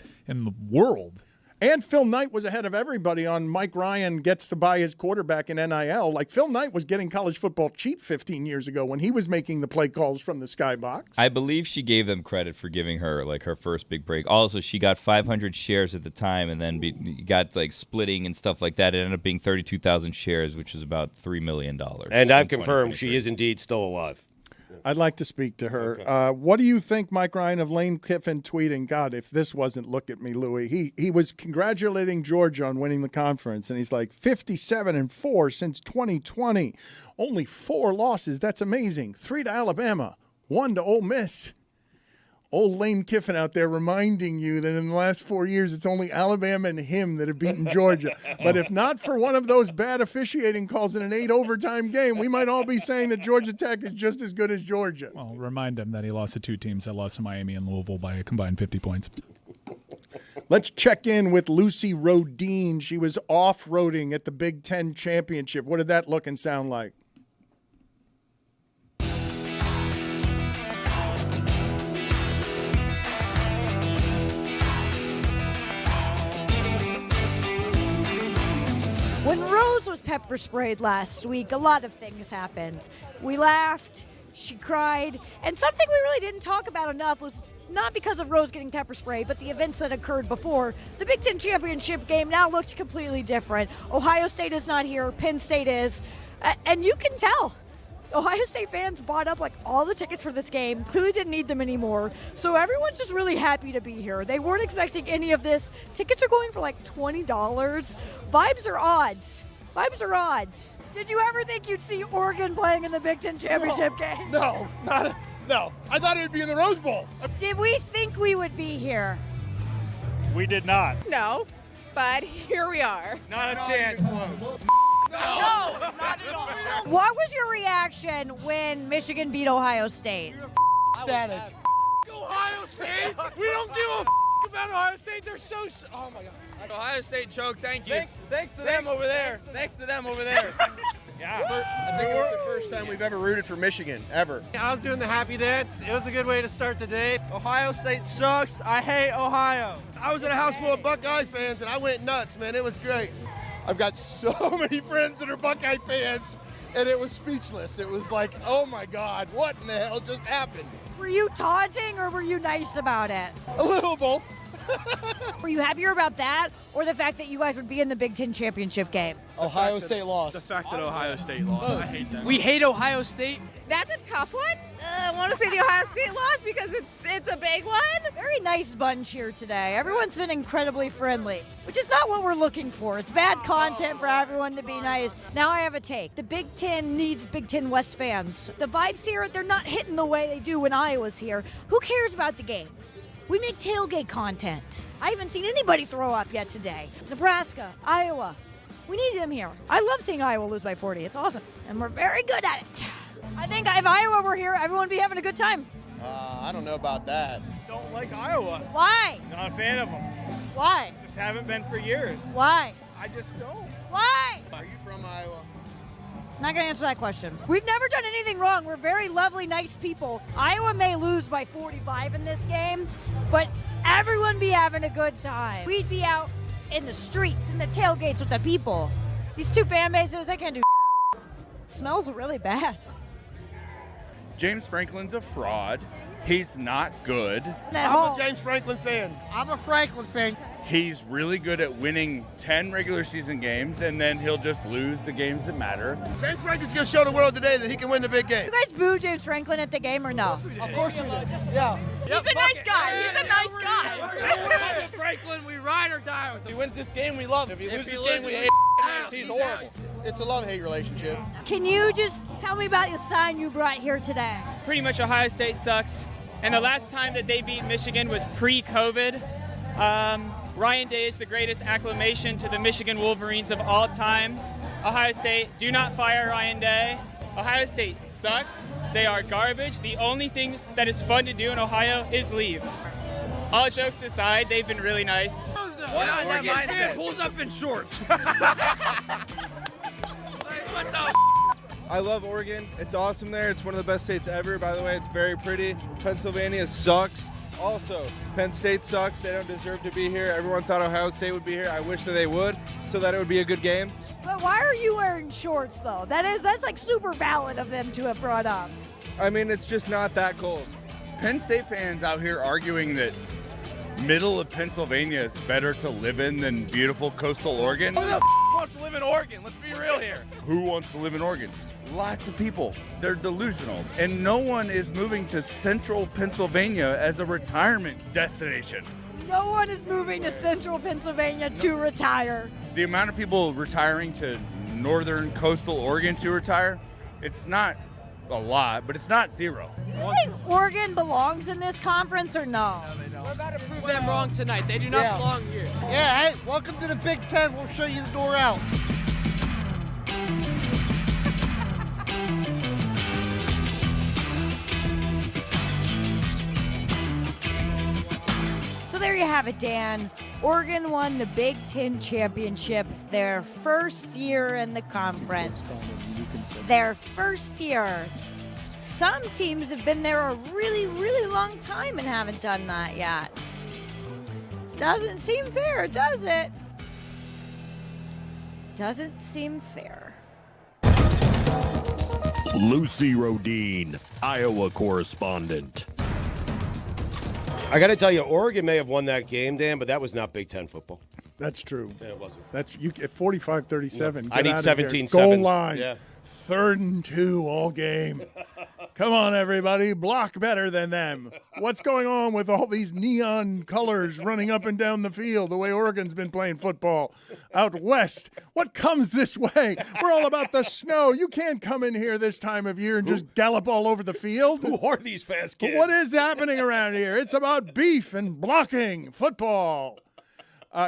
the world. And Phil Knight was ahead of everybody on Mike Ryan gets to buy his quarterback in NIL. Like, Phil Knight was getting college football cheap 15 years ago when he was making the play calls from the skybox. I believe she gave them credit for giving her like her first big break. Also, she got 500 shares at the time, and then got like splitting and stuff like that. It ended up being 32,000 shares, which is about $3 million. And I've confirmed she is indeed still alive. I'd like to speak to her. Okay. What do you think, Mike Ryan, of Lane Kiffin tweeting, God, if this wasn't look at me, Louie. He was congratulating Georgia on winning the conference, and he's like 57-4 since 2020. Only 4 losses. That's amazing. 3 to Alabama, 1 to Ole Miss. Old Lane Kiffin out there reminding you that in the last 4 years, it's only Alabama and him that have beaten Georgia. But if not for one of those bad officiating calls in an 8 overtime game, we might all be saying that Georgia Tech is just as good as Georgia. Well, remind him that he lost to 2 teams that lost to Miami and Louisville by a combined 50 points. Let's check in with Lucy Rodine. She was off-roading at the Big Ten Championship. What did that look and sound like? When Rose was pepper sprayed last week, a lot of things happened. We laughed, she cried, and something we really didn't talk about enough was not because of Rose getting pepper sprayed, but the events that occurred before. The Big Ten Championship game now looked completely different. Ohio State is not here, Penn State is, and you can tell. Ohio State fans bought up like all the tickets for this game, clearly didn't need them anymore. So everyone's just really happy to be here. They weren't expecting any of this. Tickets are going for like $20. Vibes are odds. Vibes are odds. Did you ever think you'd see Oregon playing in the Big Ten Championship game? No. I thought it would be in the Rose Bowl. Did we think we would be here? We did not. No, but here we are. Not a chance. No, not at all. What was your reaction when Michigan beat Ohio State? Static. Ohio State? We don't give a about Ohio State. They're so. Oh my God. Ohio State choke. Thank you. Thanks to them over there. Yeah. I think it was the first time we've ever rooted for Michigan, ever. I was doing the happy dance. It was a good way to start the day. Ohio State sucks. I hate Ohio. I was in a house full of Buckeye fans, and I went nuts, man. It was great. I've got so many friends that are Buckeye fans, and it was speechless. It was like, oh my God, what in the hell just happened? Were you taunting or were you nice about it? A little both. Were you happier about that or the fact that you guys would be in the Big Ten Championship game? Ohio State lost. The fact that Ohio State lost. I hate that. We hate Ohio State. That's a tough one. I want to say the Ohio State lost because it's a big one. Very nice bunch here today. Everyone's been incredibly friendly, which is not what we're looking for. It's bad content for everyone to be nice. Now I have a take. The Big Ten needs Big Ten West fans. The vibes here, they're not hitting the way they do when Iowa's here. Who cares about the game? We make tailgate content. I haven't seen anybody throw up yet today. Nebraska, Iowa. We need them here. I love seeing Iowa lose by 40. It's awesome. And we're very good at it. I think if Iowa were here, everyone would be having a good time. I don't know about that. Don't like Iowa. Why? Not a fan of them. Why? Just haven't been for years. Why? I just don't. Why? Are you from Iowa? Not going to answer that question. We've never done anything wrong. We're very lovely, nice people. Iowa may lose by 45 in this game, but everyone be having a good time. We'd be out in the streets, in the tailgates with the people. These two fan bases, they can't do It smells really bad. James Franklin's a fraud. He's not good. I'm a James Franklin fan. I'm a Franklin fan. He's really good at winning 10 regular season games, and then he'll just lose the games that matter. James Franklin's going to show the world today that he can win the big game. You guys boo James Franklin at the game or no? Of course we did. Yeah. He's a nice guy. He's a nice guy. Franklin, we ride or die with him. If he wins this game, we love him. If he loses this game, we hate him. He's horrible. It's a love-hate relationship. Can you just tell me about the sign you brought here today? Pretty much Ohio State sucks. And the last time that they beat Michigan was pre-COVID. Ryan Day is the greatest acclamation to the Michigan Wolverines of all time. Ohio State, do not fire Ryan Day. Ohio State sucks. They are garbage. The only thing that is fun to do in Ohio is leave. All jokes aside, they've been really nice. What on that mindset? Pulls up in shorts. What the? I love Oregon. It's awesome there. It's one of the best states ever. By the way, it's very pretty. Pennsylvania sucks. Also, Penn State sucks. They don't deserve to be here. Everyone thought Ohio State would be here. I wish that they would, so that it would be a good game. But why are you wearing shorts, though? That's like super valid of them to have brought up. I mean, it's just not that cold. Penn State fans out here arguing that middle of Pennsylvania is better to live in than beautiful coastal Oregon. Who the wants to live in Oregon? Let's be real here. Who wants to live in Oregon? Lots of people. They're delusional. And no one is moving to central Pennsylvania as a retirement destination. No one is moving to central Pennsylvania to retire. The amount of people retiring to northern coastal Oregon to retire, it's not a lot, but it's not zero. Do you think Oregon belongs in this conference or no? We're about to prove them wrong tonight. They do not belong here. Yeah, hey, welcome to the Big Ten. We'll show you the door out. So there you have it, Dan. Oregon won the Big Ten championship, their first year in the conference. Their first year. Some teams have been there a really, really long time and haven't done that yet. Doesn't seem fair, does it? Doesn't seem fair. Lucy Rodine, Iowa correspondent. I got to tell you, Oregon may have won that game, Dan, but that was not Big Ten football. That's true. Yeah, it wasn't. That's you at 45-37. I need 17-7. Goal line. Yeah. 3rd and 2 all game. Come on, everybody. Block better than them. What's going on with all these neon colors running up and down the field the way Oregon's been playing football out west? What comes this way? We're all about the snow. You can't come in here this time of year and just gallop all over the field. Who are these fast kids? What is happening around here? It's about beef and blocking football.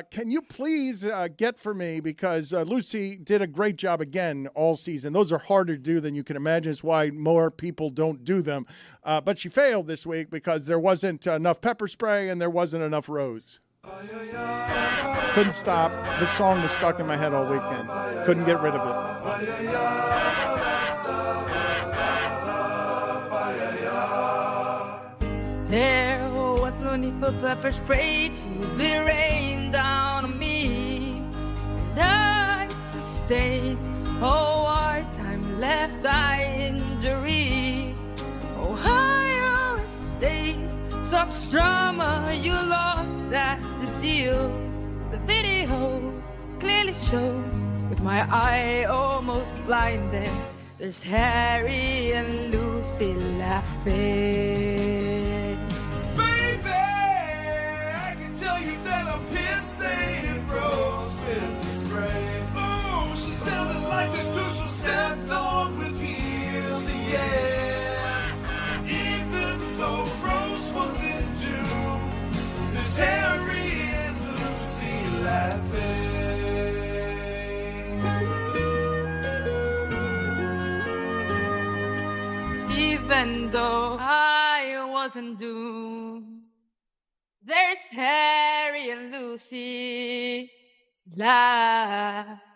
Can you please get for me, because Lucy did a great job again all season. Those are harder to do than you can imagine. It's why more people don't do them. But she failed this week because there wasn't enough pepper spray and there wasn't enough rose. Couldn't stop. This song was stuck in my head all weekend. Couldn't get rid of it. There was no need for pepper spray to be rained down on me. And I sustained wartime left eye injury. Ohio State sucks drama, you lost, that's the deal. The video clearly shows, with my eye almost blinded, there's Harry and Lucy laughing. Baby, I can tell you that I'm pissed they hit Rose with the spray. Oh, she sounded like a goose who stepped on with heels, yeah. Even though Rose was in June, there's Harry and Lucy laughing. Even though I wasn't doomed, there's Harry and Lucy laughing.